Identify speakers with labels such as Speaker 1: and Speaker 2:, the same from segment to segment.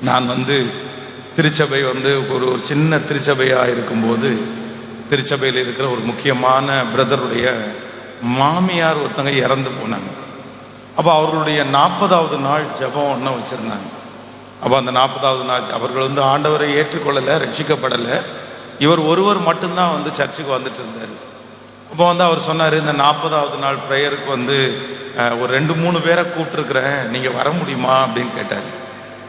Speaker 1: நான் திருச்சபை ஒரு சின்ன திருச்சபையாக இருக்கும்போது, திருச்சபையில் இருக்கிற ஒரு முக்கியமான பிரதருடைய மாமியார் ஒருத்தங்க இறந்து போனாங்க. அப்போ அவர்களுடைய 40வது நாள் ஜெபம் ஒன்று வச்சுருந்தாங்க. அப்போ அந்த 40வது நாள் அவர்கள் ஆண்டவரை ஏற்றுக்கொள்ளலை, ரட்சிக்கப்படலை. இவர் ஒருவர் மட்டும்தான் சர்ச்சுக்கு வந்துட்டு இருந்தார். அப்போ அவர் சொன்னார், இந்த 40வது நாள் ப்ரேயருக்கு ஒரு 2-3 பேரை கூப்பிட்டுருக்குறேன், நீங்கள் வர முடியுமா அப்படின்னு கேட்டார்.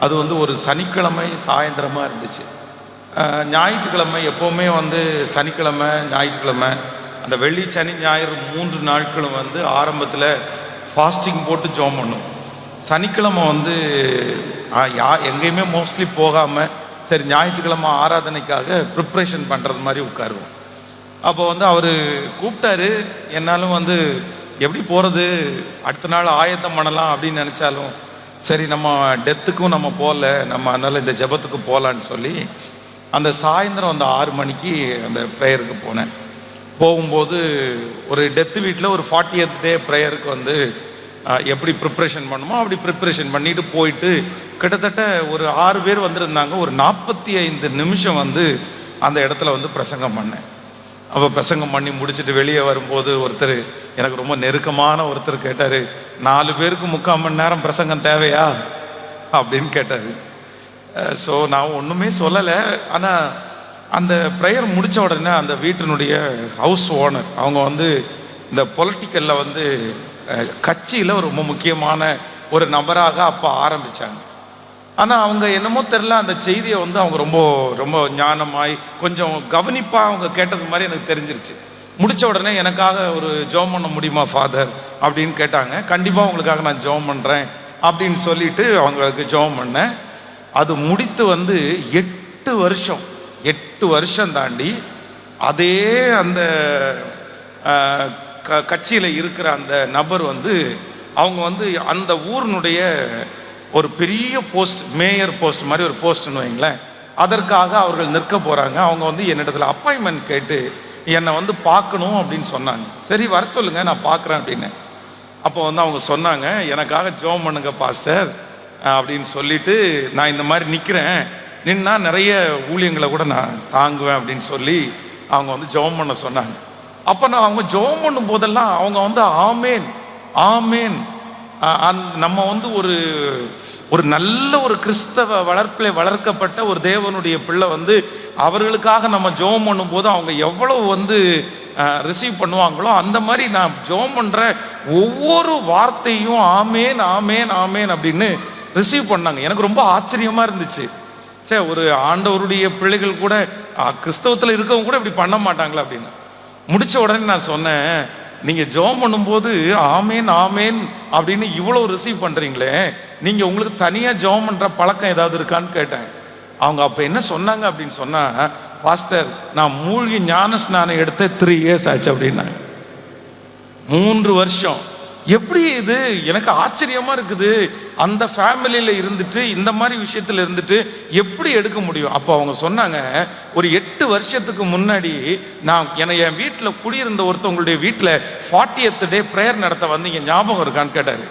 Speaker 1: அது ஒரு சனிக்கிழமை சாயந்தரமாக இருந்துச்சு. ஞாயிற்றுக்கிழமை எப்போவுமே சனிக்கிழமை ஞாயிற்றுக்கிழமை அந்த வெள்ளி சனி ஞாயிறு 3 நாட்களும் ஆரம்பத்தில் ஃபாஸ்டிங் போட்டு ஜெபம் பண்ணும். சனிக்கிழமை எங்கேயுமே மோஸ்ட்லி போகாமல் சரி ஞாயிற்றுக்கிழமை ஆராதனைக்காக ப்ரிப்ரேஷன் பண்ணுறது மாதிரி உட்காருவோம். அப்போ அவர் கூப்பிட்டாரு. என்னாலும் எப்படி போகிறது, அடுத்த நாள் ஆயத்தம் பண்ணலாம் அப்படின்னு நினச்சாலும் சரி நம்ம டெத்துக்கும் நம்ம போகல, நம்ம அதனால் இந்த ஜெபத்துக்கு போகலான்னு சொல்லி அந்த சாயந்தரம் 6 மணிக்கு அந்த ப்ரேயருக்கு போனேன். போகும்போது ஒரு டெத்து வீட்டில் ஒரு 40th டே ப்ரேயருக்கு எப்படி ப்ரிப்ரேஷன் பண்ணுமோ அப்படி ப்ரிப்ரேஷன் பண்ணிட்டு போயிட்டு கிட்டத்தட்ட ஒரு 6 பேர் வந்திருந்தாங்க. ஒரு 45 நிமிஷம் அந்த இடத்துல பிரசங்கம் பண்ணேன். அப்போ பிரசங்கம் பண்ணி முடிச்சுட்டு வெளியே வரும்போது ஒருத்தர், எனக்கு ரொம்ப நெருக்கமான ஒருத்தர் கேட்டார், 4 பேருக்கு 3/4 மணி நேரம் பிரசங்கம் தேவையா அப்படின்னு கேட்டார். ஸோ நான் ஒன்றுமே சொல்லலை. ஆனால் அந்த ப்ரேயர் முடித்த உடனே அந்த வீட்டினுடைய ஹவுஸ் ஓனர் அவங்க இந்த பொலிட்டிக்கலில் கட்சியில் ரொம்ப முக்கியமான ஒரு நபராக அப்போ ஆரம்பித்தாங்க. ஆனால் அவங்க என்னமோ தெரில, அந்த செய்தியை அவங்க ரொம்ப ரொம்ப ஞானமாய் கொஞ்சம் கவனிப்பாக அவங்க கேட்டது மாதிரி எனக்கு தெரிஞ்சிருச்சு. முடித்த உடனே எனக்காக ஒரு ஜெபம் பண்ண முடியுமா ஃபாதர் அப்படின்னு கேட்டாங்க. கண்டிப்பாக உங்களுக்காக நான் ஜெபம் பண்ணுறேன் அப்படின்னு சொல்லிட்டு அவங்களுக்கு ஜெபம் பண்ணேன். அது முடித்து 8 வருஷம் தாண்டி அதே அந்த கட்சியில் இருக்கிற அந்த நபர் அவங்க அந்த ஊரினுடைய ஒரு பெரிய போஸ்ட், மேயர் போஸ்ட் மாதிரி ஒரு போஸ்ட்னு வைங்களேன், அதற்காக அவர்கள் நிற்க போகிறாங்க. அவங்க என்னிடத்துல அப்பாயின்மெண்ட் கேட்டு என்னை பார்க்கணும் அப்படின்னு சொன்னாங்க. சரி வர சொல்லுங்க, நான் பார்க்குறேன் அப்படின்னு. அப்போ அவங்க சொன்னாங்க, எனக்காக ஜெபம் பண்ணுங்க பாஸ்டர் அப்படின்னு சொல்லிட்டு, நான் இந்த மாதிரி நிற்கிறேன், நின்னா நிறைய ஊழியங்களை கூட நான் தாங்குவேன் அப்படின்னு சொல்லி அவங்க ஜெபம் பண்ண சொன்னாங்க. அப்போ நான் அவங்க ஜெபம் பண்ணும் போதெல்லாம் அவங்க ஆமேன் ஆமேன். நம்ம ஒரு நல்ல ஒரு கிறிஸ்தவ வளர்ப்பில் வளர்க்கப்பட்ட ஒரு தேவனுடைய பிள்ளை அவர்களுக்காக நம்ம ஜெபம் பண்ணும்போது அவங்க எவ்வளவு ரிசீவ் பண்ணுவாங்களோ அந்த மாதிரி நான் ஜெபம் பண்ணுற ஒவ்வொரு வார்த்தையும் ஆமேன் ஆமேன் ஆமேன் அப்படின்னு ரிசீவ் பண்ணாங்க. எனக்கு ரொம்ப ஆச்சரியமாக இருந்துச்சு. ஒரு ஆண்டவருடைய பிள்ளைகள் கூட கிறிஸ்தவத்தில் இருக்கவங்க கூட இப்படி பண்ண மாட்டாங்களா அப்படின்னு. முடித்த உடனே நான் சொன்னேன், நீங்கள் ஜெபம் பண்ணும்போது ஆமேன் ஆமேன் அப்படின்னு இவ்வளோ ரிசீவ் பண்ணுறீங்களே, நீங்கள் உங்களுக்கு தனியாக ஜெபம் பண்ணுற பழக்கம் ஏதாவது இருக்கான்னு கேட்டேன். அவங்க அப்போ என்ன சொன்னாங்க அப்படின்னு சொன்னால், பாஸ்டர் நான் மூழ்கி ஞான ஸ்நானம் எடுத்த 3 years ஆச்சு அப்படின்னாங்க. 3 வருஷம். எப்படி இது, எனக்கு ஆச்சரியமாக இருக்குது. அந்த ஃபேமிலியில் இருந்துட்டு இந்த மாதிரி விஷயத்தில் இருந்துட்டு எப்படி எடுக்க முடியும்? அப்போ அவங்க சொன்னாங்க, ஒரு 8 வருஷத்துக்கு முன்னாடி நான் என் வீட்டில் குடியிருந்த ஒருத்தவங்களுடைய வீட்டில் 40th டே ப்ரேயர் நடத்த வந்தீங்க, ஞாபகம் இருக்கான்னு கேட்டார்.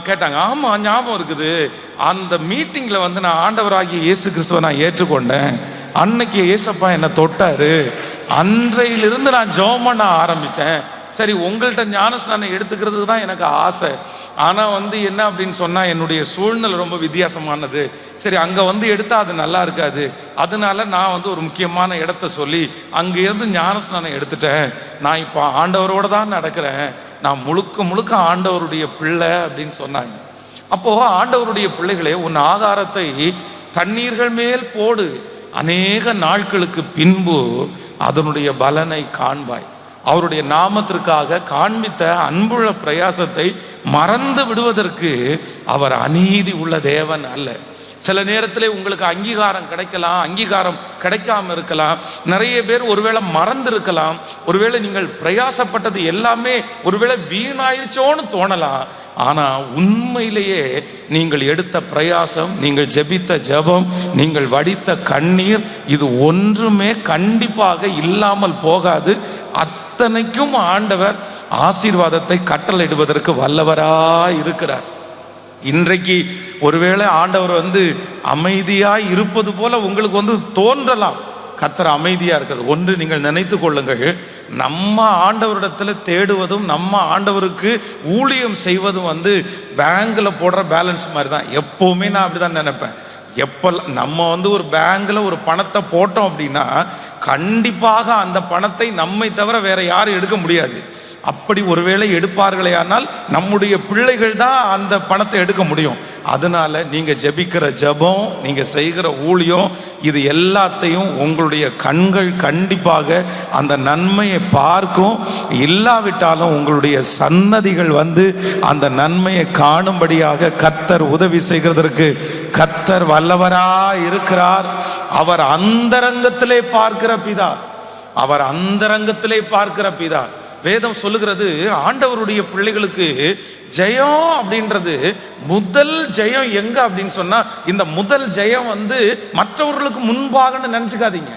Speaker 1: கேட்டாங்க. ஆமாம் ஞாபகம் இருக்குது. அந்த மீட்டிங்கில் நான் ஆண்டவராகிய இயேசு கிறிஸ்துவை நான் ஏற்றுக்கொண்டேன். அன்னைக்கு இயேசப்பா என்னை தொட்டாரு. அன்றையிலிருந்து நான் ஜெபம் பண்ண ஆரம்பித்தேன். சரி உங்கள்கிட்ட ஞானஸ்நானம் எடுத்துக்கிறதுக்கு தான் எனக்கு ஆசை. ஆனால் என்ன அப்படின்னு சொன்னால், என்னுடைய சூழ்நிலை ரொம்ப வித்தியாசமானது. சரி அங்கே எடுத்தால் அது நல்லா இருக்காது. அதனால நான் ஒரு முக்கியமான இடத்த சொல்லி அங்கேருந்து ஞானஸ்நானம் எடுத்துட்டேன். நான் இப்போ ஆண்டவரோடு தான் நடக்கிறேன். நான் முழுக்க முழுக்க ஆண்டவருடைய பிள்ளை அப்படின்னு சொன்னாங்க. அப்போது ஆண்டவருடைய பிள்ளைகளே, உன் ஆகாரத்தை தண்ணீர்கள் மேல் போடு, அநேக நாட்களுக்கு பின்பு அதனுடைய பலனை காண்பாய். அவருடைய நாமத்திற்காக காண்பித்த அன்புள்ள பிரயாசத்தை மறந்து விடுவதற்கு அவர் அநீதி உள்ள தேவன் அல்ல. சில நேரத்தில் உங்களுக்கு அங்கீகாரம் கிடைக்கலாம், அங்கீகாரம் கிடைக்காம இருக்கலாம். நிறைய பேர் ஒருவேளை மறந்து இருக்கலாம். ஒருவேளை நீங்கள் பிரயாசப்பட்டது எல்லாமே ஒருவேளை வீணாயிருச்சோன்னு தோணலாம். ஆனால் உண்மையிலேயே நீங்கள் எடுத்த பிரயாசம், நீங்கள் ஜெபித்த ஜெபம், நீங்கள் வடித்த கண்ணீர், இது ஒன்றுமே கண்டிப்பாக இல்லாமல் போகாது. அத்தனைக்கும் ஆண்டவர் ஆசீர்வாதத்தை கட்டளையிடுவதற்கு வல்லவராய் இருக்கிறார். இன்றைக்கு ஒருவேளை ஆண்டவர் வந்து அமைதியாய் இருப்பது போல உங்களுக்கு வந்து தோன்றலாம். கர்த்தர் அமைதியா இருக்கிறது ஒன்று நீங்கள் நினைத்து கொள்ளுங்கள். நம்ம ஆண்டவரிடத்துல தேடுவதும் நம்ம ஆண்டவருக்கு ஊழியம் செய்வதும் வந்து பேங்க்ல போடுற பேலன்ஸ் மாதிரி தான். எப்பவுமே நான் அப்படிதான் நினைப்பேன். எப்பெல்லாம் நம்ம வந்து ஒரு பேங்க்ல ஒரு பணத்தை போட்டோம் அப்படின்னா கண்டிப்பாக அந்த பணத்தை நம்மை தவிர வேற யாரும் எடுக்க முடியாது. அப்படி ஒருவேளை எடுப்பார்களே ஆனால் நம்முடைய பிள்ளைகள் தான் அந்த பணத்தை எடுக்க முடியும். அதனால நீங்க ஜெபிக்கிற ஜெபம், நீங்க செய்கிற ஊழியம், இது எல்லாத்தையும் உங்களுடைய கண்கள் கண்டிப்பாக அந்த நன்மையை பார்க்கும். இல்லாவிட்டாலும் உங்களுடைய சன்னதிகள் வந்து அந்த நன்மையை காணும்படியாக கர்த்தர் உதவி செய்கிறதற்கு கர்த்தர் வல்லவரா இருக்கிறார். அவர் அந்தரங்கத்திலே பார்க்கிற பிதா, அவர் அந்தரங்கத்திலே பார்க்கிற பிதா. வேதம் சொல்லுகிறது ஆண்டவருடைய பிள்ளைகளுக்கு ஜெயம் அப்படின்றது முதல் ஜெயம் எங்க அப்படின்னு சொன்னா, இந்த முதல் ஜெயம் வந்து மற்றவர்களுக்கு முன்பாகன்னு நினைச்சுக்காதீங்க.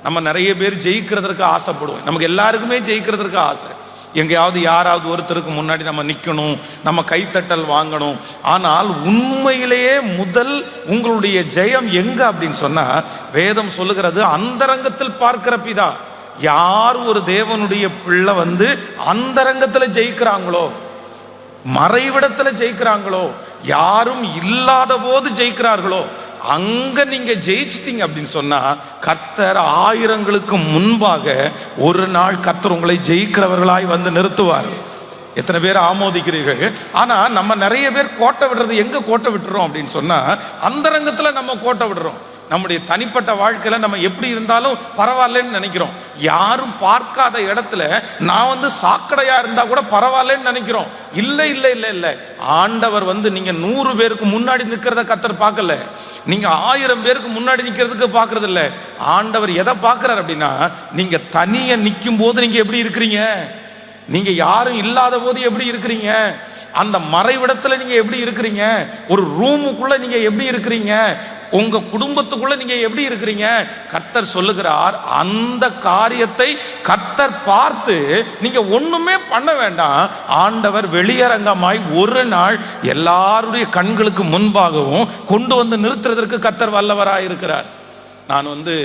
Speaker 1: நம்ம நிறைய பேர் ஜெயிக்கிறதுக்கு ஆசைப்படுவோம். நமக்கு எல்லாருக்குமே ஜெயிக்கிறதுக்கு ஆசை. எங்கேயாவது யாராவது ஒருத்தருக்கு முன்னாடி நம்ம நிற்கணும், நம்ம கைத்தட்டல் வாங்கணும். ஆனால் உண்மையிலேயே முதல் உங்களுடைய ஜெயம் எங்க அப்படின்னு சொன்னா, வேதம் சொல்லுகிறது அந்தரங்கத்தில் பார்க்கிற பிதா. யார் ஒரு தேவனுடைய பிள்ளை வந்து அந்தரங்கத்துல ஜெயிக்கிறாங்களோ, மறைவிடத்துல ஜெயிக்கிறாங்களோ, யாரும் இல்லாத போது ஜெயிக்கிறார்களோ, அங்க நீங்க ஜெயிச்சிட்டீங்க அப்படின்னு சொன்னா கர்த்தர் ஆயிரங்களுக்கு முன்பாக ஒரு நாள் கர்த்தர் உங்களை ஜெயிக்கிறவர்களாய் வந்து நிறுத்துவார். எத்தனை பேர் ஆமோதிக்கிறீர்கள்? ஆனா நம்ம நிறைய பேர் கோட்டை விடுறது எங்க கோட்டை விட்டுறோம் அப்படின்னு சொன்னா, அந்தரங்கத்துல நம்ம கோட்டை விடுறோம். நம்முடைய தனிப்பட்ட வாழ்க்கையில நம்ம எப்படி இருந்தாலும் பரவாயில்லன்னு நினைக்கிறோம். யாரும் பார்க்காத இடத்துல நான் வந்து சாக்கடையா இருந்தா கூட பரவாயில்லன்னு நினைக்கிறோம். இல்லை இல்லை இல்லை இல்லை, ஆண்டவர் வந்து நீங்க 100 பேருக்கு முன்னாடி நிற்கிறத கர்த்தர் பார்க்கல, நீங்க 1000 பேருக்கு முன்னாடி நிற்கிறதுக்கு பார்க்கறது இல்லை. ஆண்டவர் எதை பார்க்கிறார் அப்படின்னா, நீங்க தனியா நிற்கும் போது நீங்க எப்படி இருக்கிறீங்க, நீங்க யாரும் இல்லாத போது எப்படி இருக்கிறீங்க, அந்த மறைவிடத்துல நீங்க எப்படி இருக்கிறீங்க, ஒரு ரூமுக்குள்ள நீங்க எப்படி இருக்கிறீங்க, உங்க குடும்பத்துக்குள்ள நீங்க எப்படி இருக்கிறீங்க. கர்த்தர் சொல்லுகிறார், அந்த காரியத்தை கர்த்தர் பார்த்து நீங்க ஒண்ணுமே பண்ண வேண்டாம். ஆண்டவர் வெளியரங்கமாய் ஒரு நாள் எல்லாருடைய கண்களுக்கு முன்பாகவும் கொண்டு வந்து நிறுத்துறதற்கு கர்த்தர் வல்லவராய் இருக்கிறார். நான் வந்து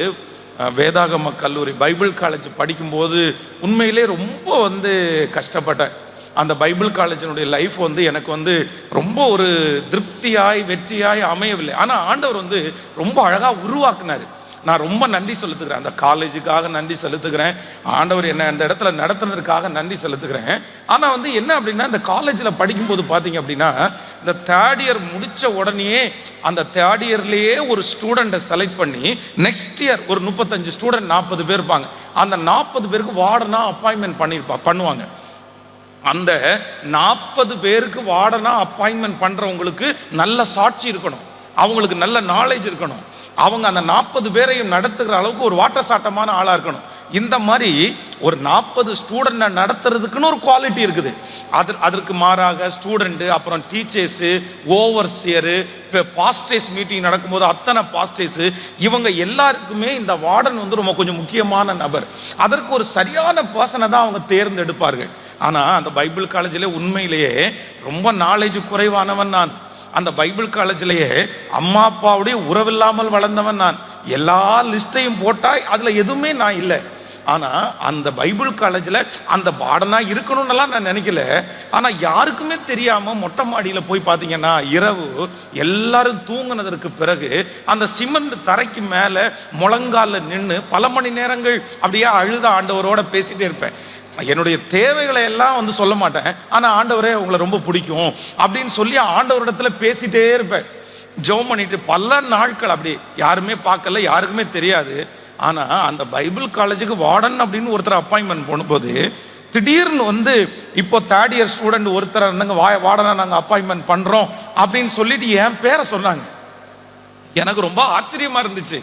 Speaker 1: வேதாகம கல்லூரி பைபிள் காலேஜ் படிக்கும்போது உண்மையிலே ரொம்ப வந்து கஷ்டப்பட்டேன். அந்த பைபிள் காலேஜினுடைய லைஃப் வந்து எனக்கு வந்து ரொம்ப ஒரு திருப்தியாய் வெற்றியாய் அமையவில்லை. ஆனால் ஆண்டவர் வந்து ரொம்ப அழகாக உருவாக்குனார். நான் ரொம்ப நன்றி செலுத்துகிறேன், அந்த காலேஜுக்காக நன்றி செலுத்துகிறேன். ஆண்டவர் என்ன அந்த இடத்துல நடத்துனதுக்காக நன்றி செலுத்துகிறேன். ஆனால் வந்து என்ன அப்படின்னா, இந்த காலேஜில் படிக்கும்போது பார்த்தீங்க அப்படின்னா, இந்த தேர்ட் இயர் முடித்த உடனே அந்த தேர்ட் இயர்லேயே ஒரு ஸ்டூடெண்ட்டை செலக்ட் பண்ணி நெக்ஸ்ட் இயர் ஒரு 35 ஸ்டூடெண்ட் 40 பேர் இருப்பாங்க. அந்த 40 பேருக்கு வார்டனா அப்பாயின்மெண்ட் பண்ணுவாங்க. அந்த 40 பேருக்கு வார்டனா அப்பாயின்மெண்ட் பண்றவங்களுக்கு நல்ல சாட்சி இருக்கணும், அவங்களுக்கு நல்ல நாலேஜ் இருக்கணும், அவங்க அந்த 40 பேரையும் நடத்துகிற அளவுக்கு ஒரு வாட்டசாட்டமான ஆளா இருக்கணும். இந்த மாதிரி ஒரு 40 ஸ்டூடெண்ட்டை நடத்துறதுக்குன்னு ஒரு குவாலிட்டி இருக்குது. அதற்கு மாறாக ஸ்டூடெண்ட்டு, அப்புறம் டீச்சர்ஸு, ஓவர்சியரு, இப்போ பாஸ்டேஸ் மீட்டிங் நடக்கும்போது அத்தனை பாஸ்டேஸு, இவங்க எல்லாருக்குமே இந்த வார்டன் வந்து ரொம்ப கொஞ்சம் முக்கியமான நபர். அதற்கு ஒரு சரியான பர்சனை தான் அவங்க தேர்ந்தெடுப்பார்கள். ஆனால் அந்த பைபிள் காலேஜில் உண்மையிலேயே ரொம்ப நாலேஜ் குறைவானவன் நான். அந்த பைபிள் காலேஜிலேயே அம்மா அப்பாவுடைய உறவில்லாமல் வளர்ந்தவன் நான். எல்லா லிஸ்ட்டையும் போட்டால் அதில் எதுவுமே நான் இல்லை. ஆனால் அந்த பைபிள் காலேஜில் அந்த பாடனா இருக்கணும்னுலாம் நான் நினைக்கல. ஆனால் யாருக்குமே தெரியாமல் மொட்டை மாடியில் போய் பார்த்தீங்கன்னா இரவு எல்லாரும் தூங்கினதற்கு பிறகு அந்த சிமெண்ட் தரைக்கு மேலே முழங்காலில் நின்று பல மணி நேரங்கள் அப்படியே அழுத ஆண்டவரோட பேசிகிட்டே இருப்பேன். என்னுடைய தேவைகளை எல்லாம் வந்து சொல்ல மாட்டேன், ஆனால் ஆண்டவரே உங்களை ரொம்ப பிடிக்கும் அப்படின்னு சொல்லி ஆண்டவரிடத்துல பேசிட்டே இருப்பேன். ஜெபம் பண்ணிட்டு பல நாட்கள் அப்படி யாருமே பார்க்கல, யாருக்குமே தெரியாது. ஆனால் அந்த பைபிள் காலேஜுக்கு வார்டன் அப்படின்னு ஒருத்தர் அப்பாயின்மெண்ட் பண்ணும்போது திடீர்னு வந்து இப்போ தேர்ட் இயர் ஸ்டூடெண்ட் ஒருத்தர் இருந்தாங்க, வார்டனா நாங்கள் அப்பாயின்மெண்ட் பண்ணுறோம் அப்படின்னு சொல்லிட்டு என் பேரை சொன்னாங்க. எனக்கு ரொம்ப ஆச்சரியமா இருந்துச்சு.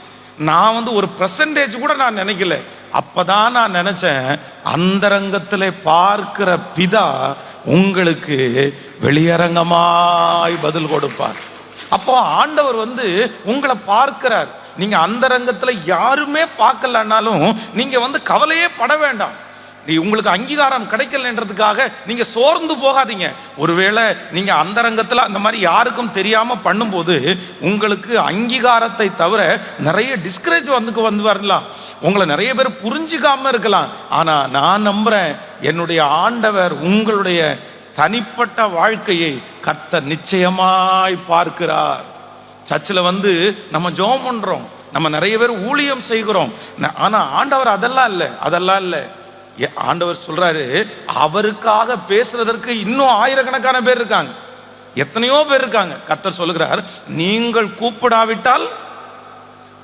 Speaker 1: நான் வந்து ஒரு பெர்சன்டேஜ் கூட நான் நினைக்கல. அப்பதான் நான் நினைச்சேன், அந்தரங்கத்திலே பார்க்கிற பிதா உங்களுக்கு வெளியரங்கமாய் பதில் கொடுப்பார். அப்போ ஆண்டவர் வந்து உங்களை பார்க்கிறார். நீங்க அந்தரங்கத்துல யாருமே பார்க்கலனாலும் நீங்க வந்து கவலையே பட வேண்டாம். உங்களுக்கு அங்கீகாரம் கிடைக்கலன்றதுக்காக நீங்க சோர்ந்து போகாதீங்க. ஒருவேளை நீங்க அந்தரங்கத்துல அந்த மாதிரி யாருக்கும் தெரியாம பண்ணும்போது உங்களுக்கு அங்கீகாரத்தை தவிர நிறைய டிஸ்கரேஜ் வந்து வரலாம், உங்களை நிறைய பேர் புரிஞ்சுக்காம இருக்கலாம். ஆனா நான் நம்புறேன், என்னுடைய ஆண்டவர் உங்களுடைய தனிப்பட்ட வாழ்க்கையை கர்த்தர் நிச்சயமாய் பார்க்கிறார். சர்ச்சில் வந்து நம்ம ஜெபம் பண்றோம், நம்ம நிறைய பேர் ஊழியம் செய்கிறோம், ஆனா ஆண்டவர் அதெல்லாம் இல்லை. ஆண்டவர் சொல்றாரு, அவருக்காக பேசுறதற்கு இன்னும் ஆயிரக்கணக்கான பேர் இருக்காங்க, எத்தனையோ பேர் இருக்காங்க. கர்த்தர் சொல்லுகிறார், நீங்கள் கூப்பிடாவிட்டால்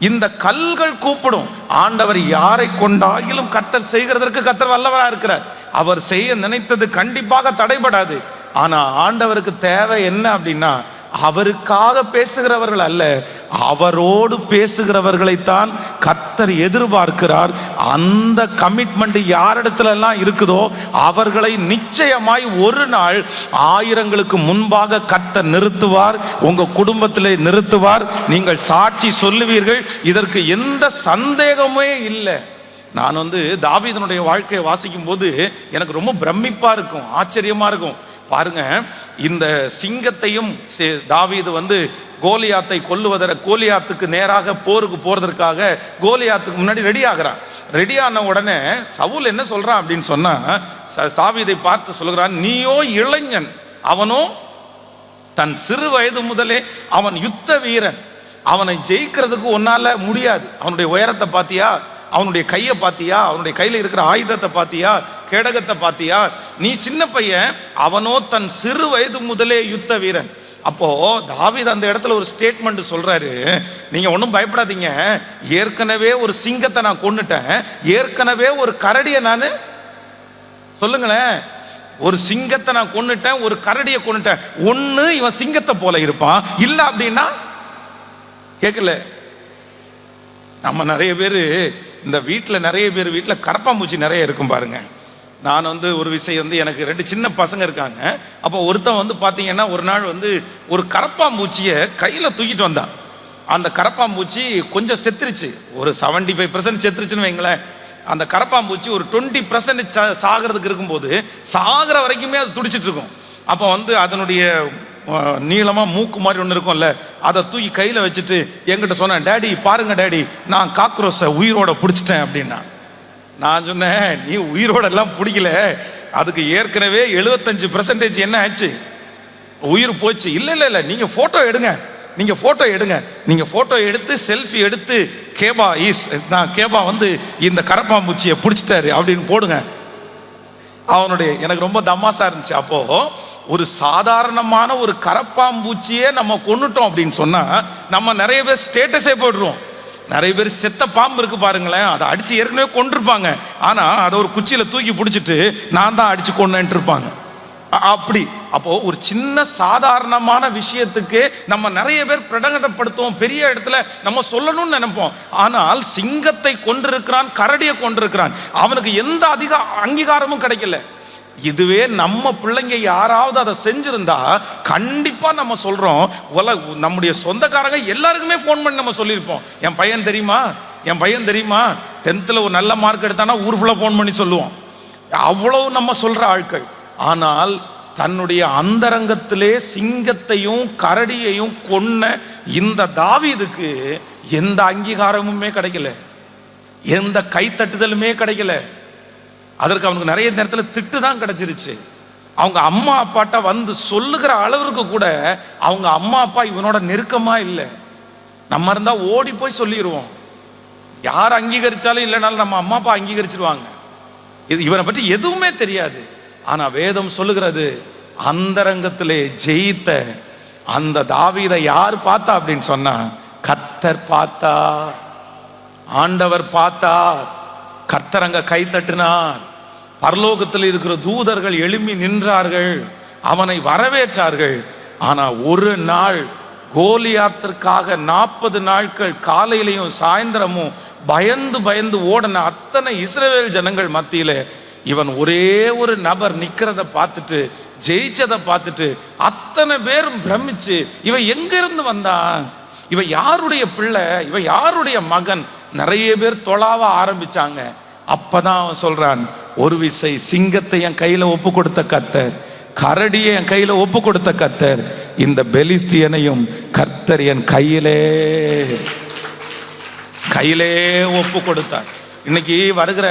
Speaker 1: இந்த கல்கள் கூப்பிடும். ஆண்டவர் யாரை கொண்டாகிலும் கர்த்தர் செய்கிறதற்கு கர்த்தர் வல்லவரா இருக்கிறார். அவர் செய்ய நினைத்தது கண்டிப்பாக தடைபடாது. ஆனா ஆண்டவருக்கு தேவை என்ன அப்படின்னா, அவருக்காக பேசுகிறவர்கள் அல்ல, அவரோடு பேசுகிறவர்களைத்தான் கர்த்தர் எதிர்பார்க்கிறார். அந்த கமிட்மெண்ட் யாரிடத்துல எல்லாம் இருக்குதோ அவர்களை நிச்சயமாய் ஒரு நாள் ஆயிரங்களுக்கு முன்பாக கர்த்தர் நிறுத்துவார், உங்க குடும்பத்திலே நிறுத்துவார். நீங்கள் சாட்சி சொல்லுவீர்கள், இதற்கு எந்த சந்தேகமே இல்லை. நான் வந்து தாவீதனுடைய வாழ்க்கையை வாசிக்கும் போது எனக்கு ரொம்ப பிரமிப்பா இருக்கும், ஆச்சரியமா இருக்கும். பாருங்க, இந்த சிங்கத்தையும் தாவீது வந்து கோலியாத்தை கோலியாத்துக்கு நேராக போருக்கு போறதற்காக கோலியாத்துக்கு முன்னாடி ரெடி ஆகிறான். ரெடி ஆன உடனே சவுல் என்ன சொல்றான் அப்படின்னு சொன்னா, தாவீதை பார்த்து சொல்கிறான், நீயோ இளைஞன், அவனோ தன் சிறு வயது முதலே அவன் யுத்த வீரன், அவனை ஜெயிக்கிறதுக்கு ஒன்னால முடியாது. அவனுடைய உயரத்தை பாத்தியா, அவனுடைய கையை பாத்தியா, அவனுடைய கையில இருக்கிற ஆயுதத்தை பாத்தியா, கேடகத்தை பாத்தியா, நீ சின்ன பையன், அவனோ தன் சிறு வயது முதலே யுத்த வீரன். அப்போ தாவீது அந்த இடத்துல ஒரு ஸ்டேட்மெண்ட் சொல்றாரு, நீங்க ஒன்றும் பயப்படாதீங்க, ஏற்கனவே ஒரு சிங்கத்தை நான் கொன்னுட்டேன், ஏற்கனவே ஒரு கரடியை நான், சொல்லுங்களேன், ஒரு சிங்கத்தை நான் கொன்னுட்டேன், ஒரு கரடியை கொன்னுட்டேன். ஒண்ணு இவன் சிங்கத்தை போல இருப்பான், இல்ல அப்படின்னா கேட்கல. நம்ம நிறைய பேர் இந்த வீட்டில், நிறைய பேர் வீட்டில் கரப்பாம்பூச்சி நிறைய இருக்கும் பாருங்க. நான் வந்து ஒரு விஷயம் வந்து, எனக்கு 2 சின்ன பசங்க இருக்காங்க. அப்போ ஒருத்தன் வந்து பார்த்தீங்கன்னா ஒரு நாள் வந்து ஒரு கரப்பாம்பூச்சியை கையில் தூக்கிட்டு வந்தான். அந்த கரப்பாம்பூச்சி கொஞ்சம் செத்துருச்சு, ஒரு 75% செத்துருச்சுன்னு வைங்களேன். அந்த கரப்பாம்பூச்சி ஒரு 20% சாகிறதுக்கு இருக்கும்போது சாகிற வரைக்குமே அது துடிச்சிட்டு இருக்கும். அப்போ வந்து அதனுடைய நீளமா மூக்கு மாதிரி ஒன்று இருக்கும்ல, அதை தூக்கி கையில் வச்சுட்டு என்கிட்ட சொன்னேன், டேடி பாருங்க டேடி, நான் காக்ரோஸை உயிரோட பிடிச்சிட்டேன் அப்படின்னா. நான் சொன்னேன், நீ உயிரோட எல்லாம் பிடிக்கல, அதுக்கு ஏற்கனவே 75% என்ன ஆச்சு, உயிர் போச்சு. இல்லை இல்லை இல்லை, நீங்க போட்டோ எடுங்க, நீங்க போட்டோ எடுங்க, நீங்க போட்டோ எடுத்து செல்ஃபி எடுத்து கேபா வந்து இந்த கரப்பாம்பூச்சியை பிடிச்சிட்டாரு அப்படின்னு போடுங்க. அவனுடைய எனக்கு ரொம்ப தமாசா இருந்துச்சு. அப்போ ஒரு சாதாரணமான ஒரு கரப்பாம்பூச்சியே நம்ம கொன்னுட்டோம் அப்படின்னு சொன்னா நம்ம நிறைய பேர் ஸ்டேட்டஸே போடுறோம். நிறைய பேர் செத்த பாம்பு இருக்கு பாருங்களேன், அதை அடிச்சு ஏற்கனவே கொண்டிருப்பாங்க, ஆனா அதை ஒரு குச்சியில தூக்கி பிடிச்சிட்டு நான் தான் அடிச்சு கொண்டேன்ட்டு இருப்பாங்க. அப்படி அப்போ ஒரு சின்ன சாதாரணமான விஷயத்துக்கு நம்ம நிறைய பேர் பிரகடனப்படுத்துவோம், பெரிய இடத்துல நம்ம சொல்லணும்னு நினைப்போம். ஆனால் சிங்கத்தை கொண்டிருக்கிறான், கரடியை கொண்டிருக்கிறான், அவனுக்கு எந்த அதிக அங்கீகாரமும் கிடைக்கல. இதுவே நம்ம பிள்ளைங்க யாராவது அதை செஞ்சிருந்தா கண்டிப்பா நம்ம சொல்றோம், நம்முடைய சொந்தக்காரங்க எல்லாருக்குமே போன் பண்ணி நம்ம சொல்லியிருப்போம், என் பையன் தெரியுமா, என் பையன் தெரியுமா 10th ஒரு நல்ல மார்க் எடுத்தானா ஊர் ஃபுல்லா போன் பண்ணி சொல்லுவோம். அவ்வளவு நம்ம சொல்ற ஆட்கள். ஆனால் தன்னுடைய அந்தரங்கத்திலே சிங்கத்தையும் கரடியையும் கொன்ன இந்த தாவீதுக்கு எந்த அங்கீகாரமுமே கிடைக்கல, எந்த கைத்தட்டுதலுமே கிடைக்கல. அதற்கு அவனுக்கு நிறைய நேரத்தில் திட்டு தான் கிடைச்சிருச்சு. அவங்க அம்மா அப்பாட்ட வந்து சொல்லுகிற அளவிற்கு கூட அவங்க அம்மா அப்பா இவனோட நெருக்கமா இல்லை. நம்ம இருந்தா ஓடி போய் சொல்லிடுவோம், யார் அங்கீகரிச்சாலும் இல்லைனாலும் நம்ம அம்மா அப்பா அங்கீகரிச்சிருவாங்க, இவனை பற்றி எதுவுமே தெரியாது. ஆனா வேதம் சொல்லுகிறது, அந்தரங்கத்திலே ஜெயித்த அந்த தாவீதை யார் பார்த்தா அப்படின்னு சொன்னா, கர்த்தர் பார்த்தா, ஆண்டவர் பார்த்தா, கர்த்தர் அங்க கை தட்டினார். பரலோகத்தில் இருக்கிற தூதர்கள் எழும்பி நின்றார்கள், அவனை வரவேற்றார்கள். ஆனா ஒரு நாள் கோலியாத்திற்காக 40 நாட்கள் காலையிலையும் சாயந்தரமும் பயந்து பயந்து ஓடின அத்தனை இஸ்ரவேல் ஜனங்கள் மத்தியில இவன் ஒரே ஒரு நபர் நிக்கிறத பார்த்துட்டு, ஜெயிச்சதை பார்த்துட்டு அத்தனை பேரும் பிரமிச்சு, இவன் எங்க இருந்து வந்தான், இவன் யாருடைய பிள்ளை, இவன் யாருடைய மகன், நிறைய பேர் தொழாவ ஆரம்பிச்சாங்க. அப்பதான் அவன் சொல்றான், ஒரு விசை சிங்கத்தை என் கையில ஒப்பு கொடுத்த கர்த்தர், கரடியை என் கையில ஒப்பு கொடுத்த கர்த்தர், இந்த பெலிஸ்தியனையும் கர்த்தர் என் கையிலே ஒப்பு கொடுத்தார். இன்னைக்கு வருகிற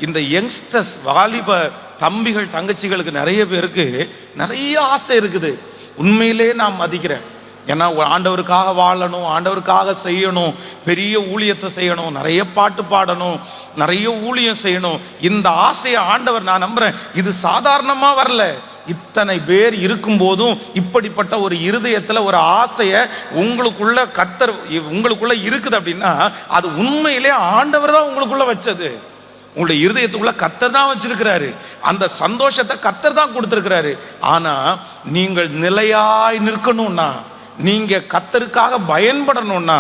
Speaker 1: இந்த யங்ஸ்டர்ஸ், வாலிப தம்பிகள் தங்கச்சிகளுக்கு நிறைய பேருக்கு நிறைய ஆசை இருக்குது. உண்மையிலே நான் மதிக்கிறேன். ஏன்னா ஆண்டவருக்காக வாழணும், ஆண்டவருக்காக செய்யணும், பெரிய ஊழியத்தை செய்யணும், நிறைய பாட்டு பாடணும், நிறைய ஊழியம் செய்யணும். இந்த ஆசையை ஆண்டவர், நான் நம்புறேன், இது சாதாரணமா வரல. இத்தனை பேர் இருக்கும் போதும் இப்படிப்பட்ட ஒரு இருதயத்துல ஒரு ஆசையை உங்களுக்குள்ள கர்த்தர் உங்களுக்குள்ள இருக்குது அப்படின்னா அது உண்மையிலே ஆண்டவர் தான் உங்களுக்குள்ள வச்சது. உங்களுடைய இருதயத்துக்குள்ள கர்த்தர் தான் வச்சிருக்கிறாரு. அந்த சந்தோஷத்தை கர்த்தர் தான் கொடுத்திருக்கிறாரு. ஆனா நீங்கள் நிலையாய் நிற்கணும்னா, நீங்க கர்த்தருக்காக பயன்படணும்னா,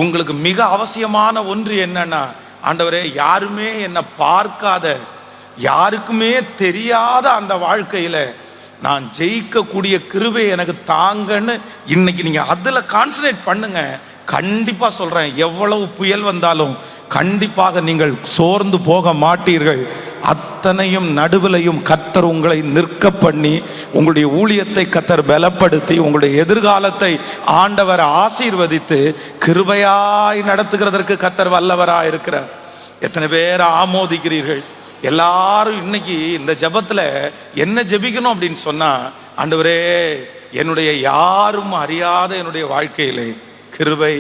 Speaker 1: உங்களுக்கு மிக அவசியமான ஒன்று என்னன்னா, ஆண்டவரே, யாருமே என்னை பார்க்காத, யாருக்குமே தெரியாத அந்த வாழ்க்கையில நான் ஜெயிக்கக்கூடிய கிருபை எனக்கு தாங்கன்னு இன்னைக்கு நீங்க அதுல கான்சன்ட்ரேட் பண்ணுங்க. கண்டிப்பா சொல்றேன், எவ்வளவு புயல் வந்தாலும் கண்டிப்பாக நீங்கள் சோர்ந்து போக மாட்டீர்கள். அத்தனையும் நடுவிலையும் கர்த்தர் உங்களை நிற்க பண்ணி, உங்களுடைய ஊழியத்தை கர்த்தர் பலப்படுத்தி, உங்களுடைய எதிர்காலத்தை ஆண்டவர் ஆசீர்வதித்து கிருபையாய் நடத்துகிறதற்கு கர்த்தர் வல்லவராய் இருக்கிறார். எத்தனை பேர் ஆமோதிக்கிறீர்கள்? எல்லாரும் இன்னைக்கு இந்த ஜெபத்துல என்ன ஜெபிக்கணும் அப்படின்னு சொன்னா, ஆண்டவரே, என்னுடைய யாரும் அறியாத என்னுடைய வாழ்க்கையிலே கிருபை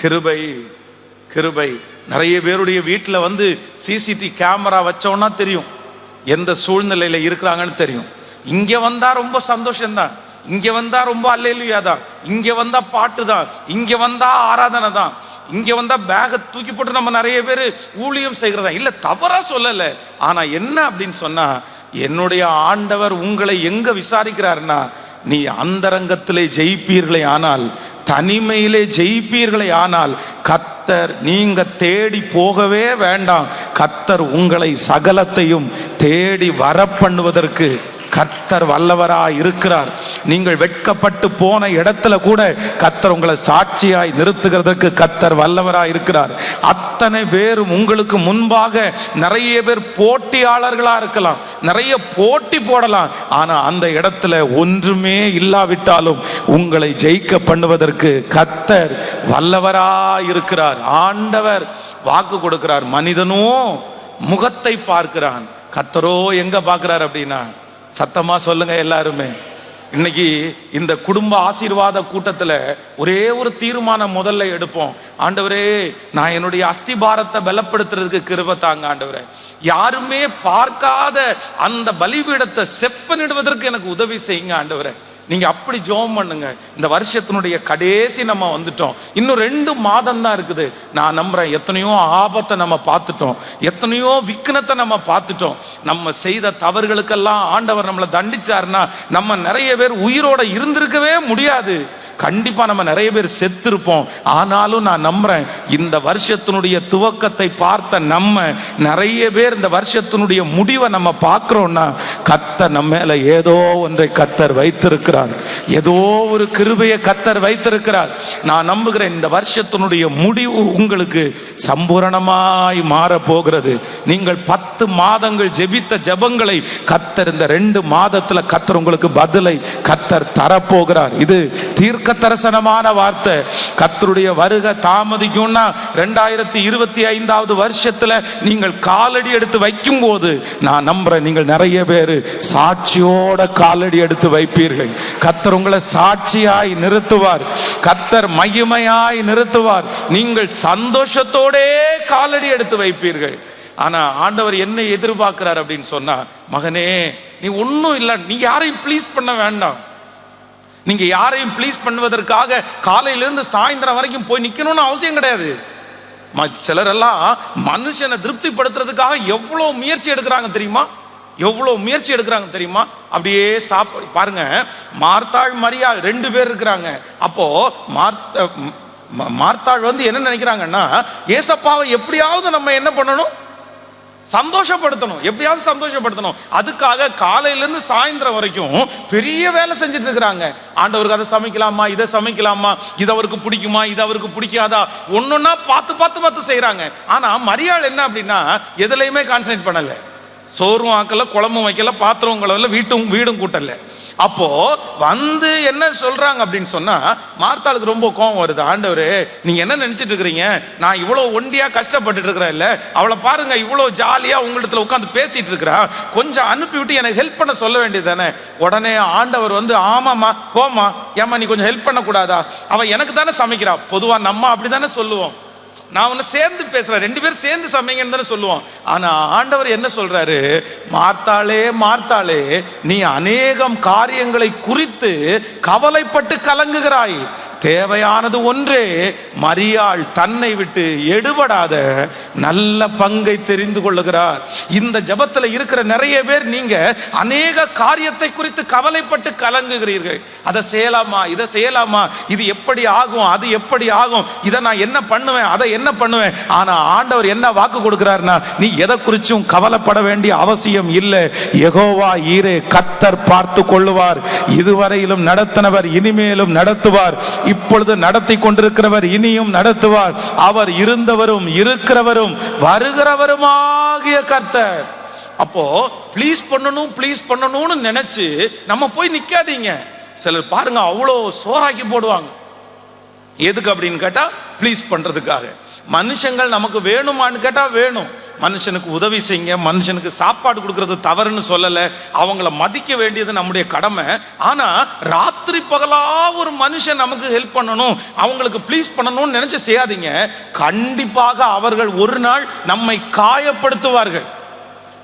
Speaker 1: கிருபை கிருபை. நிறைய பேருடைய வீட்டில் வந்து சிசிடிவி கேமரா வச்சோன்னா தெரியும் எந்த சூழ்நிலையில இருக்கிறாங்கன்னு தெரியும். இங்க வந்தா ரொம்ப சந்தோஷம்தான், இங்க வந்தா ரொம்ப அல்லேலூயா தான், இங்க வந்தா பாட்டு தான், இங்க வந்தா ஆராதனை தான், இங்க வந்தா பேகை தூக்கி போட்டு நம்ம நிறைய பேர் ஊழியம் செய்கிறதா இல்ல, தவறா சொல்லல. ஆனா என்ன அப்படின்னு சொன்னா, என்னுடைய ஆண்டவர் உங்களை எங்க விசாரிக்கிறாருன்னா, நீ அந்தரங்கத்திலே ஜெயிப்பீர்களே ஆனால், தனிமையிலே ஜெயிப்பீர்களே ஆனால், கர்த்தர் நீங்க தேடி போகவே வேண்டாம். கர்த்தர் உங்களை சகலத்தையும் தேடி வர பண்ணுவதற்கு கர்த்தர் வல்லவராய் இருக்கிறார். நீங்கள் வெட்கப்பட்டு போன இடத்துல கூட கர்த்தர் உங்களை சாட்சியாய் நிறுத்துகிறதற்கு கர்த்தர் வல்லவராய் இருக்கிறார். அத்தனை பேரும் உங்களுக்கு முன்பாக நிறைய பேர் போட்டியாளர்களா இருக்கலாம், நிறைய போட்டி போடலாம். ஆனா அந்த இடத்துல ஒன்றுமே இல்லாவிட்டாலும் உங்களை ஜெயிக்க பண்ணுவதற்கு கர்த்தர் வல்லவராய் இருக்கிறார். ஆண்டவர் வாக்கு கொடுக்கிறார். மனிதனும் முகத்தை பார்க்கிறான், கர்த்தரோ எங்க பார்க்கிறார் அப்படின்னா, சத்தமா சொல்லுங்க எல்லாருமே. இன்னைக்கு இந்த குடும்ப ஆசீர்வாத கூட்டத்துல ஒரே ஒரு தீர்மானம் முதல்ல எடுப்போம். ஆண்டவரே, நான் என்னுடைய அஸ்திபாரத்தை பலப்படுத்துறதுக்கு கிருபை தாங்க ஆண்டவரே. யாருமே பார்க்காத அந்த பலிபீடத்தை செப்பனிடுவதற்கு எனக்கு உதவி செய்யுங்க ஆண்டவரே. நீங்க அப்படி ஜெபம் பண்ணுங்க. இந்த வருஷத்தினுடைய கடைசி நம்ம வந்துட்டோம். இன்னும் 2 மாதம் தான் இருக்குது. நான் நம்புறேன், எத்தனையோ ஆபத்தை நம்ம பார்த்துட்டோம், எத்தனையோ விக்னத்தை நம்ம பார்த்துட்டோம். நம்ம செய்த தவறுகளுக்கெல்லாம் ஆண்டவர் நம்மளை தண்டிச்சாருன்னா நம்ம நிறைய பேர் உயிரோட இருந்திருக்கவே முடியாது. கண்டிப்பா நம்ம நிறைய பேர் செத்திருப்போம். ஆனாலும் நான் நம்புறேன், இந்த வருஷத்தினுடைய துவக்கத்தை பார்த்த நம்ம நிறைய பேர் இந்த வருஷத்தினுடைய முடிவை நம்ம பார்க்கிறோம்னா, கர்த்தர் நம்ம மேல ஏதோ ஒன்றை கர்த்தர் வைத்திருக்கிறார், ஏதோ ஒரு கிருபையை கர்த்தர் வைத்திருக்கிறார். நான் நம்புகிறேன், இந்த வருஷத்தினுடைய முடிவு உங்களுக்கு சம்பூரணமாய் மாற போகிறது. நீங்கள் 10 மாதங்கள் ஜெபித்த ஜெபங்களை கர்த்தர் இந்த 2 மாதத்துல கர்த்தர் உங்களுக்கு பதிலை கர்த்தர் தரப்போகிறார். இது தீர்க்க தரிசனமான வார்த்தை. கர்த்தருடைய வருகை தாமதிக்கும்னா 2025வது வருஷத்துல நீங்கள் காலடி எடுத்து வைக்கும் போது நான் நம்புறேன், நீங்கள் நிறைய பேர் சாட்சியோட காலடி எடுத்து வைப்பீர்கள். கர்த்தர் உங்களை சாட்சியாய் நிறுத்துவார், கர்த்தர் மகிமையாய் நிறுத்துவார். நீங்கள் சந்தோஷத்தோடே காலடி எடுத்து வைப்பீர்கள். ஆனா ஆண்டவர் என்ன எதிர்பார்க்கிறார் அப்படின்னு சொன்னா, மகனே, நீ ஒன்னும் இல்லை, நீ யாரையும் ப்ளீஸ் பண்ண வேண்டாம். நீங்க யாரையும் ப்ளீஸ் பண்ணுவதற்காக காலையிலிருந்து சாயந்தரம் வரைக்கும் போய் நிக்கணும்னு அவசியம் கிடையாது. சிலர் எல்லாம் மனுஷனை திருப்திப்படுத்துறதுக்காக எவ்வளவு முயற்சி எடுக்கிறாங்க தெரியுமா, எவ்வளவு முயற்சி எடுக்கிறாங்க தெரியுமா. அப்படியே பாருங்க, மார்த்தாள் மரியாள் 2 பேர் இருக்கிறாங்க. அப்போ மார்த்தாள் வந்து என்ன நினைக்கிறாங்கன்னா, ஏசப்பாவை எப்படியாவது நம்ம என்ன பண்ணணும், சந்தோஷப்படுத்தணும், எப்படியாவது சந்தோஷப்படுத்தணும். அதுக்காக காலையிலேருந்து சாயந்தரம் வரைக்கும் பெரிய வேலை செஞ்சுட்டு இருக்கிறாங்க. ஆண்டவருக்கு அதை சமைக்கலாமா, இதை சமைக்கலாமா, இது அவருக்கு பிடிக்குமா, இது அவருக்கு பிடிக்காதா, ஒன்னொன்னா பார்த்து பார்த்து பார்த்து செய்யறாங்க. ஆனா மரியாள் என்ன அப்படின்னா, எதுலையுமே கான்சன்ட்ரேட் பண்ணல. சோறும் ஆக்கல, குழம்பும் வைக்கல, பாத்திரம் கழுவல, வீடும் கூட்டல. அப்போ வந்து என்ன சொல்றாங்க அப்படின்னு சொன்னா, மார்த்தாளுக்கு ரொம்ப கோபம் வருது. ஆண்டவரே, நீங்க என்ன நினைச்சிட்டு இருக்கிறீங்க? நான் இவ்வளவு ஒண்டியா கஷ்டப்பட்டு இருக்கிறேன் இல்ல, அவளை பாருங்க இவ்வளவு ஜாலியா உங்களிடத்துல உட்காந்து பேசிட்டு இருக்கிறா, கொஞ்சம் அனுப்பிவிட்டு எனக்கு ஹெல்ப் பண்ண சொல்ல வேண்டியது தானே. உடனே ஆண்டவர் வந்து, ஆமாமா போமா, ஏமா நீ கொஞ்சம் ஹெல்ப் பண்ண கூடாதா? அவ எனக்கு தானே சமைக்கிறா. பொதுவா நம்ம அப்படித்தானே சொல்லுவோம், நான் ஒன்னு சேர்ந்து பேசுறேன், 2 பேரும் சேர்ந்து சமைங்கன்னு தானே சொல்லுவோம். ஆனா ஆண்டவர் என்ன சொல்றாரு? மார்த்தாளே மார்த்தாளே, நீ அநேகம் காரியங்களை குறித்து கவலைப்பட்டு கலங்குகிறாய், தேவையானது ஒன்றே, மரியாள் தன்னை விட்டு எடுபடாத நல்ல பங்கை தெரிந்து கொள்ளுகிறார். இந்த ஜபத்துல இருக்கிற நிறைய பேர் நீங்க அநேக காரியத்தை குறித்து கவலைப்பட்டு கலங்குகிறீர்கள். அதை செய்யலாமா, இதை செய்யலாமா, இது எப்படி ஆகும், அது எப்படி ஆகும், இதை நான் என்ன பண்ணுவேன், அதை என்ன பண்ணுவேன். ஆனா ஆண்டவர் என்ன வாக்கு கொடுக்கிறார்னா, நீ எதை குறிச்சும் கவலைப்பட வேண்டிய அவசியம் இல்லை. யெகோவா ஈரே, கர்த்தர் பார்த்து கொள்ளுவார். இதுவரையிலும் நடத்தினவர் இனிமேலும் நடத்துவார். இப்பொழுது நடத்தி கொண்டிருக்கிறவர் இனியும் நடத்துவார். அவர் இருந்தவரும் இருக்கிறவரும் வருகிறவருமாகிய கர்த்தர். அப்போ ப்ளீஸ் பண்ணணும்னு நினைச்சு நம்ம போய் நிக்காதீங்க. சிலர் பாருங்க அவ்வளோ சோறாக்கி போடுவாங்க. எதுக்கு அப்படின்னு கேட்டா, ப்ளீஸ் பண்றதுக்காக. மனுஷங்கள் நமக்கு வேணுமான்னு கேட்டா வேணும். மனுஷனுக்கு உதவி செய்யுங்க, மனுஷனுக்கு சாப்பாடு கொடுக்கறது தவறுன்னு சொல்லலை, அவங்கள மதிக்க வேண்டியது நம்முடைய கடமை. ஆனா ராத்திரி பகலா ஒரு மனுஷன் நமக்கு ஹெல்ப் பண்ணணும், அவங்களுக்கு ப்ளீஸ் பண்ணணும்னு நினைச்சு செய்யாதீங்க. கண்டிப்பாக அவர்கள் ஒரு நாள் நம்மை காயப்படுத்துவார்கள்.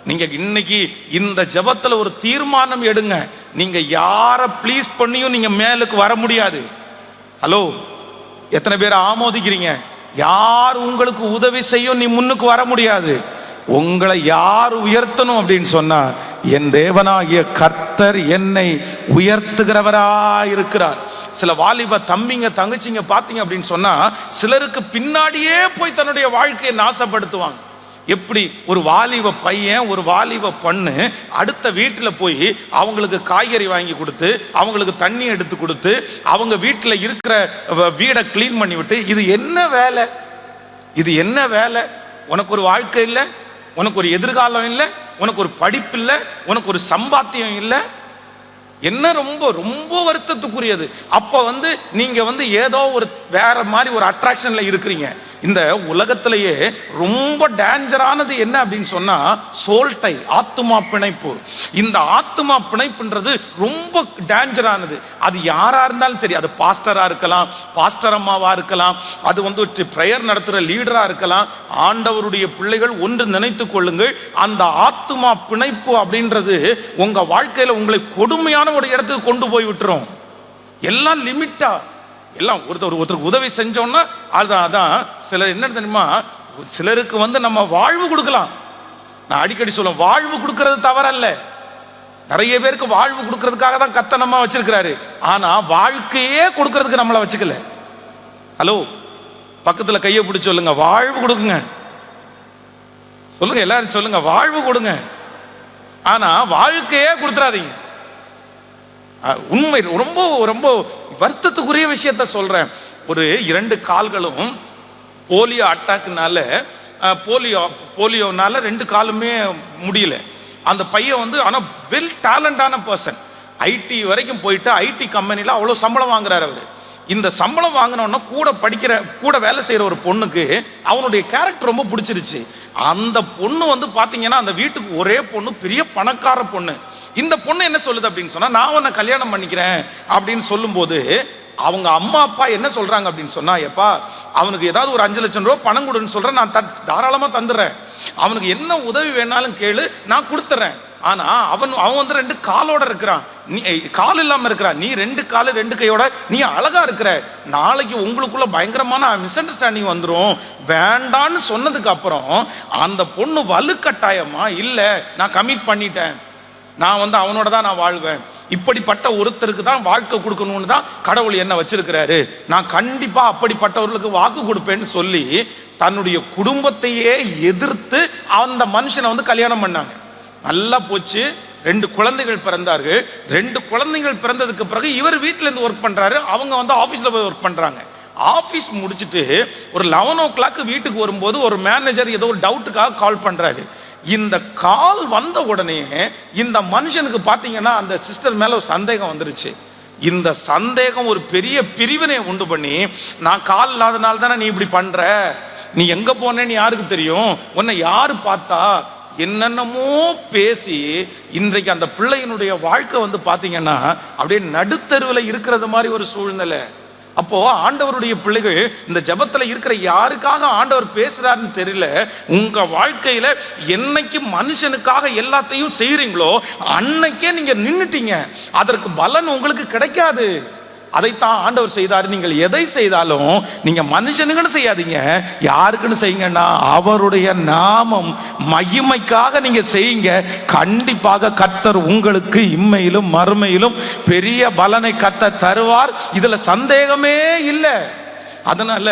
Speaker 1: நீங்க இன்னைக்கு இந்த ஜெபத்துல ஒரு தீர்மானம் எடுங்க, நீங்க யாரை ப்ளீஸ் பண்ணியும் நீங்க மேலுக்கு வர முடியாது. ஹலோ, எத்தனை பேர் ஆமோதிக்கிறீங்க? யார் உங்களுக்கு உதவி செய்யும் நீ முன்னுக்கு வர முடியாது. உங்களை யார் உயர்த்தணும் அப்படின்னு சொன்னா, என் தேவனாகிய கர்த்தர் என்னை உயர்த்துகிறவராயிருக்கிறார். சில வாலிப தம்பிங்க தங்கச்சிங்க பார்த்தீங்க அப்படின்னு சொன்னா, சிலருக்கு பின்னாடியே போய் தன்னுடைய வாழ்க்கையை நாசப்படுத்துவாங்க. எப்படி ஒரு வாலிப பையன் ஒரு வாலிப பொண்ணு அடுத்த வீட்டில் போய் அவங்களுக்கு காய்கறி வாங்கி கொடுத்து, அவங்களுக்கு தண்ணி எடுத்து கொடுத்து, அவங்க வீட்டில் இருக்கிற வீடை கிளீன் பண்ணி விட்டு, இது என்ன வேலை, இது என்ன வேலை? உனக்கு ஒரு வாழ்க்கை இல்லை, உனக்கு ஒரு எதிர்காலம் இல்லை, உனக்கு ஒரு படிப்பு இல்லை, உனக்கு ஒரு சம்பாத்தியம் இல்லை, என்ன ரொம்ப ரொம்ப வருத்தத்துக்குரியது. அப்போ நீங்க ஏதோ ஒரு வேற மாதிரி ஒரு அட்ராக்ஷன்ல இருக்கிறீங்க. இந்த உலகத்திலேயே ரொம்ப டேஞ்சரானது என்ன அப்படின்னு சொன்னா, சோல்டை, ஆத்துமா பிணைப்பு. இந்த ஆத்துமா பிணைப்புன்றது ரொம்ப டேஞ்சரானது. அது யாரா இருந்தாலும் சரி, அது பாஸ்டரா இருக்கலாம், பாஸ்டர் அம்மாவா இருக்கலாம், அது பிரேயர் நடத்துற லீடரா இருக்கலாம். ஆண்டவருடைய பிள்ளைகள் ஒன்று நினைத்துக் கொள்ளுங்கள், அந்த ஆத்துமா பிணைப்பு அப்படின்றது உங்க வாழ்க்கையில உங்களை கொடுமையான ஒரு இடத்துக்கு கொண்டு போய் விட்டுரும். எல்லாம் லிமிட்டா, எல்லாம் ஒருத்தருக்கு உதவி செஞ்சோம்னா அதான் சிலர் என்ன தெரியுமா, சிலருக்கு நம்ம வாழ்வு கொடுக்கலாம். நான் அடிக்கடி சொல்லுவேன், வாழ்வு கொடுக்கறது தவறல்ல. நிறைய பேருக்கு வாழ்வு கொடுக்கறதுக்காக தான் கர்த்தர் நம்ம வச்சிருக்கிறாரு. ஆனா வாழ்க்கையே கொடுக்கறதுக்கு நம்மளை வச்சுக்கல. ஹலோ, பக்கத்துல கையை பிடிச்சு சொல்லுங்க, வாழ்வு கொடுக்குங்க. சொல்லுங்க, எல்லாரும் சொல்லுங்க, வாழ்வு கொடுங்க. ஆனா வாழ்க்கையே கொடுத்துறாதீங்க. உண்மை ரொம்ப ரொம்ப வருத்தத்துக்குரிய விஷயத்த சொல்றேன். ஒரு 2 கால்களும் போலியோ அட்டாக்னால, போலியோனால 2 காலுமே முடியல. அந்த பையன் ஆனா வெல் டேலண்டான பர்சன், ஐடி வரைக்கும் போயிட்டு ஐடி கம்பெனில அவ்வளோ சம்பளம் வாங்குறாரு அவரு. இந்த சம்பளம் வாங்கினோன்னா கூட வேலை செய்யற ஒரு பொண்ணுக்கு அவனுடைய கேரக்டர் ரொம்ப பிடிச்சிருச்சு. அந்த பொண்ணு பாத்தீங்கன்னா, அந்த வீட்டுக்கு ஒரே பொண்ணு, பெரிய பணக்கார பொண்ணு. இந்த பொண்ணு என்ன சொல்லுது அப்படின்னு சொன்னா, நான் உன்னை கல்யாணம் பண்ணிக்கிறேன் அப்படின்னு சொல்லும்போது, அவங்க அம்மா அப்பா என்ன சொல்றாங்க அப்படின்னு சொன்னா, எப்பா அவனுக்கு ஏதாவது ஒரு 5 லட்சம் ரூபாய் பணம் கொடுன்னு சொல்றேன், நான் தாராளமா தந்துடுறேன், அவனுக்கு என்ன உதவி வேணாலும் கேளு, நான் கொடுத்துறேன். ஆனா அவன் 2 காலோட இருக்கிறான், நீ கால் இல்லாம இருக்கிறான், நீ 2 காலு 2 கையோட நீ அழகா இருக்கிற, நாளைக்கு உங்களுக்குள்ள பயங்கரமான மிஸ் அண்டர்ஸ்டாண்டிங் வந்துடும், வேண்டான்னு சொன்னதுக்கு அப்புறம் அந்த பொண்ணு வலுக்கட்டாயமா, இல்ல நான் கமிட் பண்ணிட்டேன், நான் அவனோட தான் நான் வாழ்வேன், இப்படிப்பட்ட ஒருத்தருக்கு தான் வாழ்க்கை கொடுக்கணும்னு தான் கடவுள் என்ன வச்சிருக்கிறாரு, நான் கண்டிப்பா அப்படிப்பட்டவர்களுக்கு வாக்கு கொடுப்பேன்னு சொல்லி தன்னுடைய குடும்பத்தையே எதிர்த்து அந்த மனுஷனை கல்யாணம் பண்ணாங்க. நல்லா போச்சு, 2 குழந்தைகள் பிறந்தார்கள். 2 குழந்தைகள் பிறந்ததுக்கு பிறகு இவர் வீட்டுல இருந்து ஒர்க் பண்றாரு, அவங்க ஆபீஸ்ல போய் ஒர்க் பண்றாங்க. ஆபீஸ் முடிச்சுட்டு ஒரு 11 o'clock வீட்டுக்கு வரும்போது ஒரு மேனேஜர் ஏதோ ஒரு டவுட்டுக்காக கால் பண்றாரு. இந்த கால் வந்த உடனே இந்த மனுஷனுக்கு பார்த்தீங்கன்னா அந்த சிஸ்டர் மேல ஒரு சந்தேகம் வந்துருச்சு. இந்த சந்தேகம் ஒரு பெரிய பிரிவினை உண்டு பண்ணி, நான் கால் இல்லாதனால தானே நீ இப்படி பண்ற, நீ எங்க போனேன்னு யாருக்கு தெரியும், உன்னை யாரு பார்த்தா, என்னென்னமோ பேசி இன்றைக்கு அந்த பிள்ளையினுடைய வாழ்க்கை வந்து பார்த்தீங்கன்னா அப்படியே நடுத்தருவில் இருக்கிறது மாதிரி ஒரு சூழ்நிலை. அப்போ ஆண்டவருடைய பிள்ளைகள் இந்த ஜெபத்துல இருக்கிற யாருக்காக ஆண்டவர் பேசுறாருன்னு தெரியல. உங்க வாழ்க்கையில என்னைக்கு மனுஷனுக்காக எல்லாத்தையும் செய்றீங்களோ அன்னைக்கே நீங்க நின்னுட்டீங்க. அதற்கு பலன் உங்களுக்கு கிடைக்காது. அதைத்தான் ஆண்டவர் செய்தார். நீங்கள் எதை செய்தாலும் நீங்க மனுஷனுக்குன்னு செய்யாதீங்க, யாருக்குன்னு செய்யுங்கன்னா அவருடைய நாமம் மகிமைக்காக நீங்க செய்யுங்க. கண்டிப்பாக கர்த்தர் உங்களுக்கு இம்மையிலும் மறுமையிலும் பெரிய பலனை கர்த்தர் தருவார். இதுல சந்தேகமே இல்லை. அதனால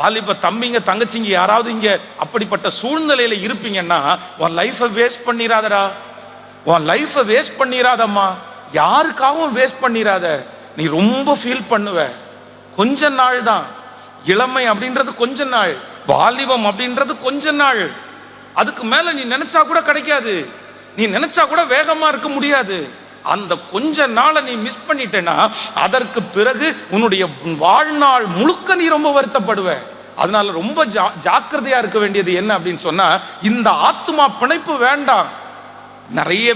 Speaker 1: வாலிப தம்பிங்க தங்கச்சிங்க யாராவது இங்க அப்படிப்பட்ட சூழ்நிலையில இருப்பீங்கன்னா உன் லைஃபை வேஸ்ட் பண்ணிராதடா, உன் லைஃபை வேஸ்ட் பண்ணிராதம்மா, யாருக்காகவும் வேஸ்ட் பண்ணிராத. நீ ரொம்ப ஃபீல் பண்ணுவ. கொஞ்ச நாள் தான் இளமை அப்படின்றது, கொஞ்ச நாள் வாலிபம் அப்படின்றது கொஞ்ச நாள். அதுக்கு மேல நீ நினைச்சா கூட கிடைக்காது, நீ நினைச்சா கூட வேகமா இருக்க முடியாது. அந்த கொஞ்ச நாளை நீ மிஸ் பண்ணிட்டேன்னா அதற்கு பிறகு உன்னுடைய வாழ்நாள் முழுக்க நீ ரொம்ப வருத்தப்படுவ. அதனால ரொம்ப ஜாக்கிரதையா இருக்க வேண்டியது என்ன அப்படின்னு சொன்னா, இந்த ஆத்துமா பிணைப்பு வேண்டாம். நிறைய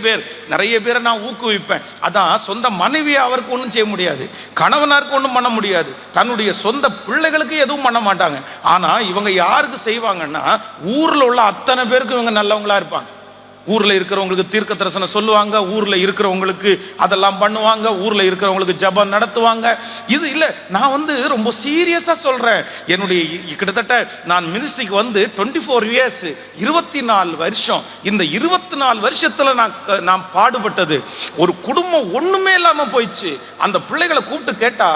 Speaker 1: பேரை நான் ஊக்குவிப்பேன். அதான் சொந்த மனைவியை அவருக்கு ஒன்றும் செய்ய முடியாது, கணவனாருக்கு ஒன்றும் பண்ண முடியாது, தன்னுடைய சொந்த பிள்ளைகளுக்கு எதுவும் பண்ண மாட்டாங்க. ஆனா இவங்க யாருக்கு செய்வாங்கன்னா, ஊர்ல உள்ள அத்தனை பேருக்கு இவங்க நல்லவங்களா இருப்பாங்க. ஊர்ல இருக்கிறவங்களுக்கு தீர்க்க தரிசனம் சொல்லுவாங்க, ஊர்ல இருக்கிறவங்களுக்கு அதெல்லாம் பண்ணுவாங்க, ஊர்ல இருக்கிறவங்களுக்கு ஜெபம் நடத்துவாங்க. இது இல்ல, நான் வந்து ரொம்ப சீரியஸா சொல்றேன். என்னுடைய கிட்டத்தட்ட நான் மினிஸ்ட்ரிக்கு வந்து 24 இயர்ஸ், 24 வருஷம். இந்த 24 வருஷத்துல நான் பாடுபட்டது, ஒரு குடும்பம் ஒண்ணுமே இல்லாம போயிடுச்சு. அந்த பிள்ளைகளை கூப்பிட்டு கேட்டா,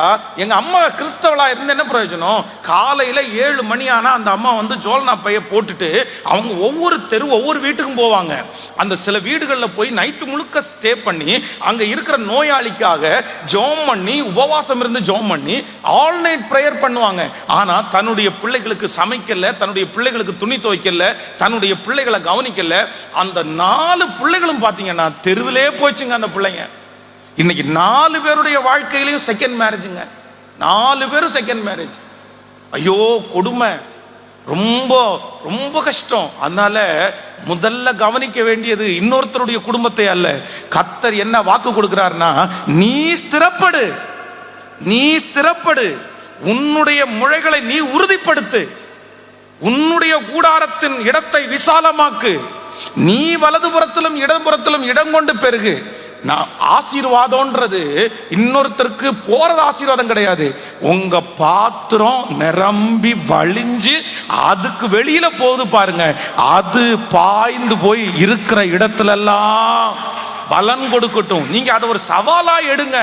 Speaker 1: எங்க அம்மா கிறிஸ்தவளா இருந்து என்ன பிரயோஜனம்? காலையில 7 மணி ஆனா அந்த அம்மா வந்து ஜோல்னா பைய போட்டுட்டு அவங்க ஒவ்வொரு ஒவ்வொரு வீட்டுக்கும் போவாங்க. அந்த சில வீடுகளில் போய் நைட்டு முழுக்க ஸ்டே பண்ணி அங்க இருக்கிற நோயாளிக்காக ஜெபம் பண்ணி, உபவாசம் இருந்து ஜெபம் பண்ணி ஆல் நைட் பிரேயர் பண்ணுவாங்க. ஆனா தன்னுடைய பிள்ளைகளுக்கு சமைக்கல, தன்னுடைய பிள்ளைகளுக்கு துணி துவைக்கல, தன்னுடைய பிள்ளைகளை கவனிக்கல. அந்த 4 பிள்ளைகளும் பாத்தீங்கன்னா தெருவிலே போச்சுங்க. அந்த பிள்ளைங்க இன்னைக்கு 4 பேருடைய வாழ்க்கையிலையும் செகண்ட் மேரேஜுங்க. 4 பேரும் செகண்ட் மேரேஜ். ஐயோ கொடுமை, ரொம்ப ரொம்ப கஷ்டம். அதனால முதல்ல கவனிக்க வேண்டியது இன்னொருத்தருடைய குடும்பத்தை அல்ல. கர்த்தர் என்ன வாக்கு கொடுக்கிறார்னா, நீ ஸ்திரப்படு, நீ ஸ்திரப்படு, உன்னுடைய முளைகளை நீ உறுதிப்படுத்து, உன்னுடைய கூடாரத்தின் இடத்தை விசாலமாக்கு, நீ வலதுபுறத்திலும் இடம்புறத்திலும் இடம் கொண்டு பெருகு. நான் ஆசீர்வாதம்ன்றது இன்னொருத்தருக்கு போறது ஆசீர்வாதம் கிடையாது. உங்க பாத்திரம் நிரம்பி வழிஞ்சு அதுக்கு வெளியில போகுது பாருங்க, அது பாய்ந்து போய் இருக்கிற இடத்துல எல்லாம் பலன் கொடுக்கட்டும். நீங்க அதை ஒரு சவாலா எடுங்க,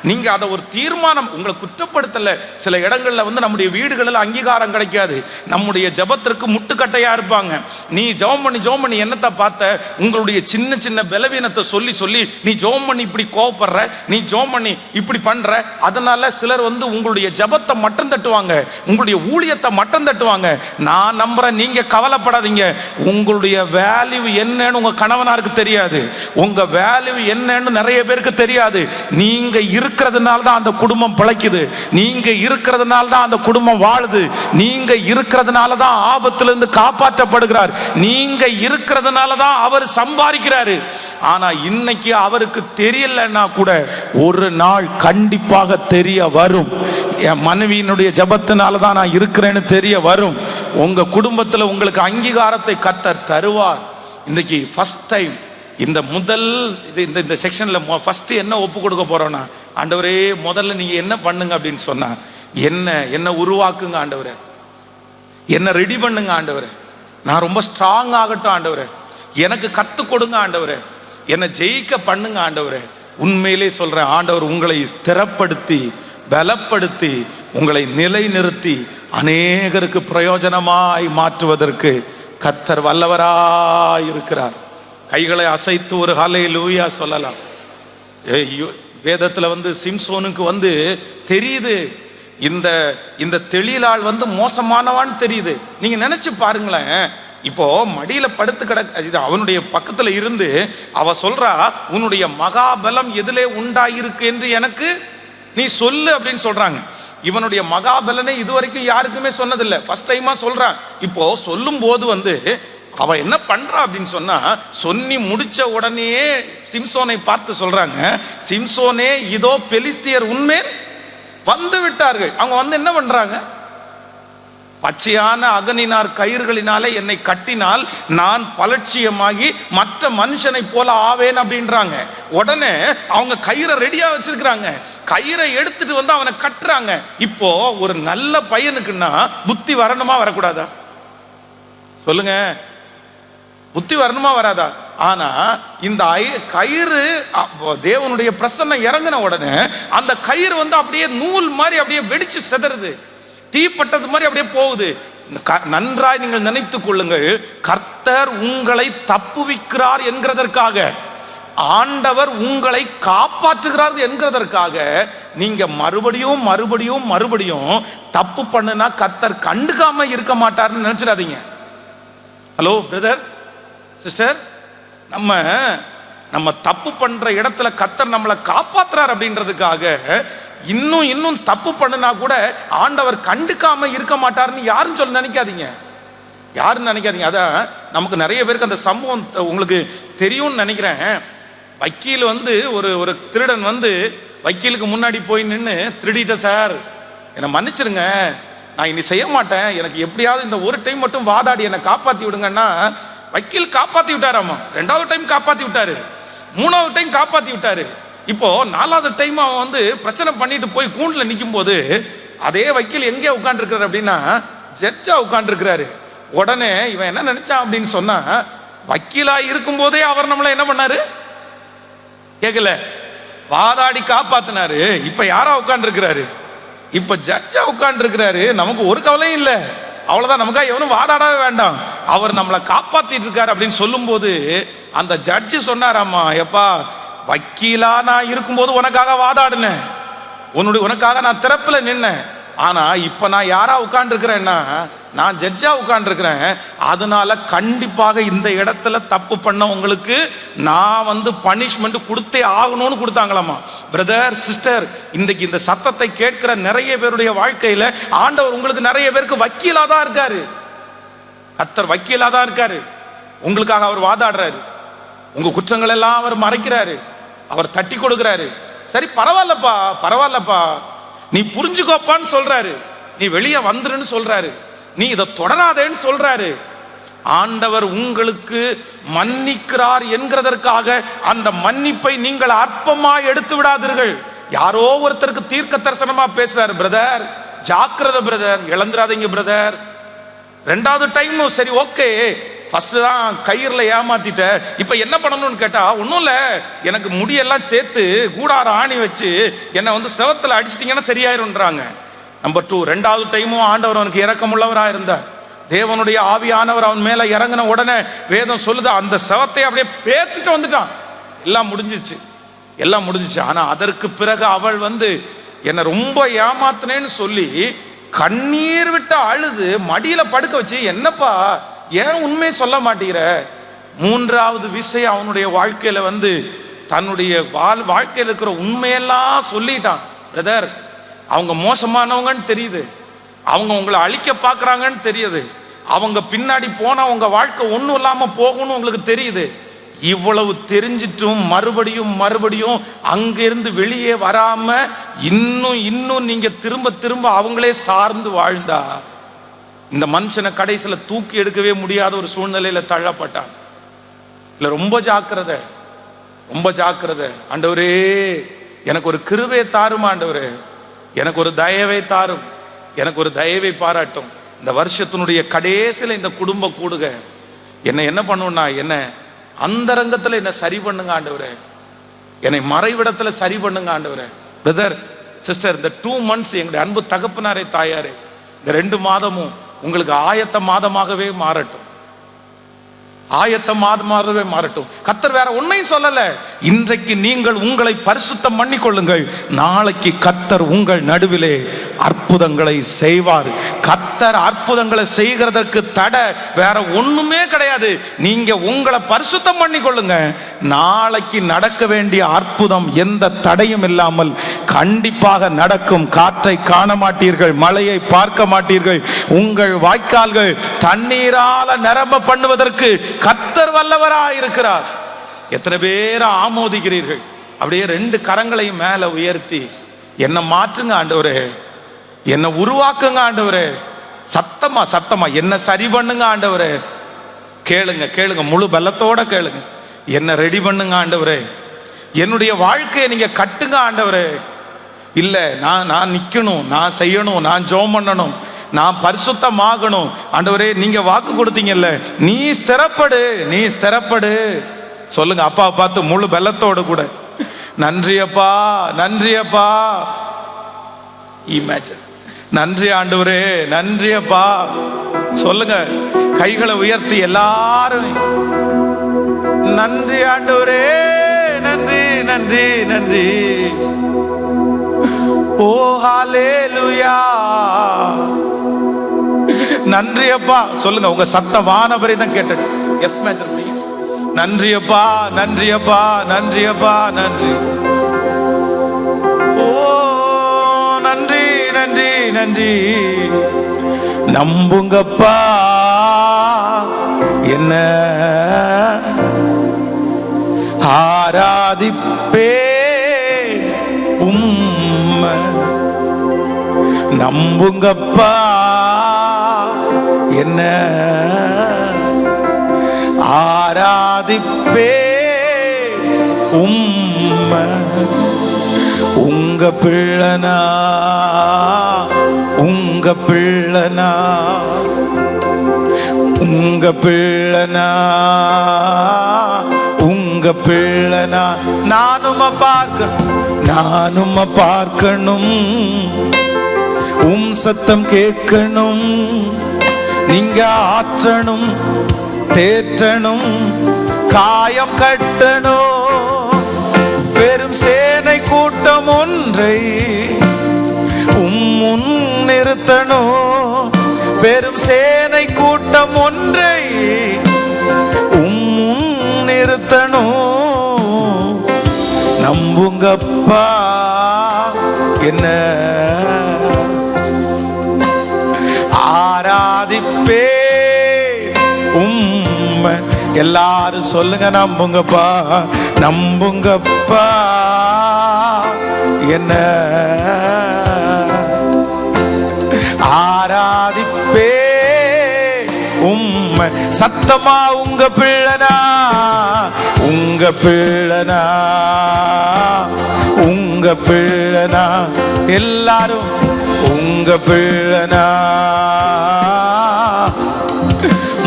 Speaker 1: நீங்க அதை ஒரு தீர்மானம். உங்களை குற்றப்படுத்தல. சில இடங்கள்ல வந்து நம்முடைய வீடுகளில் அங்கீகாரம் கிடைக்காது, நம்முடைய ஜெபத்திற்கு முட்டுக்கட்டையா இருப்பாங்க. நீ ஜெபம் பண்ணி என்னத்தை பார்த்த, உங்களுடைய சின்ன சின்ன பலவீனத்தை சொல்லி சொல்லி நீ ஜெபம் பண்ணி இப்படி கோவப்படுற, நீ ஜெபம் பண்ணி இப்படி பண்ற. அதனால சிலர் வந்து உங்களுடைய ஜெபத்தை மட்டம் தட்டுவாங்க, உங்களுடைய ஊழியத்தை மட்டம் தட்டுவாங்க. நான் நம்புறேன், நீங்க கவலைப்படாதீங்க. உங்களுடைய வேல்யூ என்னன்னு உங்க கணவனாருக்கு தெரியாது, உங்க வேல்யூ என்னன்னு நிறைய பேருக்கு தெரியாது. நீங்க இருக்கிறதுனால தான் அந்த குடும்பம் பிழைக்குது, நீங்க இருக்கிறதுனால தான் அந்த குடும்பம் வாழுது, நீங்க இருக்கிறதுனால தான் ஆபத்திலிருந்து காப்பாற்றப்படுகிறார், நீங்க இருக்கிறதுனால தான் அவர் சம்பாதிக்கிறாரு. ஆனா இன்னைக்கு அவருக்கு தெரியலன்னா கூட ஒரு நாள் கண்டிப்பாக தெரிய வரும். என் மனைவியினுடைய ஜெபத்தினால தான் நான் இருக்கிறேன்னு தெரிய வரும். உங்க குடும்பத்தில் உங்களுக்கு அங்கீகாரத்தை கர்த்தர் தருவார். இன்னைக்கு ஃபர்ஸ்ட் டைம் இந்த முதல் இந்த செக்ஷன்ல ஃபர்ஸ்ட் என்ன ஒப்பு கொடுக்க போறோம்னா, ஆண்டவரே முதல்ல நீங்க என்ன பண்ணுங்க அப்படின்னு சொன்னா, என்ன உருவாக்குங்க ஆண்டவரே, என்ன ரெடி பண்ணுங்க ஆண்டவரே, நான் ரொம்ப ஸ்ட்ராங் ஆகட்டும் ஆண்டவரே, எனக்கு கத்து கொடுங்க ஆண்டவரே, என்னை ஜெயிக்க பண்ணுங்க ஆண்டவரே. உண்மையிலே சொல்றேன், ஆண்டவர் உங்களை ஸ்திரப்படுத்தி பலப்படுத்தி உங்களை நிலைநிறுத்தி அநேகருக்கு பிரயோஜனமாய் மாற்றுவதற்கு கர்த்தர் வல்லவராய் இருக்கிறார். கைகளை அசைத்து ஒரு ஹல்லேலூயா சொல்லலாம். வேதத்துல வந்து சிம்சோனுக்கு வந்து தெரியுது, இந்த தெளிலாள் வந்து மோசமானவான்னு தெரியுது. நீங்க நினைச்சு பாருங்களேன், இப்போ மடியில படுத்து இது அவனுடைய பக்கத்துல இருந்து அவ சொல்றா, உன்னுடைய மகாபலம் எதிலே உண்டாயிருக்கு என்று எனக்கு நீ சொல்லு அப்படின்னு சொல்றாங்க. இவனுடைய மகாபலனை இதுவரைக்கும் யாருக்குமே சொன்னதில்லை, ஃபர்ஸ்ட் டைமா சொல்றான். இப்போ சொல்லும் போது அவ என்ன பண்றா அப்படின்னு சொன்னா, சொல்லி முடிச்ச உடனே சிம்சோனை பார்த்து சொல்றாங்க, சிம்சோனே இதோ பெலிஸ்தியர் உன்மேல் வந்து விட்டார்கள். அவங்க என்ன பண்றாங்க, பச்சையான அகனினார் கயிறுகளினாலே என்னை கட்டினால் நான் பலட்சியமாகி மற்ற மனுஷனை போல ஆவேன் அப்படின்றாங்க. உடனே அவங்க கயிறை ரெடியா வச்சிருக்கிறாங்க, கயிறை எடுத்துட்டு அவனை கட்டுறாங்க. இப்போ ஒரு நல்ல பையனுக்குன்னா புத்தி வரணுமா வரக்கூடாதா சொல்லுங்க, புத்தி வரணுமா வராதா? ஆனா இந்த கயிறு தேவனுடைய பிரசன்னம் இறங்கின உடனே அந்த கயிறு அப்படியே நூல் மாதிரி அப்படியே வெடிச்சு செதறுது, தீப்பட்டது மாதிரி அப்படியே போகுது. நன்றாய் நீங்கள் நினைத்துக் கொள்ளுங்கள், கர்த்தர் உங்களை தப்புவிக்கிறார் என்கிறதற்காக, ஆண்டவர் உங்களை காப்பாற்றுகிறார் என்கிறதற்காக நீங்க மறுபடியும் மறுபடியும் மறுபடியும் தப்பு பண்ணுனா கர்த்தர் கண்டுக்காம இருக்க மாட்டார்னு நினைச்சிடாதீங்க. ஹலோ பிரதர் சிஸ்டர், நம்ம தப்பு பண்ற இடத்துல கர்த்தர் நம்மளை காப்பாற்றுறார் அப்படின்றதுக்காக இன்னும் இன்னும் தப்பு பண்ணுனா கூட ஆண்டவர் கண்டுக்காம இருக்க மாட்டார்னு யாரும் சொல்ல நினைக்காதீங்க, யாரும் நினைக்காதீங்க. அதான் நமக்கு நிறைய பேருக்கு அந்த சம்பவம் உங்களுக்கு தெரியும்னு நினைக்கிறேன். வக்கீல் ஒரு திருடன் வக்கீலுக்கு முன்னாடி போய் நின்று, திருடிட்ட சார் என்னை மன்னிச்சிருங்க, நான் இனி செய்ய மாட்டேன், எனக்கு எப்படியாவது இந்த ஒரு டைம் மட்டும் வாதாடி என்னை காப்பாற்றி விடுங்கன்னா, வக்கீல் காப்பாற்றி விட்டாராமா. 2வது டைம் காப்பாற்றி விட்டாரு, 3வது டைம் காப்பாற்றி விட்டாரு. இப்போ 4வது டைம் அவன் பிரச்சனை பண்ணிட்டு போய் கூண்டில் நிற்கும் போது அதே வக்கீல் எங்கே உட்காந்துருக்கிறார் அப்படின்னா ஜட்ஜா உட்காந்துருக்கிறாரு. உடனே இவன் என்ன நினைச்சான் அப்படின்னு சொன்னா, வக்கீலா இருக்கும் போதே அவர் நம்மளை என்ன பண்ணாரு கேட்கல, வாதாடி காப்பாத்தினாரு. இப்ப யாரா உட்கார்ந்து இருக்கிறாரு, இப்ப ஜட்ஜா உட்கார்ந்து இருக்கிறாரு. நமக்கு ஒரு கவலையும் இல்லை, அவ்வளவுதான், நமக்காக எவனும் வாதாடவே வேண்டாம், அவர் நம்மளை காப்பாத்திட்டு இருக்காரு அப்படின்னு சொல்லும் போது அந்த ஜட்ஜு சொன்னாராமா, எப்பா வக்கீலா நான் இருக்கும்போது உனக்காக வாதாடினேன், உனக்காக நான் திறப்புல நின்னேன், ஆனா இப்ப நான் யாரா உட்கார்ந்து இருக்கிறேன்னா நான் ஜட்ஜா உட்கார்ந்து இருக்கிறேன், அதனால கண்டிப்பாக இந்த இடத்துல தப்பு பண்ண உங்களுக்கு நான் பனிஷ்மெண்ட் கொடுத்தே ஆகணும்னு கொடுத்தாங்களாமா. பிரதர் சிஸ்டர், இன்றைக்கு இந்த சத்தத்தை கேட்கிற நிறைய பேருடைய வாழ்க்கையில ஆண்டவர் உங்களுக்கு நிறைய பேருக்கு வக்கீலா தான் இருக்காரு, கர்த்தர் வக்கீலா தான் இருக்காரு. உங்களுக்காக அவர் வாதாடுறாரு, உங்க குற்றங்கள் எல்லாம் அவர் மறைக்கிறாரு, அவர் தட்டி கொடுக்கிறாரு. சரி பரவாயில்லப்பா பரவாயில்லப்பா, நீ புரிஞ்சுக்கோப்பான்னு சொல்றாரு, நீ வெளியே வந்துருன்னு சொல்றாரு, நீ இதை தொடராதேன்னு சொல்றாரு. ஆண்டவர் உங்களுக்கு மன்னிக்கிறார் என்கிறதற்காக அந்த மன்னிப்பை நீங்கள் அற்பமா எடுத்து விடாதீர்கள். யாரோ ஒருத்தருக்கு தீர்க்க தரிசனமா பேசுறாரு, பிரதர் ஜாக்கிரதை பிரதர், இழந்துடாதீங்க பிரதர். 2வது டைம் சரி ஓகே, ஃபர்ஸ்ட் தான் கயிறுல ஏமாத்திட்ட, இப்ப என்ன பண்ணணும்னு கேட்டா, ஒன்றும் இல்லை, எனக்கு முடியெல்லாம் சேர்த்து கூடார ஆணி வச்சு என்னை செவத்துல அடிச்சிட்டிங்கன்னா சரியாயிருன்றாங்க. நம்பர் 2, 2வது டைமும் ஆண்டவர் அவனுக்கு இரக்கமுள்ளவராக இருந்தார். தேவனுடைய ஆவியானவர் அவன் மேல இறங்கின உடனே வேதம் சொல்லுது, அந்த செவத்தை அப்படியே பேத்துட்டு வந்துட்டான், எல்லாம் முடிஞ்சிச்சு, எல்லாம் முடிஞ்சிச்சு. ஆனா அதற்கு பிறகு அவள் என்னை ரொம்ப ஏமாத்தினேன்னு சொல்லி கண்ணீர் விட்டு அழுது மடியில படுக்க வச்சு, என்னப்பா ஏன் உண்மையை சொல்ல மாட்டேங்கிற? 3வது விஷயம் அவனுடைய வாழ்க்கையில தன்னுடைய வாழ்க்கையில் இருக்கிற உண்மையெல்லாம் சொல்லிட்டான். பிரதர், அவங்க மோசமானவங்கன்னு தெரியுது, அவங்க உங்களை அழிக்க பார்க்குறாங்கன்னு தெரியுது, அவங்க பின்னாடி போனால் உங்க வாழ்க்கை ஒன்றும் இல்லாமல் போகணும்னு உங்களுக்கு தெரியுது. இவ்வளவு தெரிஞ்சிட்டும் மறுபடியும் மறுபடியும் அங்கிருந்து வெளியே வராம இன்னும் இன்னும் நீங்க திரும்ப திரும்ப அவங்களே சார்ந்து வாழ்ந்தா இந்த மனுஷனை கடைசியில தூக்கி எடுக்கவே முடியாத ஒரு சூழ்நிலையில தள்ளப்பட்டான். இல்ல ரொம்ப ஜாக்கிரதை, ரொம்ப ஜாக்கிரதை. ஆண்டவரே எனக்கு ஒரு கிருபை தாரும், ஆண்டவரே எனக்கு ஒரு தயவை தாரும், எனக்கு ஒரு தயவை பாராட்டும். இந்த வருஷத்தினுடைய கடைசியில இந்த குடும்ப கூடுக என்ன பண்ணுன்னா, என்ன அந்தரங்கத்துல என்ன சரி பண்ணுங்க ஆண்டவரே, என்னை மறைவிடத்துல சரி பண்ணுங்க ஆண்டவரே. பிரதர் சிஸ்டர், இந்த 2 months எங்களுடைய அன்பு தகப்பனாரே தாயாரே, இந்த 2 மாதமும் உங்களுக்கு ஆயத்த மாதமாகவே மாறட்டும், ஆயத்த மாதமாகவே மாறட்டும். கர்த்தர் வேற ஒன்னையும் சொல்லல, இன்றைக்கு நீங்கள் உங்களை பரிசுத்தம் பண்ணி கொள்ளுங்கள், நாளைக்கு கர்த்தர் உங்கள் நடுவிலே அற்புதங்களை செய்வார். கர்த்தர் அற்புதங்களை செய்கிறதற்கு தடை வேற ஒண்ணுமே கிடையாது. நீங்க உங்களை பரிசுத்தம் பண்ணி கொள்ளுங்க. நாளைக்கு நடக்க வேண்டிய அற்புதம் எந்த தடையும் இல்லாமல் கண்டிப்பாக நடக்கும். காற்றை காண மாட்டீர்கள், மழையை பார்க்க மாட்டீர்கள், உங்கள் வாய்க்கால்கள் தண்ணீரால நிரம்ப பண்ணுவதற்கு கர்த்தர் வல்லவராயிருக்கிறார். எத்தனை பேரை ஆமோதிக்கிறீர்கள்? அப்படியே 2 கரங்களையும் மேல உயர்த்தி, என்னை மாற்றுங்க ஆண்டவரே, என்னை உருவாக்குங்க ஆண்டவரே, சத்தமா சத்தமா என்ன சரி பண்ணுங்க ஆண்டவரே. கேளுங்க கேளுங்க, முழு பலத்தோட கேளுங்க. என்ன ரெடி பண்ணுங்க ஆண்டவரே, என்னுடைய வாழ்க்கையை நீங்க கட்டுங்க ஆண்டவரே. இல்ல நான் நிக்கணும், நான் செய்யணும், நான் ஜெபம் பண்ணணும், நான் பரிசுத்தமாகணும். ஆண்டவரே நீங்க வாக்கு கொடுத்தீங்கல்ல, நீ ஸ்திரப்படு, நீ ஸ்திரப்படு. சொல்லுங்க அப்பா பார்த்து முழு பலத்தோடு கூட, நன்றி அப்பா, நன்றி அப்பா. இமேஜின், நன்றி ஆண்டவரே, நன்றி அப்பா. சொல்லுங்க கைகளை உயர்த்தி எல்லாரும், நன்றி ஆண்டவரே, நன்றி நன்றி நன்றி. ஓ ஹல்லேலூயா, நன்றி அப்பா. சொல்லுங்க உங்க சத்த வானபரிதம் கேட்டது. எஸ் மேஜர், நன்றி அப்பா, நன்றி அப்பா, நன்றி அப்பா, நன்றி. ஓ நன்றி நன்றி நன்றி. நம்புங்கப்பா என்ன ஆராதிப்பே உம்மை. நம்புங்கப்பா என்ன ஆராதிப்பே உம்மை. உங்க பிள்ளனா, உங்க பிள்ளனா, உங்க பிள்ளனா, உங்க பிள்ளனா. நானும் பார்க்கணும், சத்தம் கேட்கணும். நீங்க ஆற்றணும், தேற்றணும், காயம் கட்டணும். பெரும் சேனை கூட்டம் ஒன்றை முன் நிறுத்தணும். பெரும் சேனை கூட்டம் ஒன்றை முன் நிறுத்தணும். நம்புங்கப்பா என்ன ஆராதிப்பே உம்மை. எல்லாரும் சொல்லுங்க, நம்புங்கப்பா, நம்புங்கப்பா என்ன ஆராதிப்பே உம்மை. சத்தமா உங்க பிள்ளனா, உங்க பிள்ளனா, உங்க பிள்ளனா. எல்லாரும் உங்க பிள்ளனா,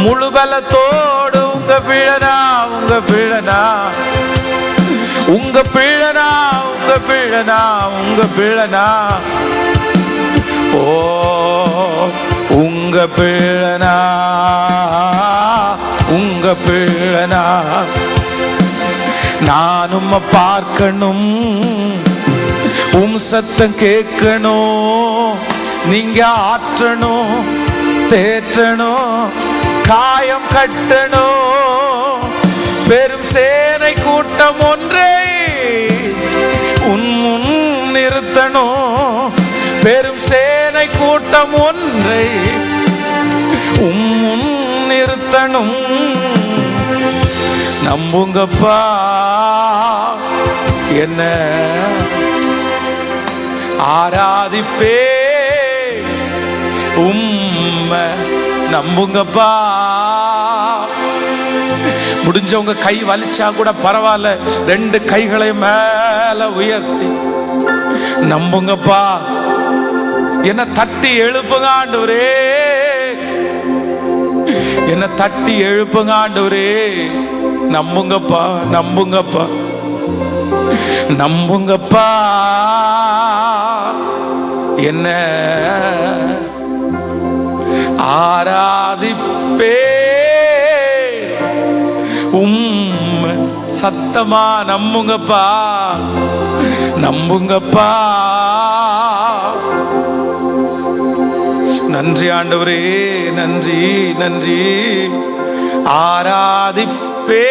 Speaker 1: முழு பலத்தோடு உங்க பிள்ளனா, உங்க பிள்ளனா, உங்க பிள்ளனா, உங்க பிள்ளனா, உங்க பிள்ளனா. ஓ உங்க பிள்ளனா, உங்க பிள்ளனா. நானும் பார்க்கணும், சத்தம் கேட்கணும். நீங்க ஆற்றணும், தேற்றணும், காயம் கட்டணும். பெரும் சேனை கூட்டம் ஒன்றை முன் நிறுத்தணும். பெரும் சேனை கூட்டம் ஒன்றை முன் நிறுத்தணும். நம்புங்கப்பா என்ன ஆராதிப்பே உம்மை. நம்புங்கப்பா. முடிஞ்சவங்க கை வலிச்சா கூட பரவாயில்ல, 2 கைகளை மேல உயர்த்தி நம்புங்கப்பா. என்ன தட்டி எழுப்புங்க ஆண்டவரே, என்ன தட்டி எழுப்புங்க ஆண்டவரே. நம்புங்கப்பா, நம்புங்கப்பா, நம்புங்கப்பா என்ன ஆராதிப்பே உம்மை. சத்தமா நம்புங்கப்பா, நம்புங்கப்பா. நன்றி ஆண்டவரே, நன்றி நன்றி. ஆராதிப்பே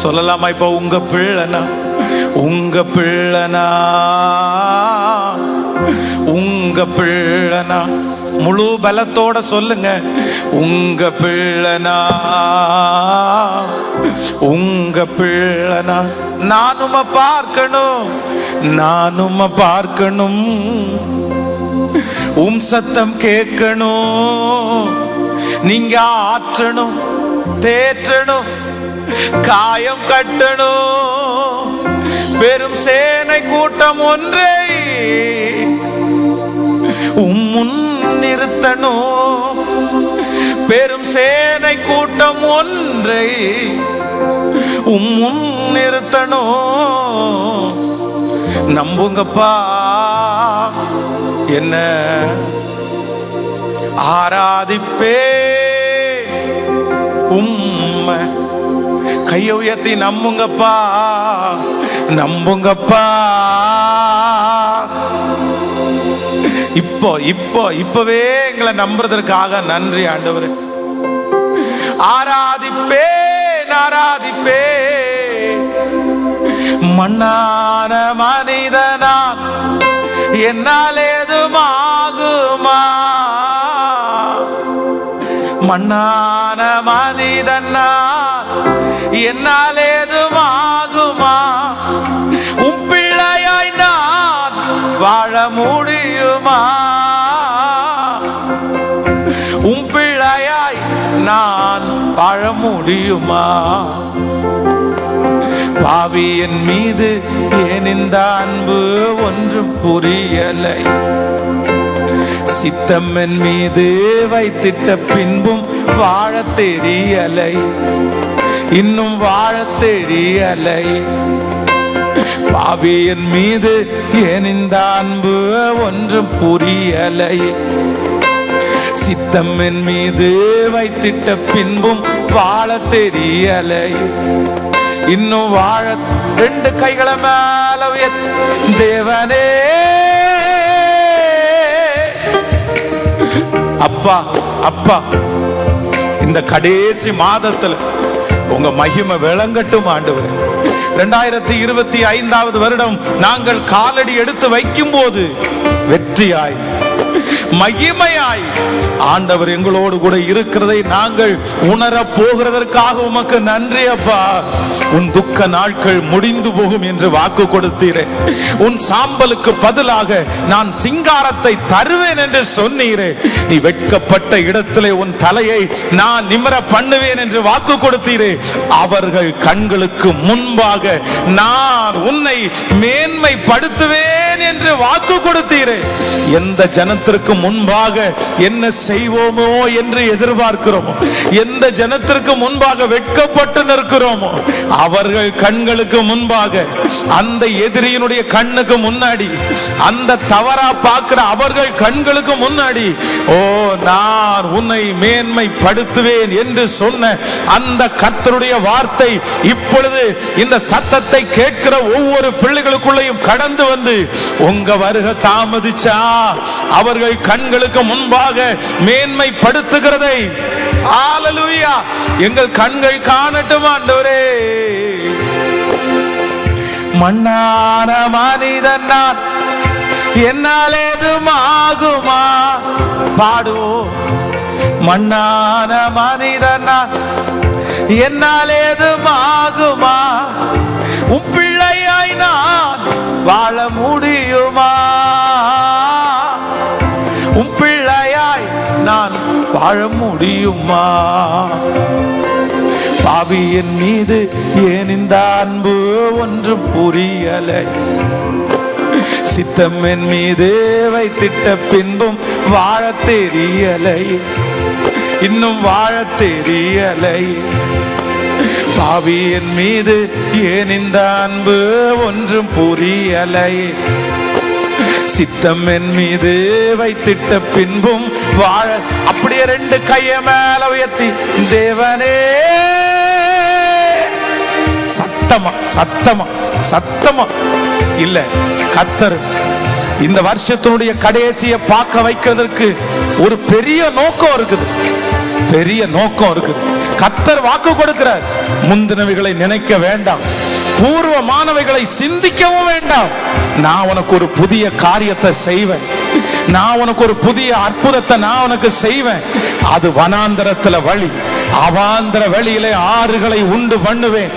Speaker 1: சொல்லலாமா? இப்ப உங்க பிள்ளைனா, உங்க பிள்ளைனா, உங்க பிள்ளைனா முழு பலத்தோட சொல்லுங்க. உங்க பிள்ளைனா, உங்க பிள்ளைனா. நானும் பார்க்கணும், நானும் பார்க்கணும், சத்தம் கேட்கணும். நீங்க ஆற்றணும், தேற்றணும், காயம் கட்டணும். பெரும் சேனை கூட்டம் ஒன்றை முன் நிறுத்தணும். பெரும் சேனை கூட்டம் ஒன்றை முன் நிறுத்தணும். நம்புங்கப்பா என்ன. ஆராதிப்பே உம்மை. கையை உயர்த்தி நம்புங்கப்பா, நம்புங்கப்பா. இப்பவே எங்களை நம்புறதற்காக நன்றி ஆண்டவரே. ஆராதிப்பே, ஆராதிப்பே. மண்ணான மனிதனா என்னால் ஏதுமாகுமா? மண்ணான மனிதனா என்னால் ஏதுமாகுமா? உன் பிள்ளையாய் நான் வாழ முடியுமா? உன் பிள்ளையாய் நான் வாழ முடியுமா? பாவியின் மீது ஏன் இந்த அன்பு ஒன்றும் புரியலை. சித்தம் என் மீது வைத்திட்ட பின்பும் வாழ தெரியலை, இன்னும் வாழ தெரியலை. பாவியின் மீது ஏன் இந்த அன்பு ஒன்றும் புரியலை. சித்தம் என் மீது வைத்திட்ட பின்பும் வாழ தெரியலை, இன்னும் வாழ. ரெண்டு கைகளை மேல தேவனே. அப்பா அப்பா, இந்த கடைசி மாதத்துல உங்க மகிமை விளங்கட்டும் ஆண்டவரே. 2025 வருடம் நாங்கள் காலடி எடுத்து வைக்கும் போது வெற்றியாய் மகிமையாய் ஆண்டவர் எங்களோடு கூட இருக்கிறதை நாங்கள் உணர போகிறதற்காக உமக்கு நன்றி அப்பா. உன் துக்க நாட்கள் முடிந்து போகும் என்று வாக்கு கொடுத்தீரே. உன் சாம்பலுக்கு பதிலாக நான் சிங்காரத்தை தருவேன் என்று சொன்னீரே. நீ வெட்கப்பட்ட இடத்திலே உன் தலையை நான் நிமிர பண்ணுவேன் என்று வாக்கு கொடுத்தீரே. அவர்கள் கண்களுக்கு முன்பாக நான் உன்னை மேன்மைப்படுத்துவேன் என்று வாக்கு கொடுத்தீரே. எந்த ஜனத்திற்கு முன்பாக என்ன செய்வோமோ என்று எதிர்பார்க்கிறோமோ, எந்த ஜனத்திற்கு முன்பாக வெட்கப்பட்டு நிற்கிறோமோ, அவர்கள் கண்களுக்கு முன்பாக, அந்த எதிரியினுடைய கண்ணுக்கு முன்னாடி, அந்த தவறா பார்க்கிற அவர்கள் கண்களுக்கு முன்னாடி, ஓ நான் உன்னை மேன்மைப்படுத்துவேன் என்று சொன்ன அந்த கர்த்தருடைய வார்த்தை இப்பொழுது இந்த சத்தத்தை கேட்கிற ஒவ்வொரு பிள்ளைகளுக்குள்ளேயும் கடந்து வந்து, உங்க வருகை தாமதிச்சா அவர்கள் கண்களுக்கு முன்பாக மேன்மைப்படுத்துகிறதை ஹல்லேலூயா எங்கள் கண்கள் காணட்டும் ஆண்டவரே. மண்ணான மனிதன் நான் என்னால் ஏதுமாகுமா? பாடுவோம். மண்ணான மனிதன் நான் என்னால் ஏதுமாகுமா? உன் பிள்ளையாய் நான் வாழ முடியுமா? உன் பிள்ளையாய் நான் வாழ முடியுமா? பாவியின் மீது ஏன் இந்த அன்பு ஒன்றும் புரியலை. சித்தம் என் மீது வைத்திட்ட பின்பும் வாழ தெரியலை, இன்னும் வாழ தெரியலை. பாவியின் மீது ஏன் இந்த அன்பு ஒன்றும் புரியலை. சித்தம் என் மீது வைத்திட்ட பின்பும் வாழ. அப்படியே ரெண்டு கையை மேல உயர்த்தி தேவனே. சத்தமா சத்தமா சத்தமா இல்ல, கர்த்தர் இந்த வருஷத்தினுடைய கடைசியை பார்க்க வைக்கிறதுக்கு ஒரு பெரிய நோக்கம் இருக்குது, பெரிய நோக்கம் இருக்குது. கர்த்தர் வாக்கு கொடுக்கிறார், முந்தினவைகளை நினைக்க வேண்டாம், பூர்வமானவைகளை சிந்திக்கவும் வேண்டாம். நான் உனக்கு ஒரு புதிய காரியத்தை செய்வேன், நான் உனக்கு ஒரு புதிய அற்புதத்தை நான் உனக்கு செய்வேன். அது வனாந்தரத்துல வழி, அவாந்தர வெளியிலே ஆறுகளை உண்டு பண்ணுவேன்.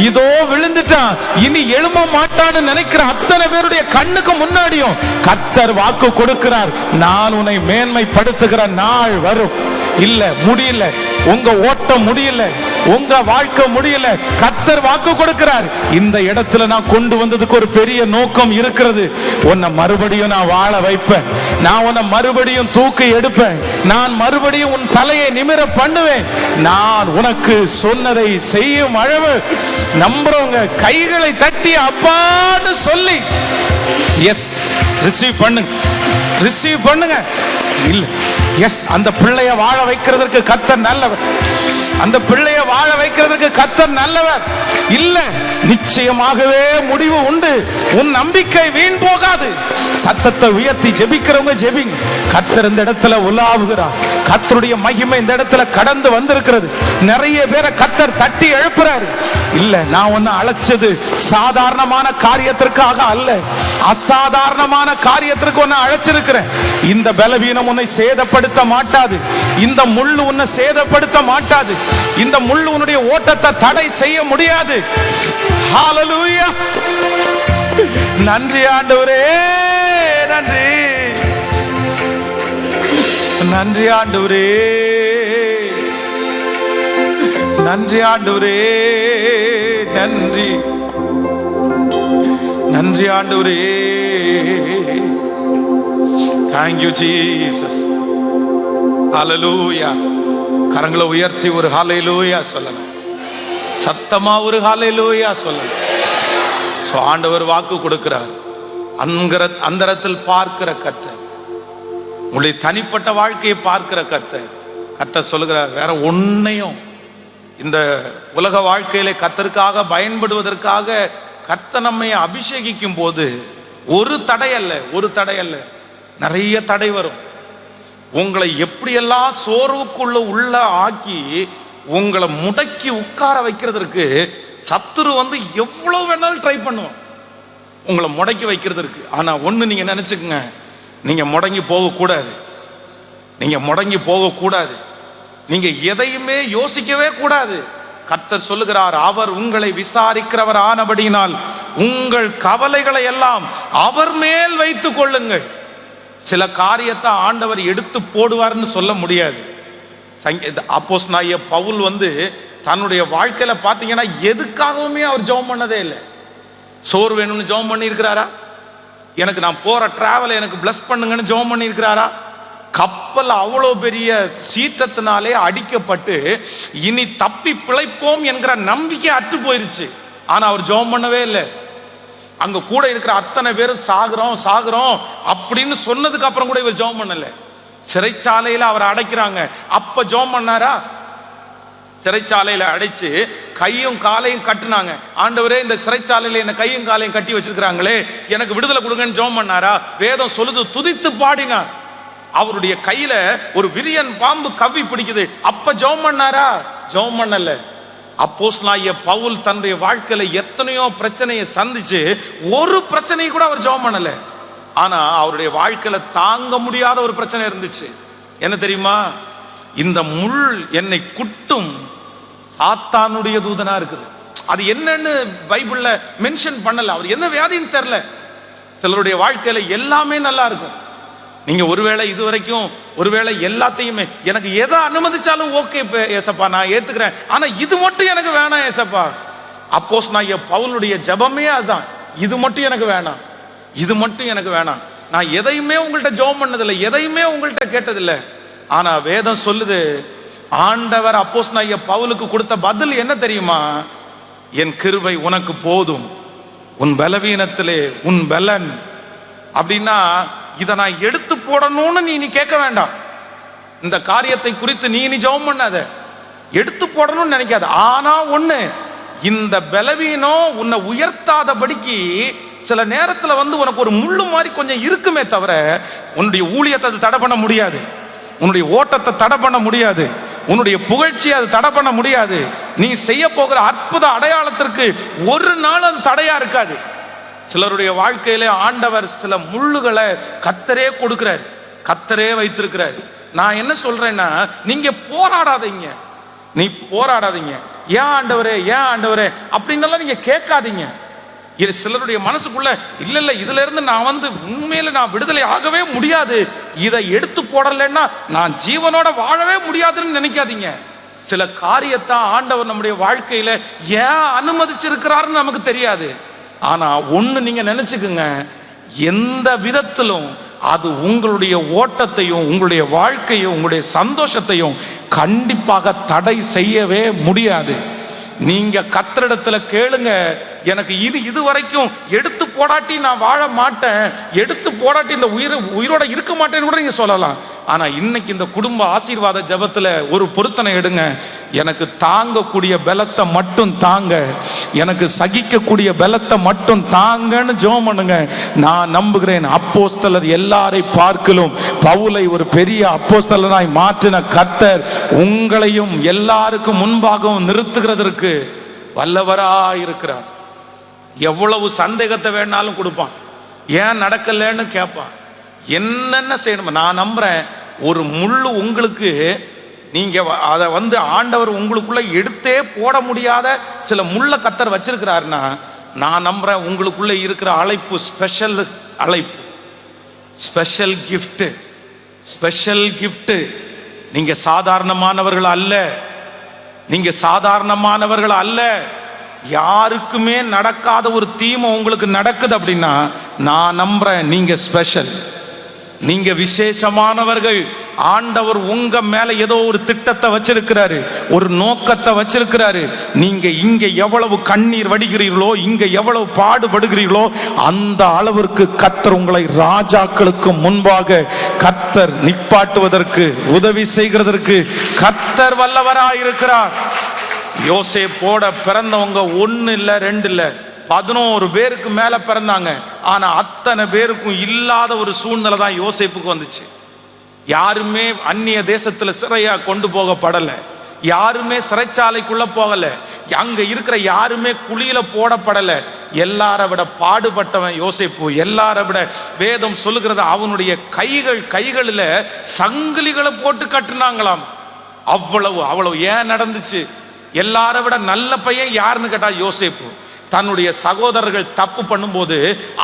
Speaker 1: இதோ விழுந்துட்டான், இனி எழும்ப மாட்டான்னு நினைக்கிற அத்தனை பேருடைய கண்ணுக்கு முன்னாடியும் கர்த்தர் வாக்கு கொடுக்கிறார், நான் உன்னை மேன்மைப்படுத்துகிற நாள் வரும். இல்ல முடியல, உங்க ஓட்டம் முடியல, உங்க வாழ்க்கை முடியல, கர்த்தர் வாக்கு கொடுக்கிறார், இந்த இடத்துல நான் கொண்டு வந்ததுக்கு ஒரு பெரிய நோக்கம் இருக்கிறது. உன்னை மறுபடியும் நான் வாழ வைப்பேன், நான் உன்னை மறுபடியும் தூக்கி எடுப்பேன், நான் மறுபடியும் உன் தலையை நிமிர பண்ணுவேன். நான் உனக்கு சொன்னதை செய்யும் அளவு நம்புறவங்க கைகளை தட்டி அப்பான்னு சொல்லி எஸ் ரிசீவ் பண்ணுங்க, ரிசீவ் பண்ணுங்க. இல்ல எஸ், அந்த பிள்ளைய வாழ வைக்கிறதுக்கு கர்த்தர் நல்லவர், அந்த பிள்ளைய வாழ வைக்கிறதுக்கு கர்த்தர் நல்லவர். இல்ல, நிச்சயமாகவே முடிவு உண்டு, உன் நம்பிக்கை வீண் போகாது. சத்தத்தை உயர்த்தி ஜெபிக்கிறவங்க ஜெபிங்க. கர்த்தர் இந்த இடத்துல உலாவுகிறார், கர்த்தருடைய மகிமை இந்த இடத்துல கடந்து வந்திருக்கிறது. நிறைய பேரை கர்த்தர் தட்டி எழுப்புறாரு. இல்ல, நான் ஒன்னு அழைச்சது சாதாரணமான காரியத்திற்காக அல்ல, அசாதாரணமான காரியத்திற்கு ஒன்னு அழைச்சிருக்கிறேன். இந்த பலவீனம் உன்னை சேதப்படுத்த மாட்டாது, இந்த முள்ளு உன்னை சேதப்படுத்த மாட்டாது, இந்த முள்ளு உன்னுடைய ஓட்டத்தை தடை செய்ய முடியாது. ஹalleluya, நன்றி ஆண்டவரே, நன்றி, நன்றி ஆண்டவரே, நன்றி ஆண்டவரே, நன்றி, நன்றி ஆண்டவரே. Thank you Jesus. ஹalleluya. கரங்களை உயர்த்தி ஒரு ஹalleluya சொல்லலாம், சத்தமா ஒரு ஹalleluya சொல்லலாம். சோ ஆண்டவர் வாக்கு கொடுக்கிறார், அந்தரத்தில் பார்க்கிற கர்த்தர், உங்களுடைய தனிப்பட்ட வாழ்க்கையை பார்க்கிற கர்த்தர். கர்த்தர் சொல்லுகிறார், வேற ஒன்னையும் இந்த உலக வாழ்க்கையில கர்த்தருக்காக பயன்படுவதற்காக கர்த்தர் நம்மை அபிஷேகிக்கும் போது ஒரு தடை அல்ல, ஒரு தடை அல்ல, நிறைய தடை வரும். உங்களை எப்படியெல்லாம் சோர்வுக்குள்ள உள்ள ஆக்கி உங்களை முடக்கி உட்கார வைக்கிறதுக்கு சத்துரு எவ்வளவு வேணாலும் ட்ரை பண்ணுவோம் உங்களை முடக்கி வைக்கிறதுக்கு. ஆனா ஒண்ணு நீங்க நினைச்சுக்குங்க, நீங்க முடங்கி போகக்கூடாது, நீங்க முடங்கி போகக்கூடாது, நீங்க எதையுமே யோசிக்கவே கூடாது. கர்த்தர் சொல்லுகிறார், அவர் உங்களை விசாரிக்கிறவர் ஆனபடியினால் உங்கள் கவலைகளை எல்லாம் அவர் மேல் வைத்துக் கொள்ளுங்கள். சில காரியத்தை ஆண்டவர் எடுத்து போடுவார்னு சொல்ல முடியாது. அப்போஸ்தலனாகிய பவுல் தன்னுடைய வாழ்க்கையில பாத்தீங்கன்னா எதுக்காகவுமே அவர் ஜெபம் பண்ணதே இல்லை. சோறு வேணும்னு ஜெபம் பண்ணி இருக்கிறாரா? எனக்கு நான் போற டிராவலை எனக்கு பிளஸ் பண்ணுங்கன்னு ஜெபம் பண்ணி இருக்கிறாரா? கப்பல் அவ்வளோ பெரிய சீற்றத்தினாலே அடிக்கப்பட்டு இனி தப்பி பிழைப்போம் என்கிற நம்பிக்கை அற்று போயிருச்சு. ஆனா அவர் ஜெபம் பண்ணவே இல்லை. அங்க கூட இருக்கிற அத்தனை பேரும் சாகுறோம் சாகுறோம் அப்படின்னு சொன்னதுக்கு அப்புறம் கூட இவர் ஜெபம் பண்ணல. சிறைச்சாலையில அவரை அடைக்கிறாங்க, அப்ப ஜெபம் பண்ணாரா? சிறைச்சாலையில அடைச்சு கையும் காலையும் கட்டுனாங்க. ஆண்டவரே, இந்த சிறைச்சாலையில என்ன கையும் காலையும் கட்டி வச்சிருக்கிறாங்களே, எனக்கு விடுதலை கொடுங்கன்னு ஜெபம் பண்ணாரா? வேதம் சொல்லுது, துதித்து பாடினார். அவருடைய கையில ஒரு விரியன் பாம்பு கவ்வி பிடிக்குது, அப்ப ஜெபம் பண்ணாரா? ஜெபம் பண்ணல. அப்போஸ்தலனாகிய பவுல் தன்னுடைய வாழ்க்கையில எத்தனையோ பிரச்சனையை சந்திச்சு ஒரு பிரச்சனையை கூட அவர் ஜெபம் பண்ணல. ஆனா அவருடைய வாழ்க்கையில தாங்க முடியாத ஒரு பிரச்சனை இருந்துச்சு. என்ன தெரியுமா? இந்த முள் என்னை குட்டும் சாத்தானுடைய தூதனா இருக்குது. அது என்னன்னு பைபிள்ல மென்ஷன் பண்ணல. அவர் என்ன வியாதின்னு தெரியல. சிலருடைய வாழ்க்கையில எல்லாமே நல்லா இருக்கும். நீங்க ஒருவேளை இதுவரைக்கும் ஒருவேளை எல்லாத்தையுமே எனக்கு எதை அனுமதிச்சாலும் ஓகே ஏசப்பா நான் ஏத்துக்கிறேன், ஆனா இது மட்டும் எனக்கு வேணாம் ஏசப்பா. அப்போஸ்தலனாகிய பவுலுடைய ஜெபமே அதுதான், இது மட்டும் எனக்கு வேணாம், இது மட்டும் எனக்கு வேணாம். நான் எதையுமே உங்கள்கிட்ட ஜெபம் பண்ணதில்லை, எதையுமே உங்கள்கிட்ட கேட்டதில்லை. ஆனா வேதம் சொல்லுது, ஆண்டவர் அப்போஸ்தலனாகிய பவுலுக்கு கொடுத்த பதில் என்ன தெரியுமா? என் கிருபை உனக்கு போதும், உன் பலவீனத்திலே உன் பலன். அப்படின்னா இதை நான் எடுத்து போடணும்னு நீ கேட்க வேண்டாம். இந்த காரியத்தை குறித்து நீ ஜெபம் பண்ணாத, எடுத்து போடணும்னு நினைக்காத. ஆனா ஒண்ணு, இந்த பலவீனம் உன்னை உயர்த்தாதபடிக்கு சில நேரத்துல வந்து உனக்கு ஒரு முள்ளு மாதிரி கொஞ்சம் இருக்குமே தவிர உன்னுடைய ஊழியத்தை அது தடை பண்ண முடியாது, உன்னுடைய ஓட்டத்தை தடை பண்ண முடியாது, உன்னுடைய புகழ்ச்சியை அது தடை பண்ண முடியாது. நீ செய்ய போகிற அற்புத அடையாளத்திற்கு ஒரு நாள் அது தடையா இருக்காது. சிலருடைய வாழ்க்கையிலே ஆண்டவர் சில முள்ளுகளை கர்த்தரே கொடுக்கிறார், கர்த்தரே வைத்திருக்கிறார். நான் என்ன சொல்றேன்னா, நீங்க போராடாதீங்க, நீ போராடாதீங்க. ஏன் ஆண்டவரே, ஏன் ஆண்டவரே அப்படின்னெல்லாம் நீங்க கேட்காதீங்க. இது சிலருடைய மனசுக்குள்ள இல்ல இல்ல இதுல இருந்து நான் வந்து உண்மையில நான் விடுதலை ஆகவே முடியாது, இதை எடுத்து போடலைன்னா நான் ஜீவனோட வாழவே முடியாதுன்னு நினைக்காதீங்க. சில காரியத்தை ஆண்டவர் நம்முடைய வாழ்க்கையில ஏன் அனுமதிச்சிருக்கிறாருன்னு நமக்கு தெரியாது. ஆனா ஒண்ணு நீங்க நினைச்சுக்குங்க, எந்த விதத்திலும் அது உங்களுடைய ஓட்டத்தையும் உங்களுடைய வாழ்க்கையும் உங்களுடைய சந்தோஷத்தையும் கண்டிப்பாக தடை செய்யவே முடியாது. நீங்க கர்த்தரிடத்துல கேளுங்க, எனக்கு இது வரைக்கும் எடுத்து போடாட்டி நான் வாழ மாட்டேன், எடுத்து போடாட்டி இந்த உயிரோட இருக்க மாட்டேன்னு கூட நீங்க சொல்லலாம். ஆனா இன்னைக்கு இந்த குடும்ப ஆசீர்வாத ஜெபத்துல ஒரு பொருத்தனை எடுங்க. எனக்கு தாங்கக்கூடிய பலத்தை மட்டும் தாங்க, எனக்கு சகிக்கக்கூடிய பலத்தை மட்டும் தாங்கன்னு ஜெபம் பண்ணுங்க. நான் நம்புகிறேன், அப்போஸ்தலர் எல்லாரை பார்க்கலும் பவுலை ஒரு பெரிய அப்போஸ்தலனாய் மாற்றின கர்த்தர் உங்களையும் எல்லாருக்கும் முன்பாகவும் நிறுத்துகிறதற்கு வல்லவராயிருக்கிறார். எவ்வளவு சந்தேகத்தை வேணாலும் கொடுப்பான், ஏன் நடக்கலன்னு கேட்பான், என்னென்ன செய்யணும். நான் நம்புறேன், ஒரு முள்ளு உங்களுக்கு நீங்க அதை வந்து ஆண்டவர் உங்களுக்குள்ள எடுத்தே போட முடியாத சில முள்ள கர்த்தர் வச்சிருக்கிறாருன்னா, நான் நம்புறேன் உங்களுக்குள்ள இருக்கிற அழைப்பு ஸ்பெஷல் அழைப்பு, ஸ்பெஷல் கிஃப்ட், ஸ்பெஷல் கிஃப்ட். நீங்க சாதாரணமானவர்கள் அல்ல, நீங்க சாதாரணமானவர்கள் அல்ல. யாருக்குமே நடக்காத ஒரு தீமை உங்களுக்கு நடக்குது அப்படின்னா நான் நம்புறேன் நீங்க ஸ்பெஷல், நீங்க விசேஷமானவர்கள். ஆண்டவர் உங்க மேல ஏதோ ஒரு திட்டத்தை வச்சிருக்கிறாரு, ஒரு நோக்கத்தை வச்சிருக்கிறாரு. நீங்க இங்க எவ்வளவு கண்ணீர் வடிகிறீர்களோ, இங்க எவ்வளவு பாடுபடுகிறீர்களோ, அந்த அளவிற்கு கர்த்தர் உங்களை ராஜாக்களுக்கு முன்பாக கர்த்தர் நிப்பாட்டுவதற்கு உதவி செய்கிறதற்கு கர்த்தர் வல்லவராயிருக்கிறார். யோசேப்போட பிறந்தவங்க 1 இல்ல 2 இல்ல 11 பேருக்கு மேல பிறந்தாங்க. ஆனா அத்தனை பேருக்கும் இல்லாத ஒரு சூழ்நிலை தான் யோசேப்புக்கு வந்துச்சு. யாருமே அந்நிய தேசத்துல சிறையா கொண்டு போகப்படல, யாருமே சிறைச்சாலைக்குள்ள போகல, அங்க இருக்கிற யாருமே குழியில போடப்படல. எல்லார விட பாடுபட்டவன் யோசேப்பு. எல்லார விட வேதம் சொல்லுகிறது, அவனுடைய கைகளில் சங்கிலிகளை போட்டு கட்டுனாங்களாம். அவ்வளவு ஏன் நடந்துச்சு? எல்லார விட நல்ல பையன் யாருன்னு கேட்டா யோசேப்பு. தன்னுடைய சகோதரர்கள் தப்பு பண்ணும்போது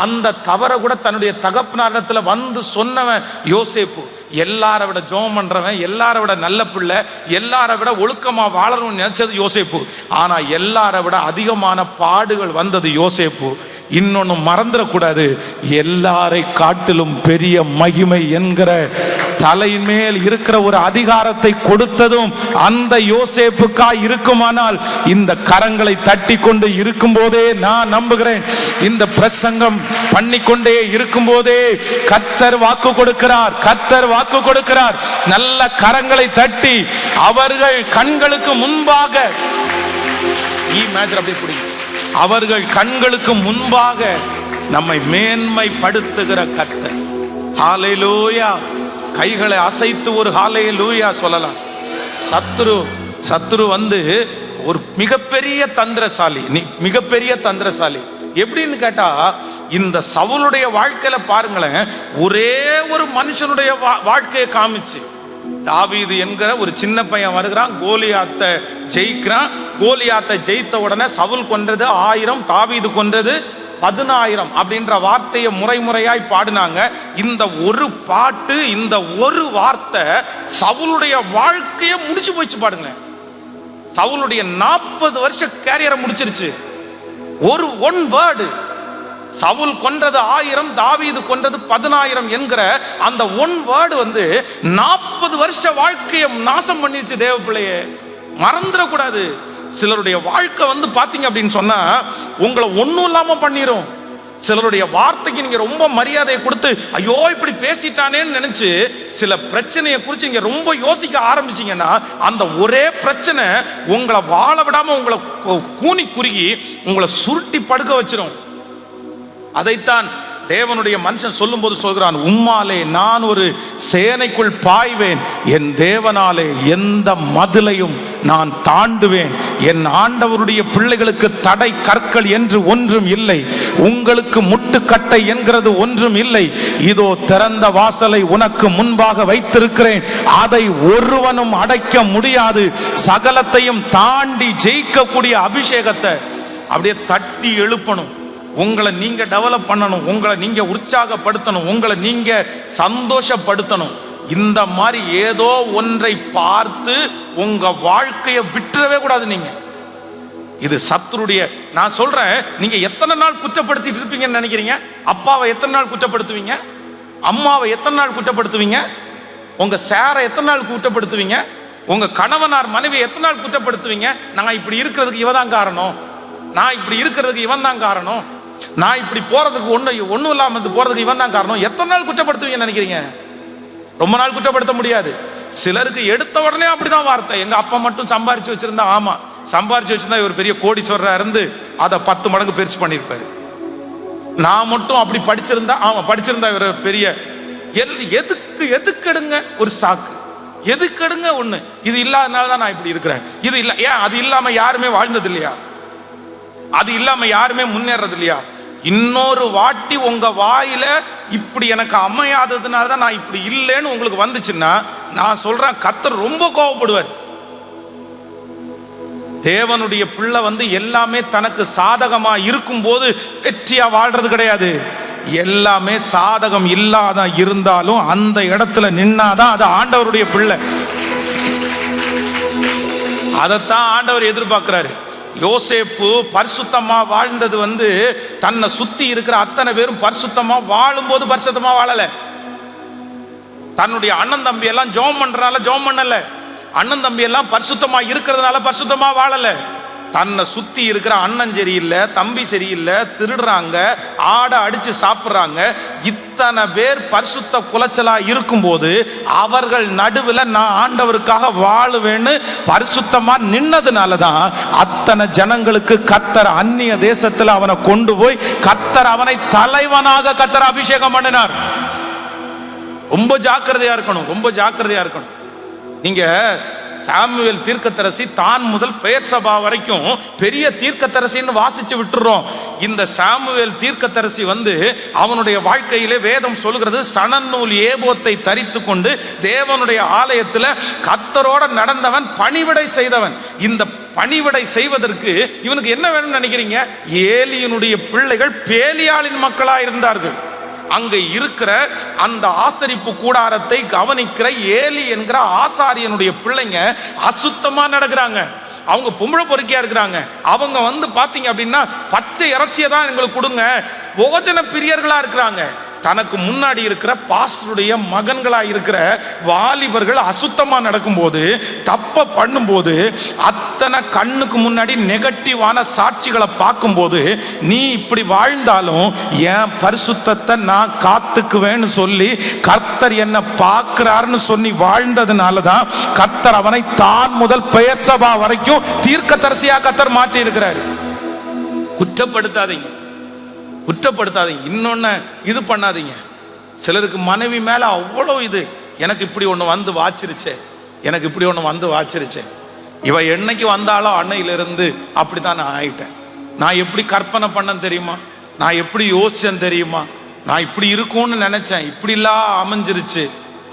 Speaker 1: அந்த தவறை கூட தன்னுடைய தகப்பனாரிடத்துல வந்து சொன்னவன் யோசேப்பு. எல்லார விட ஜெபம் பண்றவன், எல்லார விட நல்ல பிள்ளை, எல்லார விட ஒழுக்கமா வாழணும்னு நினைச்சது யோசேப்பு. ஆனா எல்லார விட அதிகமான பாடுகள் வந்தது யோசேப்பு. இன்னொன்னு மறந்துடக்கூடாது, எல்லாரை காட்டிலும் பெரிய மகிமை என்கிற தலைமேல் இருக்கிற ஒரு அதிகாரத்தை கொடுத்ததும் அந்த யோசேப்புக்கா இருக்குமானால், இந்த கரங்களை தட்டி கொண்டு இருக்கும் போதே நான் நம்புகிறேன், இந்த பிரசங்கம் பண்ணிக்கொண்டே இருக்கும் போதே கர்த்தர் வாக்கு கொடுக்கிறார், கர்த்தர் வாக்கு கொடுக்கிறார். நல்ல கரங்களை தட்டி அவர்கள் கண்களுக்கு முன்பாக அவர்கள் கண்களுக்கு முன்பாக நம்மை மேன்மைப்படுத்துகிற கர்த்தர். ஹல்லேலூயா. கைகளை அசைத்து ஒரு ஹல்லேலூயா சொல்லலாம். சத்துரு வந்து ஒரு மிகப்பெரிய தந்திரசாலி, மிகப்பெரிய தந்திரசாலி. எப்படின்னு கேட்டா, இந்த சவுலுடைய வாழ்க்கையில பாருங்களேன், ஒரே ஒரு மனுஷனுடைய வாழ்க்கையை காமிச்சு. தாவீது என்கிற ஒரு சின்ன பையன் வருகிறான், கோலியாத்தை ஜெயிக்கிறான். கோலியாத்தை ஜெயித்த உடனே சவுல் கொன்றது 1000, தாவீது கொன்றது 10,000 அப்படின்ற வார்த்தையை முறையாய் பாடினாங்க. இந்த ஒரு பாட்டு, இந்த ஒரு வார்த்தை சவுலுடைய வாழ்க்கையை முடிச்சு போச்சு. பாடுங்க, சவுலுடைய 40 வருஷ கேரியரை முடிச்சிருச்சு. One word. சவுல் கொன்றது 1000, தாவீது கொன்றது 10,000 என்கிற அந்த ஒன் வேர்டு வந்து 40 வருஷ வாழ்க்கையை நாசம் பண்ணிருச்சு. தேவ பிள்ளையே, மறந்துடக்கூடாது. சிலருடைய வாழ்க்கை வந்து பாத்தீங்க அப்படின்னு சொன்னா உங்களை ஒன்றும் இல்லாம பண்ணிரும். சிலருடைய வார்த்தைக்கு நீங்க ரொம்ப மரியாதையை கொடுத்து ஐயோ இப்படி பேசிட்டானேன்னு நினைச்சு சில பிரச்சனையை குறித்து நீங்க ரொம்ப யோசிக்க ஆரம்பிச்சீங்கன்னா, அந்த ஒரே பிரச்சனை உங்களை வாழ விடாம உங்களை கூனி குறுகி உங்களை சுருட்டி படுக்க வச்சிரும். அதைத்தான் தேவனுடைய மனுஷன் சொல்லும் போது சொல்கிறான், உம்மாலே நான் ஒரு சேனைக்குள் பாய்வேன், என் தேவனாலே எந்த மதிலையும் நான் தாண்டுவேன். என் ஆண்டவருடைய பிள்ளைகளுக்கு தடை கற்கள் என்று ஒன்றும் இல்லை, உங்களுக்கு முட்டுக்கட்டை என்கிறது ஒன்றும் இல்லை. இதோ திறந்த வாசலை உனக்கு முன்பாக வைத்திருக்கிறேன், அதை ஒருவனும் அடைக்க முடியாது. சகலத்தையும் தாண்டி ஜெயிக்கக்கூடிய அபிஷேகத்தை அப்படியே தட்டி எழுப்பணும். உங்களை நீங்க டெவலப் பண்ணணும், உங்களை நீங்க உற்சாகப்படுத்தணும், உங்களை நீங்க சந்தோஷப்படுத்தணும். இந்த மாதிரி ஏதோ ஒன்றை பார்த்து உங்க வாழ்க்கையை விட்டுறவே கூடாது. நீங்க இது சத்துருடைய, நான் சொல்றேன், நீங்க எத்தனை நாள் குற்றப்படுத்திட்டு இருப்பீங்கன்னு நினைக்கிறீங்க? அப்பாவை எத்தனை நாள் குற்றப்படுத்துவீங்க? அம்மாவை எத்தனை நாள் குற்றப்படுத்துவீங்க? உங்க சாரை எத்தனை நாள் குற்றப்படுத்துவீங்க? உங்க கணவனார் மனைவி எத்தனை நாள் குற்றப்படுத்துவீங்க? நான் இப்படி இருக்கிறதுக்கு இவதான் காரணம், நான் இப்படி இருக்கிறதுக்கு இவன் தான் காரணம், நான் இப்படி போறதுக்கு ஒன்றும் இல்லாமல் போறதுக்கு இவன் தான் காரணம். எத்தனை நாள் குற்றப்படுத்துவீங்கன்னு நினைக்கிறீங்க? ரொம்ப நாள் குற்றப்படுத்த முடியாது. சிலருக்கு எடுத்த உடனே அப்படிதான் வார்த்தை. எங்க அப்பா மட்டும் சம்பாரிச்சு வச்சிருந்தா, ஆமா சம்பாரிச்சு வச்சிருந்தா இவர் பெரிய கோடீஸ்வரரா இருந்து அதை 10 மடங்கு பெருசு பண்ணிருப்பாரு. நான் மட்டும் அப்படி படிச்சிருந்தா, ஆமா படிச்சிருந்தா இவர் பெரிய. எதுக்கு எடுங்க ஒரு சாக்கு, எதுக்கு எடுங்க ஒண்ணு. இது இல்லாதனாலதான் நான் இப்படி இருக்கிறேன், இது இல்ல. ஏன் அது இல்லாம யாருமே வாழ்ந்தது இல்லையா? அது இல்லாம யாருமே முன்னேறது இல்லையா? இன்னொரு வாட்டி உங்க வாயில இப்படி எனக்கு அமையாததுனாலதான் நான் இப்படி இல்லைன்னு உங்களுக்கு வந்துச்சுன்னா, நான் சொல்றேன், கர்த்தர் ரொம்ப கோபப்படுவார். தேவனுடைய பிள்ளை எல்லாமே தனக்கு சாதகமா இருக்கும் போது வெற்றியா வாழ்றது கிடையாது. எல்லாமே சாதகம் இல்லாத இருந்தாலும் அந்த இடத்துல நின்னாதான் அது ஆண்டவருடைய பிள்ளை. அதைத்தான் ஆண்டவர் எதிர்பார்க்கிறாரு. யோசேப்பு பரிசுத்தமா வாழ்ந்தது தன்னை சுத்தி இருக்கிற அத்தனை பேரும் பரிசுத்தமா வாழும் போது பரிசுத்தமா வாழல. தன்னுடைய அண்ணன் தம்பி எல்லாம் ஜெபம் பண்றனால ஜெபம் பண்ணல, அண்ணன் தம்பி எல்லாம் பரிசுத்தமா இருக்கிறதுனால பரிசுத்தமா வாழல. தன்னை சுத்தி இருக்கிற அண்ணன் சரியில்லை, தம்பி சரியில்லை, திருடுறாங்க, ஆடை அடிச்சு சாப்பிடுறாங்க, இத்தனை பேர் பரிசுத்த குலைச்சலா இருக்கும்போது அவர்கள் நடுவில் நான் ஆண்டவருக்காக வாழுவேன்னு பரிசுத்தமா நின்னதுனாலதான் அத்தனை ஜனங்களுக்கு கர்த்தர் அந்நிய தேசத்துல அவனை கொண்டு போய் கர்த்தர் அவனை தலைவனாக கர்த்தர் அபிஷேகம் பண்ணினார். ரொம்ப ஜாக்கிரதையா இருக்கணும், ரொம்ப ஜாக்கிரதையா இருக்கணும். நீங்க சாமுவேல் தீர்க்கதரிசி தான் முதல் பெயர்சபா வரைக்கும் பெரிய தீர்க்கதரிசின்னு வாசிச்சு விட்டுறோம். இந்த சாமுவேல் தீர்க்கதரிசி அவனுடைய வாழ்க்கையிலே வேதம் சொல்கிறது, சணநூல் ஏபோத்தை தரித்து கொண்டு தேவனுடைய ஆலயத்தில் கர்த்தரோட நடந்தவன், பணிவிடை செய்தவன். இந்த பணிவிடை செய்வதற்கு இவனுக்கு என்ன வேணும்னு நினைக்கிறீங்க? ஏலியினுடைய பிள்ளைகள் பேலியாளின் மக்களா இருந்தார்கள். அங்க இருக்கிற அந்த ஆசரிப்பு கூடாரத்தை கவனிக்கிற ஏலி என்கிற ஆசாரியனுடைய பிள்ளைங்க அசுத்தமா நடக்கிறாங்க. அவங்க பொம்பளை பொறுக்கியா இருக்கிறாங்க. அவங்க பாத்தீங்க அப்படின்னா பச்சை இறைச்சியை தான் எங்களுக்கு கொடுங்க, போஜன பிரியர்களா இருக்கிறாங்க. தனக்கு முன்னாடி இருக்கிற பாஸ்டருடைய மகன்களா இருக்கிற வாலிபர்கள் அசுத்தமா நடக்கும்போது, தப்ப பண்ணும்போது, அத்தனை கண்ணுக்கு முன்னாடி நெகட்டிவான சாட்சிகளை பார்க்கும்போது, நீ இப்படி வாழ்ந்தாலும் என் பரிசுத்தத்தை நான் காத்துக்குவேன்னு சொல்லி கர்த்தர் என்ன பார்க்கிறாருன்னு சொல்லி வாழ்ந்ததுனாலதான் கர்த்தர் அவனை தான் முதல் பெயர்சபா வரைக்கும் தீர்க்கதரிசியா கர்த்தர் மாற்றி இருக்கிறாரு. குற்றப்படுத்தாதீங்க, குற்றப்படுத்தாதீங்க, இன்னொன்னு இது பண்ணாதீங்க. சிலருக்கு மனைவி மேல அவ்வளோ இது, எனக்கு இப்படி ஒன்று வாச்சிருச்சே, எனக்கு இப்படி ஒன்று வாச்சிருச்சே, இவ என்னைக்கு வந்தாலும் அன்னையிலிருந்து அப்படித்தான் நான் ஆயிட்டேன், நான் எப்படி கற்பனை பண்ணேன் தெரியுமா, நான் எப்படி யோசிச்சேன் தெரியுமா, நான் இப்படி இருக்கும்னு நினைச்சேன், இப்படிலாம் அமைஞ்சிருச்சு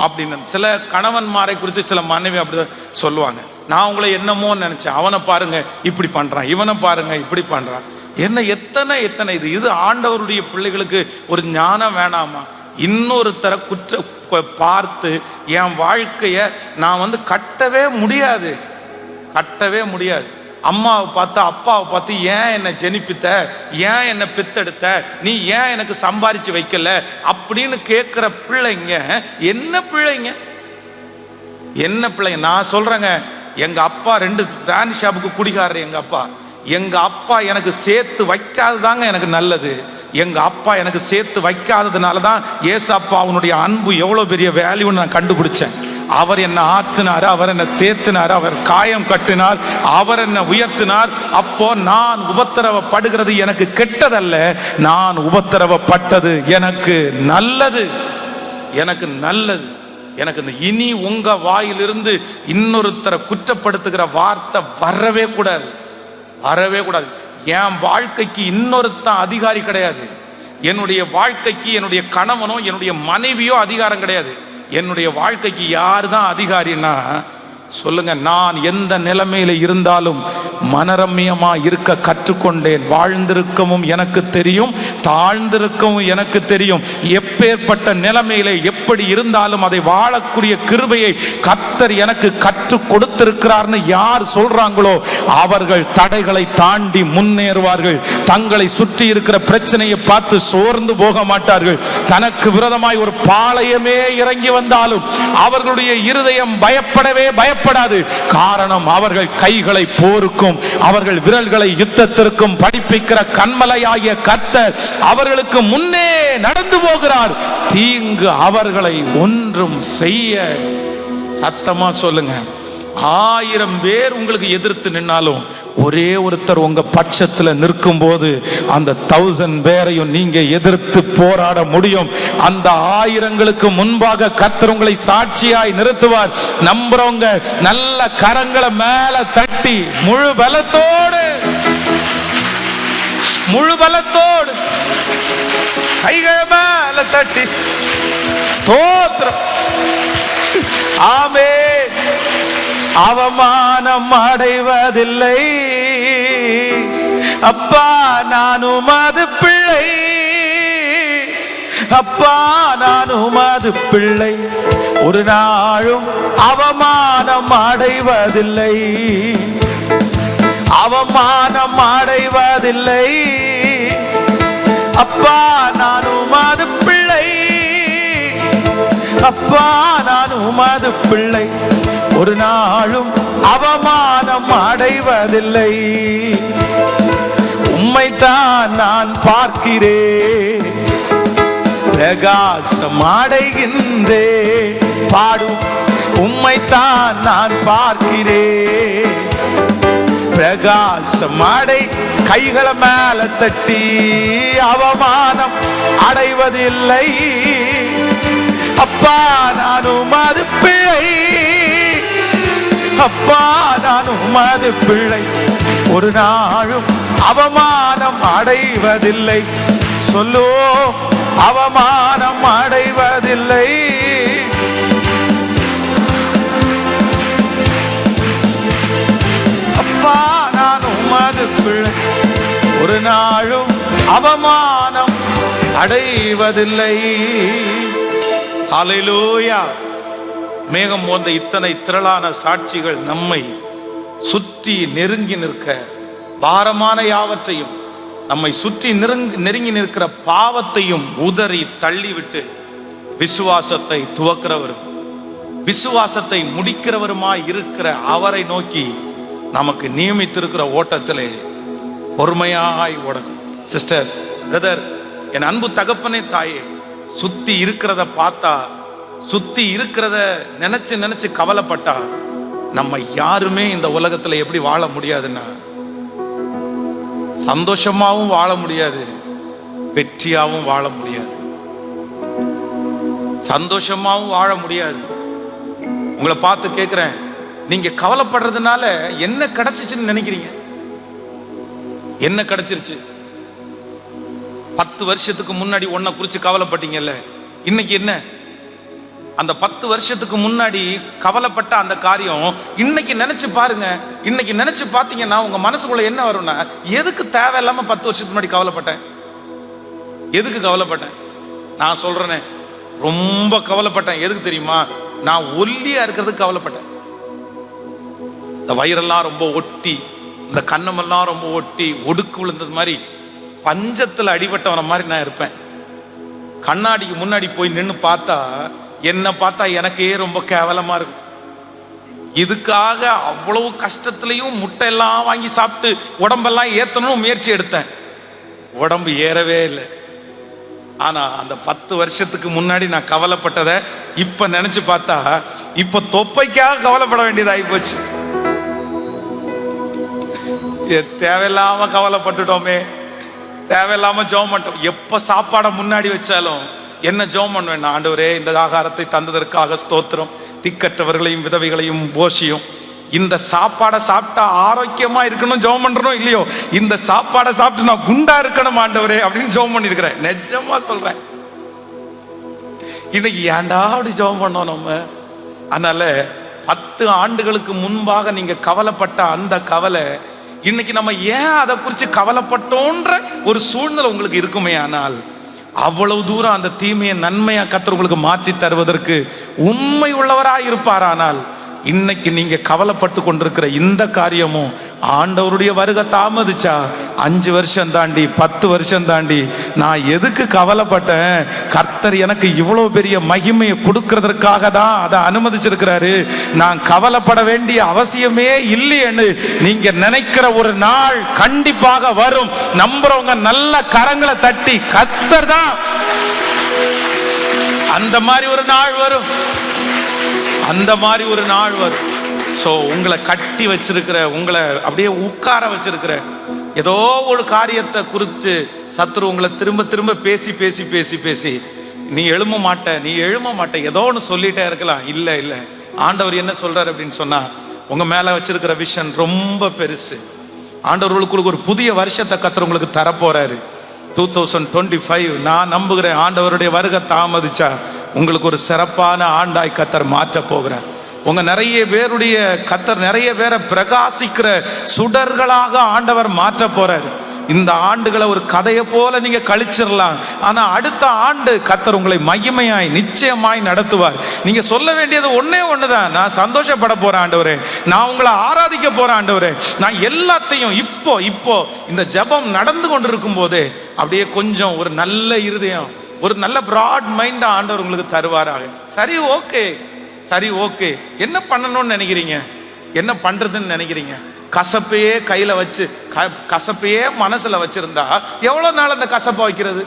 Speaker 1: அப்படின்னு. சில கணவன்மாரை குறித்து சில மனைவி அப்படிதான் சொல்லுவாங்க, நான் உங்களை என்னமோ நினைச்சேன், அவனை பாருங்க இப்படி பண்றான், இவனை பாருங்க இப்படி பண்றான். என்ன எத்தனை எத்தனை இது ஆண்டவருடைய பிள்ளைகளுக்கு ஒரு ஞானம் வேணாமா? இன்னொருத்தர குற்ற பார்த்து என் வாழ்க்கைய நான் கட்டவே முடியாது, கட்டவே முடியாது. அம்மாவை பார்த்து அப்பாவை பார்த்து ஏன் என்னை ஜெனிப்பித்த, ஏன் என்னை பெத்தெடுத்த, நீ ஏன் எனக்கு சம்பாரிச்சு வைக்கல அப்படின்னு கேட்கிற பிள்ளைங்க என்ன பிள்ளைங்க, என்ன பிள்ளைங்க? நான் சொல்றேங்க, எங்க அப்பா 2 பிராண்ட் ஷாப்புக்கு குடிக்காரர். எங்க அப்பா எனக்கு சேர்த்து வைக்காததாங்க எனக்கு நல்லது. எங்க அப்பா எனக்கு சேர்த்து வைக்காததுனால தான் ஏசப்பா அவனுடைய அன்பு எவ்வளோ பெரிய வேல்யூன்னு நான் கண்டுபிடிச்சேன். அவர் என்னை ஆத்தினார், அவர் என்னை தேத்தினார், அவர் காயம் கட்டினார், அவர் என்னை உயர்த்தினார். அப்போ நான் உபத்திரவப்படுகிறது எனக்கு கெட்டதல்ல, நான் உபத்திரவப்பட்டது எனக்கு நல்லது, எனக்கு நல்லது. எனக்கு இந்த இனி உங்க வாயிலிருந்து இன்னொருத்தரை குற்றப்படுத்துகிற வார்த்தை வரவே கூடாது, வரவே கூடாது. என் வாழ்க்கைக்கு இன்னொருத்தன் அதிகாரி கிடையாது. என்னுடைய வாழ்க்கைக்கு என்னுடைய கணவனோ என்னுடைய மனைவியோ அதிகாரம் கிடையாது. என்னுடைய வாழ்க்கைக்கு யார் தான் அதிகாரின்னா சொல்லுங்க. நான் எந்த நிலைமையில இருந்தாலும் மனரம்யமா இருக்க கற்றுக்கொண்டேன். வாழ்ந்திருக்கவும் எனக்கு தெரியும், தாழ்ந்திருக்கவும் எனக்கு தெரியும். எப்பேற்பட்ட நிலைமையில எப்படி இருந்தாலும் அதை வாழக்கூடிய கிருபையை கர்த்தர் எனக்கு கற்றுக் கொடுத்திருக்கிறார்னு யார் சொல்றாங்களோ அவர்கள் தடைகளை தாண்டி முன்னேறுவார்கள். தங்களை சுற்றி இருக்கிற பிரச்சனையை பார்த்து சோர்ந்து போக மாட்டார்கள். தனக்கு விரோதமாய் ஒரு பாளையமே இறங்கி வந்தாலும் அவர்களுடைய இருதயம் பயப்படவே பயப்படாது. காரணம், அவர்கள் கைகளை போருக்கும் அவர்கள் விரல்களை யுத்தத்திற்கும் படிப்பிக்கிற கண்மலையாகிய கர்த்தர் அவர்களுக்கு முன்னே நடந்து போகிறார். தீங்கு அவர்களை ஒன்றும் செய்ய, சத்தமா சொல்லுங்க, 1000 பேர் உங்களுக்கு எதிர்த்து நின்னாலும் ஒரே ஒருத்தர் உங்க பட்சத்துல நிற்கும் போது அந்த 1000 பேரையும் நீங்க எதிர்த்து போராட முடியும். அந்த 1000ங்களுக்கு முன்பாக கர்த்தர் உங்களை சாட்சியாய் நிறுத்துவார். நம்புறவங்க நல்ல கரங்களை மேல தட்டி முழு பலத்தோடு, முழு பலத்தோடு கைகளை மேல தட்டி ஸ்தோத்திரம். ஆமென். அவமானம் அடைவதில்லை அப்பா, நான் உமது பிள்ளை. அப்பா, நான் உமது பிள்ளை. ஒரு நாளும் அவமானம் அடைவதில்லை, அவமானம் அடைவதில்லை. அப்பா, நான் உமது பிள்ளை. அப்பா, நான் உமது பிள்ளை. ஒரு நாளும் அவமானம் அடைவதில்லை. உம்மைத்தான் நான் பார்க்கிறேன், பிரகாசம் அடைகின்றே. பாடும். உம்மைத்தான் நான் பார்க்கிறேன், பிரகாசம் அடை. கைகளை மேல தட்டி அவமானம் அடைவதில்லை. அப்பா, நான் உமது பிள்ளை. அப்பா, நான் உமது பிள்ளை. ஒரு நாளும் அவமானம் அடைவதில்லை. சொல்லோ, அவமானம் அடைவதில்லை. அப்பா, நான் உமது பிள்ளை. ஒரு நாளும் அவமானம் அடைவதில்லை. ஹல்லேலூயா. மேகம் போன்ற இத்தனை திரளான சாட்சிகள் நம்மை சுற்றி நெருங்கி நிற்க, பாரமான யாவற்றையும் நம்மை சுற்றி நெருங்கி நிற்கிற பாவத்தையும் உதறி தள்ளிவிட்டு விசுவாசத்தை துவக்கிறவரும் விசுவாசத்தை முடிக்கிறவருமாய் இருக்கிற அவரை நோக்கி நமக்கு நியமித்திருக்கிற ஓட்டத்திலே பொறுமையாய் ஓடணும். சிஸ்டர், பிரதர், என் அன்பு தகப்பனே, தாயே, சுத்தி இருக்கிறத பார்த்தா, சுத்தி இருக்கிறத நினைச்சு நினைச்சு கவலைப்பட்டா நம்ம யாருமே இந்த உலகத்துல எப்படி வாழ முடியாதுன்னா, சந்தோஷமாவும் வாழ முடியாது, வெற்றியாவும் வாழ முடியாது. சந்தோஷமாவும் வாழ முடியாது. உங்களை பார்த்து கேட்கிறேன், நீங்க கவலைப்படுறதுனால என்ன கிடைச்சிச்சுன்னு நினைக்கிறீங்க? என்ன கிடைச்சிருச்சு? 10 வருஷத்துக்கு முன்னாடி ஒன்ன குறிச்சு கவலைப்பட்டீங்கல்ல, இன்னைக்கு என்ன? அந்த 10 வருஷத்துக்கு முன்னாடி கவலைப்பட்ட அந்த காரியம் இன்னைக்கு நினைச்சு பாருங்க. இன்னைக்கு நினைச்சு பார்த்தீங்கன்னா உங்க மனசுக்குள்ள என்ன வரும்னா, எதுக்கு தேவையில்லாம 10 வருஷத்துக்கு முன்னாடி கவலைப்பட்டேன்? எதுக்கு கவலைப்பட்டேன்? நான் சொல்றேனே, ரொம்ப கவலைப்பட்டேன். எதுக்கு தெரியுமா? நான் ஒல்லியா இருக்கிறதுக்கு கவலைப்பட்டேன். இந்த வயிறெல்லாம் ரொம்ப ஒட்டி, இந்த கண்ணமெல்லாம் ரொம்ப ஒட்டி, ஒடுக்கு விழுந்தது மாதிரி, பஞ்சத்துல அடிபட்டவன மாதிரி நான் இருப்பேன். கண்ணாடிக்கு முன்னாடி போய் நின்று பார்த்தா, என்ன பார்த்தா எனக்கே ரொம்ப கேவலமா இருக்கும். இதுக்காக அவ்வளவு கஷ்டத்திலையும் முட்டை எல்லாம் வாங்கி சாப்பிட்டு உடம்பெல்லாம் ஏத்தணும் முயற்சி எடுத்தேன். உடம்பு ஏறவே இல்லை. ஆனா அந்த 10 வருஷத்துக்கு முன்னாடி நான் கவலைப்பட்டதை இப்ப நினைச்சு பார்த்தா இப்ப தொப்பைக்காக கவலைப்பட வேண்டியதாகி போச்சு. தேவையில்லாம கவலைப்பட்டுட்டோமே, தேவையில்லாம ஜெபம் பண்ணிட்டோம். எப்ப சாப்பாடை முன்னாடி வச்சாலும் என்ன ஜெபம் பண்ணுவேன், ஆண்டவரே இந்த ஆகாரத்தை தந்ததற்காக ஸ்தோத்திரம், திக்கற்றவர்களையும் விதவைகளையும் போஷியும். இந்த சாப்பாடை சாப்பிட்டா ஆரோக்கியமா இருக்கணும் ஜெபம் பண்றோம் இல்லையோ, இந்த சாப்பாடை சாப்பிட்டு நான் குண்டா இருக்கணும் ஆண்டவரே அப்படின்னு ஜெபம் பண்ணிருக்கிறேன். நிஜமா சொல்றேன். இன்னைக்கு ஏன்டா அப்படி ஜெபம் பண்ணோம் நம்ம? அதனால 10 ஆண்டுகளுக்கு முன்பாக நீங்க கவலைப்பட்ட அந்த கவலை இன்னைக்கு நம்ம ஏன் அதை குறித்து கவலைப்பட்டோன்ற ஒரு சூழ்நிலை உங்களுக்கு இருக்குமே, ஆனால் அவ்வளவு தூரம் அந்த தீமையை நன்மையா கர்த்தர் உங்களுக்கு மாற்றி தருவதற்கு உண்மை உள்ளவராய் இருப்பார். ஆனால் இன்னைக்கு நீங்க கவலைப்பட்டு கொண்டிருக்கிற இந்த காரியமும் ஆண்டவருடைய வருகை தாமதிச்சா 5 வருஷம் தாண்டி 10 வருஷம் தாண்டி நான் எதுக்கு கவலைப்பட்டேன்? கர்த்தர் எனக்கு இவ்வளவு பெரிய மகிமையை கொடுக்கறதற்காக தான் அதை அனுமதிச்சிருக்கிறாரு. நான் கவலைப்பட வேண்டிய அவசியமே இல்லைன்னு நீங்க நினைக்கிற ஒரு நாள் கண்டிப்பாக வரும். நம்புறவங்க நல்ல கரங்களை தட்டி கர்த்தர் தான் அந்த மாதிரி ஒரு நாள் வரும், அந்த மாதிரி ஒரு நாள் வரும். ஸோ உங்களை கட்டி வச்சிருக்கிற, உங்களை அப்படியே உட்கார வச்சிருக்கிற ஏதோ ஒரு காரியத்தை குறித்து சத்துரு உங்களை திரும்ப திரும்ப பேசி பேசி பேசி பேசி நீ எழும்ப மாட்ட ஏதோ ஒன்று சொல்லிட்டே இருக்கலாம். இல்லை இல்லை, ஆண்டவர் என்ன சொல்றாரு அப்படின்னு சொன்னா, உங்க மேல வச்சிருக்கிற விஷன் ரொம்ப பெருசு. ஆண்டவர்களுக்கு ஒரு புதிய வருஷத்தை கர்த்தர் உங்களுக்கு தரப்போறாரு. 2025 நான் நம்புகிறேன் ஆண்டவருடைய வருகை தாமதிச்சா உங்களுக்கு ஒரு சிறப்பான ஆண்டாய் கர்த்தர் மாற்ற போகிறார். உங்க நிறைய பேருடைய கர்த்தர் நிறைய பேரை பிரகாசிக்கிற சுடர்களாக ஆண்டவர் மாற்ற போறாரு. இந்த ஆண்டுகளை ஒரு கதையை போல நீங்க கழிச்சிடலாம், ஆனா அடுத்த ஆண்டு கர்த்தர் உங்களை மகிமையாய் நிச்சயமாய் நடத்துவார். நீங்க சொல்ல வேண்டியது ஒன்னே ஒண்ணுதான், நான் சந்தோஷப்பட போறேன் ஆண்டவரே, நான் உங்களை ஆராதிக்க போறேன் ஆண்டவரே. நான் எல்லாத்தையும் இப்போ இந்த ஜெபம் நடந்து கொண்டிருக்கும் போதே அப்படியே கொஞ்சம் ஒரு நல்ல இருதயம், ஒரு நல்ல பிராட் மைண்ட் ஆண்டவர் உங்களுக்கு தருவாராக. சரி ஓகே என்ன பண்ணணும்னு நினைக்கிறீங்க, என்ன பண்றதுன்னு நினைக்கிறீங்க? கசப்பையே கையில வச்சு கசப்பையே மனசுல வச்சிருந்தா எவ்வளவு நாள் அந்த கசப்பை வைக்கிறது?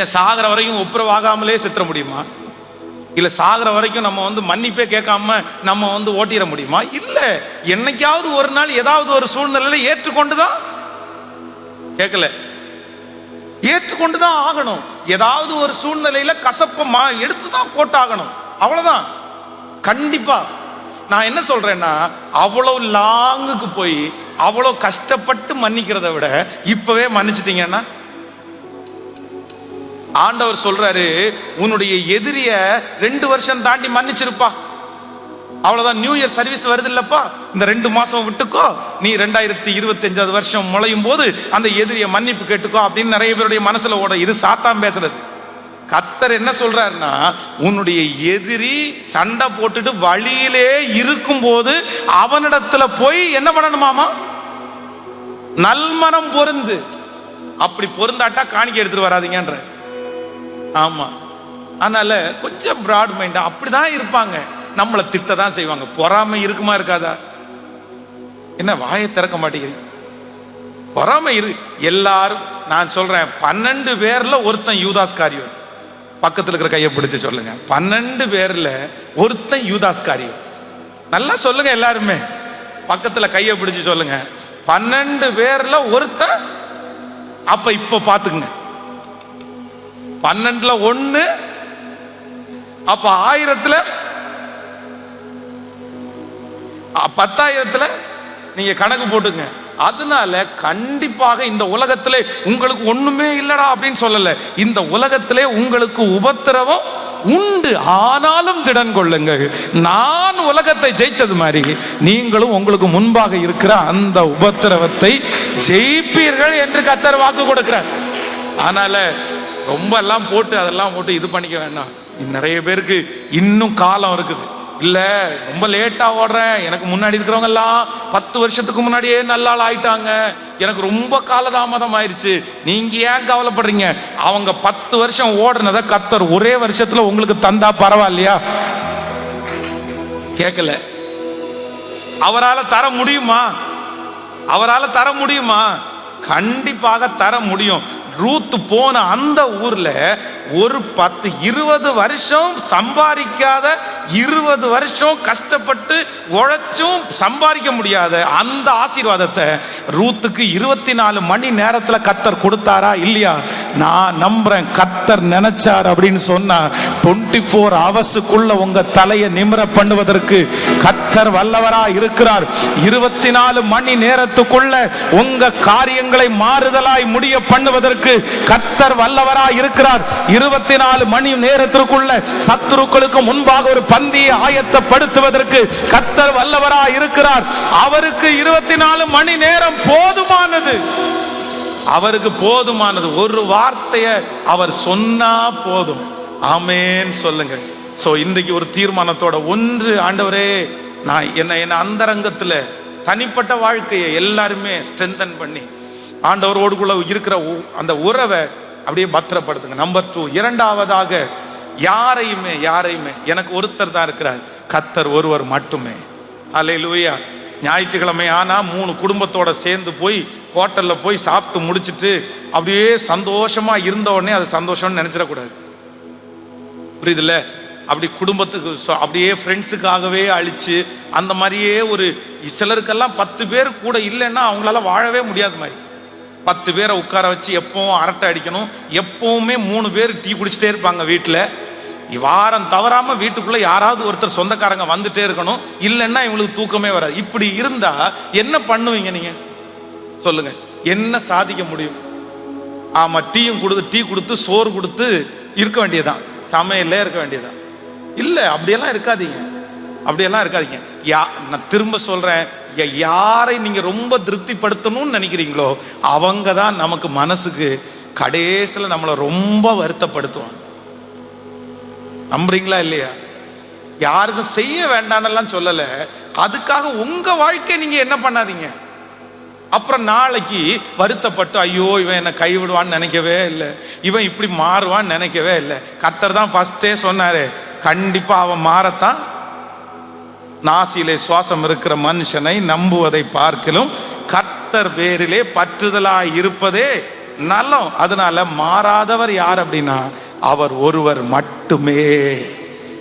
Speaker 1: ஏன் சாகிற வரைக்கும் ஒப்புரவாகாமலே செத்துற முடியுமா? இல்ல சாகிற வரைக்கும் நம்ம மன்னிப்பே கேட்காம நம்ம ஓட்டிட முடியுமா? இல்ல, என்னைக்காவது ஒரு நாள் ஏதாவது ஒரு சூழ்நிலையில ஏற்றுக்கொண்டுதான், கேட்கல, ஏற்றுக்கொண்டுதான் ஆகணும். ஏதாவது ஒரு சூழ்நிலையில கசப்பை எடுத்துதான் போட்டாகணும், அவ்வளவுதான். கண்டிப்பா நான் என்ன சொல்றேன்னா, அவ்வளவு லாங்குக்கு போய் அவ்வளவு கஷ்டப்பட்டு மன்னிக்கிறத விட இப்பவே மன்னிச்சிட்டீங்கன்னா, ஆண்டவர் சொல்றாரு உன்னுடைய எதிரிய 2 வருஷம் தாண்டி மன்னிச்சிருப்பா, அவ்வளவுதான். நியூ இயர் சர்வீஸ் வருது இல்லப்பா, இந்த 2 மாசம் விட்டுக்கோ, நீ 2025 வருஷம் முளையும் போது அந்த எதிரிய மன்னிப்பு கேட்டுக்கோ அப்படின்னு நிறைய பேருடைய மனசுல ஓட. இது சாத்தான் பேசுறது. கர்த்தர் என்ன சொல்றாருன்னா, உன்னுடைய எதிரி சண்டை போட்டுட்டு வழியிலே இருக்கும் போது அவனிடத்துல போய் என்ன பண்ணணுமாமா? நல்மனம் பொருந்து. அப்படி பொருந்தாட்டா காணிக்கை எடுத்துட்டு வராதீங்கன்ற. ஆமா, அதனால கொஞ்சம் பிராட் மைண்டா அப்படிதான் இருப்பாங்க. நம்மளை திட்டதான் செய்வாங்க. பொறாமை இருக்குமா இருக்காதா? என்ன வாயை திறக்க மாட்டேங்கிறீங்க? பொறாமை எல்லாரும் நான் சொல்றேன், 12 பேர்ல ஒருத்தன் யூதாஸ் காரியம். பக்கத்தில் இருக்கிற கையை பிடிச்சு சொல்லுங்க, 12 பேர்ல ஒருத்தன் யூதாஸ் காரியம். நல்லா சொல்லுங்க எல்லாருமே, பக்கத்துல கையை பிடிச்சு சொல்லுங்க, 12 பேர்ல ஒருத்தன். அப்ப இப்ப பாத்துக்குங்க, 12ல 1, அப்ப 1000த்துல 10,000த்துல நீங்க கணக்கு போட்டுங்க. அதனால கண்டிப்பாக இந்த உலகத்திலே உங்களுக்கு ஒண்ணுமே இல்லடா அப்படின்னு சொல்லல. இந்த உலகத்திலே உங்களுக்கு உபத்திரவம் உண்டு, ஆனாலும் திடன் கொள்ளுங்கள், நான் உலகத்தை ஜெயிச்சது மாதிரி நீங்களும் உங்களுக்கு முன்பாக இருக்கிற அந்த உபத்திரவத்தை ஜெயிப்பீர்கள் என்று கர்த்தர் வாக்கு கொடுக்கிறார். அதனால ரொம்ப எல்லாம் போட்டு அதெல்லாம் போட்டு இது பண்ணிக்க வேண்டாம். நிறைய பேருக்கு இன்னும் காலம் இருக்குது. இல்லை ரொம்ப லேட்டாக ஓடுறேன், எனக்கு முன்னாடி இருக்கிறவங்க எல்லாம் 10 வருஷத்துக்கு முன்னாடியே நல்ல ஆள் ஆயிட்டாங்க, எனக்கு ரொம்ப காலதாமதம் ஆயிடுச்சு. நீங்க ஏன் கவலைப்படுறீங்க? அவங்க 10 வருஷம் ஓடுனதை கர்த்தர் ஒரே வருஷத்துல உங்களுக்கு தந்தா பரவாயில்லையா? கேட்கல. அவரால் தர முடியுமா? அவரால் தர முடியுமா? கண்டிப்பாக தர முடியும். ரூத் போன அந்த ஊர்ல ஒரு 10-20 வருஷம் சம்பாதிக்காத 20 வருஷம் கஷ்டப்பட்டு உழைச்சும் சம்பாதிக்க முடியாத அந்த ஆசீர்வாதத்தை ரூத்துக்கு 24 மணி நேரத்தில் கர்த்தர் கொடுத்தாரா இல்லையா? நான் நம்புறேன். கர்த்தர் நினைச்சார் அப்படின்னு சொன்னா 24 ஹவர்ஸுக்குள்ள உங்க தலையை நிமிர பண்ணுவதற்கு கர்த்தர் வல்லவரா இருக்கிறார். 24 மணி நேரத்துக்குள்ள உங்க காரியங்களை மாறுதலாய் முடிய பண்ணுவதற்கு கர்த்தர் வல்லவரா இருக்கிறார். 24 மணி நேரத்திற்குள்ள சத்துருக்களுக்கு முன்பாக ஒரு பந்தியை ஆயத்தப்படுத்துவதற்கு கர்த்தர் வல்லவரா இருக்கிறார். அவருக்கு 24 மணி நேரம் போதுமானது. அவருக்கு போதுமானது. ஒரு வார்த்தையை அவர் சொன்னா போதும். ஆமென் சொல்லுங்க. சோ இன்றைக்கு ஒரு தீர்மானத்தோட, ஒன்று, ஆண்டவரே நான் என்ன அந்தரங்கத்துல தனிப்பட்ட வாழ்க்கையை எல்லாருமே ஸ்ட்ரென்தன் பண்ணி ஆண்டவரோடுக்குள்ள இருக்கிற அந்த உறவை அப்படியே பத்திரப்படுத்துங்க. நம்பர் 2, இரண்டாவதாக யாரையுமே எனக்கு ஒருத்தர் தான் இருக்கிறார், கர்த்தர் ஒருவர் மட்டுமே. அல்லேலூயா. ஞாயிற்றுக்கிழமை ஆனா 3 குடும்பத்தோட சேர்ந்து போய் ஹோட்டல்ல போய் சாப்பிட்டு முடிச்சுட்டு அப்படியே சந்தோஷமா இருந்த உடனே அது சந்தோஷம்னு நினைச்சிடக்கூடாது. புரியுதுல்ல? அப்படி குடும்பத்துக்கு அப்படியே ஃப்ரெண்ட்ஸுக்காகவே அழிச்சு அந்த மாதிரியே ஒரு சிலருக்கெல்லாம் 10 பேர் கூட இல்லைன்னா அவங்களால வாழவே முடியாத மாதிரி 10 பேரை உட்கார வச்சு எப்பவும் அரட்டை அடிக்கணும். எப்பவுமே 3 பேர் டீ குடிச்சிட்டே இருப்பாங்க வீட்டில். வாரம் தவறாம வீட்டுக்குள்ள யாராவது ஒருத்தர் சொந்தக்காரங்க வந்துட்டே இருக்கணும். இல்லைன்னா இவங்களுக்கு தூக்கமே வராது. இப்படி இருந்தா என்ன பண்ணுவீங்க நீங்க சொல்லுங்க? என்ன சாதிக்க முடியும்? ஆமா, டீ கொடுத்து சோறு கொடுத்து இருக்க வேண்டியதுதான், சமையல்ல இருக்க வேண்டியதுதான். இல்ல, அப்படியெல்லாம் இருக்காதீங்க. நான் திரும்ப சொல்றேன், யாரை நீங்க ரொம்ப திருப்திப்படுத்தணும்னு நினைக்கிறீங்களோ அவங்க தான் நமக்கு மனசுக்கு கடைசியில் நம்மளை ரொம்ப வருத்தப்படுத்துவாங்க. நம்புறீங்களா இல்லையா? யாருக்கும் செய்ய வேண்டாம்னு சொல்லல. அதுக்காக உங்க வாழ்க்கை நீங்க என்ன பண்ணாதீங்க. அப்புறம் நாளைக்கு வருத்தப்பட்டு ஐயோ இவன் என்னை கைவிடுவான்னு நினைக்கவே இல்லை, இவன் இப்படி மாறுவான்னு நினைக்கவே இல்லை. கர்த்தர் தான் ஃபர்ஸ்டே சொன்னாரு, கண்டிப்பா அவன் மாறத்தான். நாசியிலே சுவாசம் இருக்கிற மனுஷனை நம்புவதை பார்க்கலும் கர்த்தர் பேரிலே பற்றுதலாய் இருப்பதே நலம். அதனால மாறாதவர் யார் அப்படின்னா அவர் ஒருவர் மட்டுமே.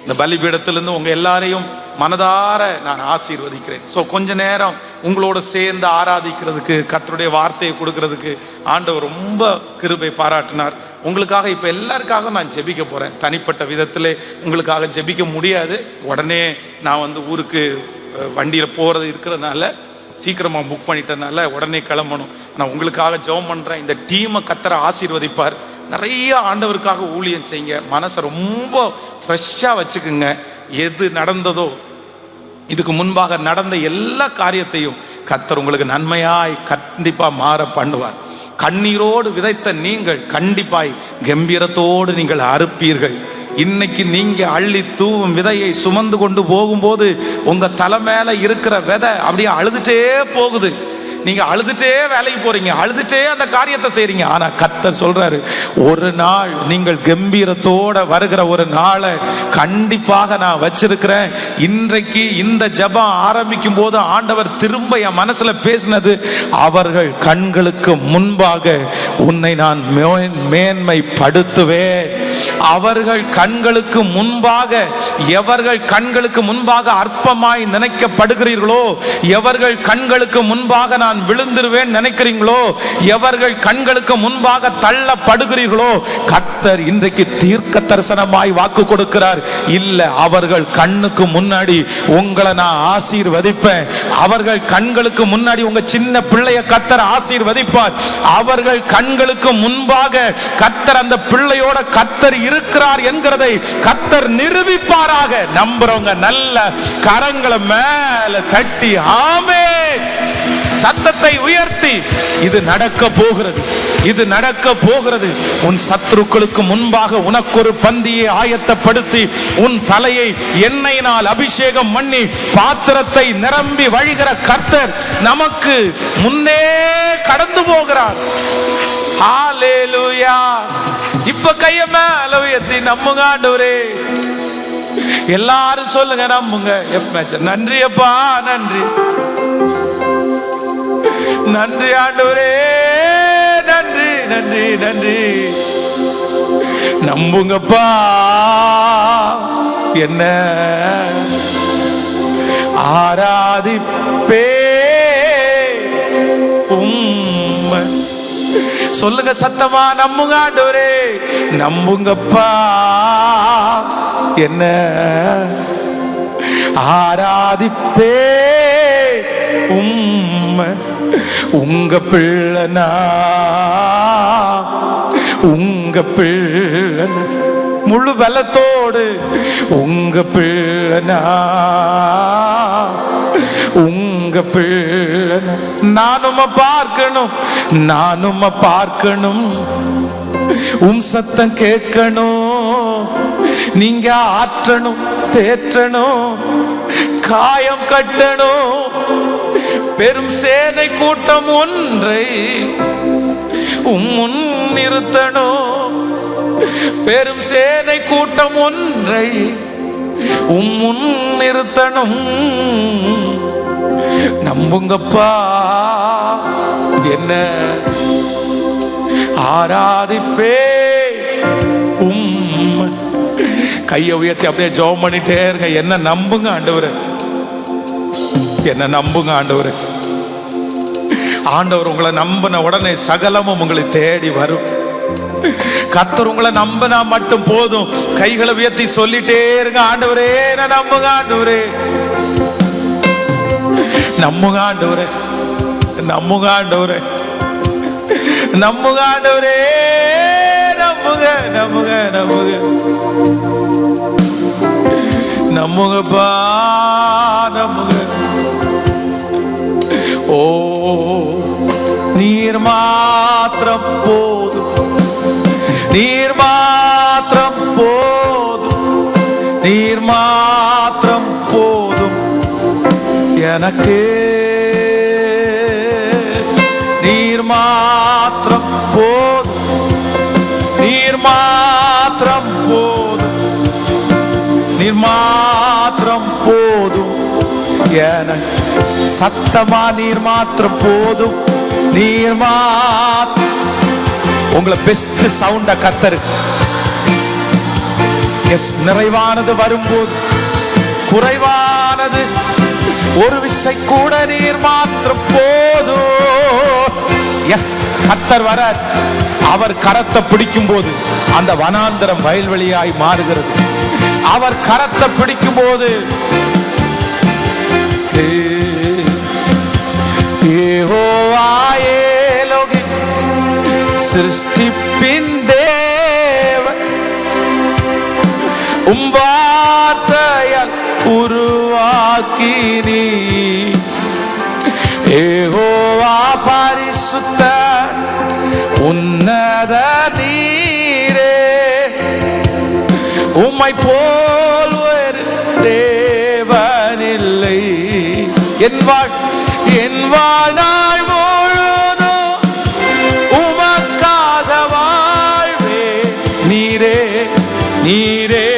Speaker 1: இந்த பலிபீடத்திலிருந்து உங்க எல்லாரையும் மனதார நான் ஆசீர்வதிக்கிறேன். ஸோ கொஞ்ச நேரம் உங்களோட சேர்ந்து ஆராதிக்கிறதுக்கு, கர்த்தருடைய வார்த்தையை கொடுக்கறதுக்கு ஆண்டவர் ரொம்ப கிருபை பாராட்டினார். உங்களுக்காக இப்போ எல்லாருக்காக நான் ஜெபிக்க போகிறேன். தனிப்பட்ட விதத்தில் உங்களுக்காக ஜெபிக்க முடியாது. உடனே நான் ஊருக்கு வண்டியில் போகிறது இருக்கிறதுனால சீக்கிரமாக புக் பண்ணிட்டதுனால உடனே கிளம்பணும். நான் உங்களுக்காக ஜெபம் பண்ணுறேன். இந்த டீமை கர்த்தர் ஆசீர்வதிப்பார். நிறைய ஆண்டவருக்காக ஊழியம் செய்யுங்க. மனசை ரொம்ப ஃப்ரெஷ்ஷாக வச்சுக்குங்க. எது நடந்ததோ, இதுக்கு முன்பாக நடந்த எல்லா காரியத்தையும் கர்த்தர் உங்களுக்கு நன்மையாய் கண்டிப்பாக மாற பண்ணுவார். கண்ணீரோடு விதைத்த நீங்கள் கண்டிப்பாய் கம்பீரத்தோடு நீங்கள் அறுப்பீர்கள். இன்னைக்கு நீங்க அள்ளி தூவும் விதையை சுமந்து கொண்டு போகும்போது உங்க தலை மேல இருக்கிற விதை அப்படியே அழுதுட்டே போகுது. நீங்க அழுதுட்டே வேலைக்கு போறீங்க, அழுதுட்டே அந்த காரியத்தை செய்றீங்க. ஆனா கர்த்தர் சொல்றாரு, ஒரு நாள் நீங்கள் கம்பீரத்தோட வருகிற ஒரு நாளை கண்டிப்பாக நான் வச்சிருக்கிறேன். இன்றைக்கு இந்த ஜெபம் ஆரம்பிக்கும் போது ஆண்டவர் திரும்ப என் மனசுல பேசினது, அவர்கள் கண்களுக்கு முன்பாக உன்னை நான் மேன்மைப்படுத்துவேன். அவர்கள் கண்களுக்கு முன்பாக, எவர்கள் கண்களுக்கு முன்பாக அற்பமாய் நினைக்கப்படுகிறீர்களோ, எவர்கள் கண்களுக்கு முன்பாக நான் விழுந்துருவேன் நினைக்கிறீங்களோ, எவர்கள் கண்களுக்கு முன்பாக தள்ளப்படுகிறீர்களோ, கர்த்தர் இன்றைக்கு தீர்க்க தரிசனமாய் வாக்கு கொடுக்கிறார். இல்ல, அவர்கள் கண்ணுக்கு முன்னாடி உங்களை நான் ஆசீர்வதிப்பேன். அவர்கள் கண்களுக்கு முன்னாடி உங்க சின்ன பிள்ளைய கர்த்தர் ஆசீர்வதிப்பார். அவர்கள் கண்களுக்கு முன்பாக கர்த்தர் அந்த பிள்ளையோட கர்த்தர் இருக்கிறார் என்கிறதை கர்த்தர் நிரூபிப்பாராக. நம்புறவங்க நல்ல கரங்களை மேல தட்டி ஆமென் சத்தத்தை உயர்த்தி, இது நடக்க போகிறது, இது நடக்க போகிறது. உன் சத்துருக்களுக்கு முன்பாக உனக்கு ஒரு பந்தியை ஆயத்தப்படுத்தி உன் தலையை எண்ணெயினால் அபிஷேகம் பண்ணி பாத்திரத்தை நிரம்பி வழிகிற கர்த்தர் நமக்கு முன்னே கடந்து போகிறார். ஹல்லேலூயா. இப்ப கைய மேல உயர்த்தி நம்புங்க ஆண்டவரே. எல்லாரும் சொல்லுங்க, நம்புங்க. நன்றி அப்பா, நன்றி நன்றி ஆண்டவரே, நன்றி நன்றி நன்றி. நம்புங்கப்பா, என்ன ஆராதிப்பே உம்மை. சொல்லுங்க சத்தமா, நம்புங்க ஆண்டவரே, நம்புங்கப்பா. என்ன ஆராதிப்பே உம்மை. உங்க பிள்ளனா, உங்க பிள்ளனா, முழு பலத்தோடு உங்க பிள்ளனா, உங்க பிள்ளனா. நானும் பார்க்கணும், நானும் பார்க்கணும், சத்தம் கேட்கணும். நீங்க ஆற்றணும், தேற்றணும், காயம் கட்டணும். பெரும் சேனை கூட்டம் ஒன்றை முன் நிறுத்தணும். பெரும் சேனை கூட்டம் ஒன்றை முன் நிறுத்தணும். நம்புங்கப்பா. என்ன ஆராதிப்பே உம்மை. கையை உயர்த்தி அப்படியே ஜெபம் பண்ணிட்டே இருங்க. என்ன நம்புங்க ஆண்டவரே, என்ன நம்புங்க ஆண்டவரே. ஆண்டவர் உங்களை நம்பின உடனே சகலமும் உங்களை தேடி வரும். கர்த்தர் உங்களை நம்பினா மட்டும் போதும். கைகளை உயர்த்தி சொல்லிட்டே இருங்க, ஆண்டவரே நான் நம்புங்க ஆண்டவரே, நம்புங்க ஆண்டவரே, நம்புங்க ஆண்டவரே, நம்புங்க ஆண்டவரே, நம்புங்க நம்புங்க நம்புங்க நம்புங்கப்பா, நம்புங்க. ஓ நீர் மாத்திரம் போதும், நீர் மாத்திரம் போதும், நீர் மாத்திரம் போதும் எனக்கு. நீர் மாத்திரம் போதும், நீர் மாத்திரம் போதும், நீர் மாத்திரம் போதும் எனக்கு. சத்தமா நீர் மாத்திரம் போதும், நீர் மாத்திரம். உங்களை பெஸ்ட் சவுண்ட கத்தருக்கு. எஸ், நிறைவானது வரும்போது குறைவானது ஒரு விசை கூட நீர் மாத்திரம் போதும். எஸ், கத்தர் வர அவர் கரத்தை பிடிக்கும் போது அந்த வனாந்தரம் வயல்வெளியாய் மாறுகிறது. அவர் கரத்தை பிடிக்கும் போது சிருஷ்டிப்பின் தேவன் வார்த்தையால் உருவாக்கி நீ. யெகோவா பரிசுத்த உன்னத நீரே, உம்மை போல் ஒரு தேவனில்லை. என் வாழ்நாள் முழுதும் உமக்காக வாழ்வே. நீரே நீரே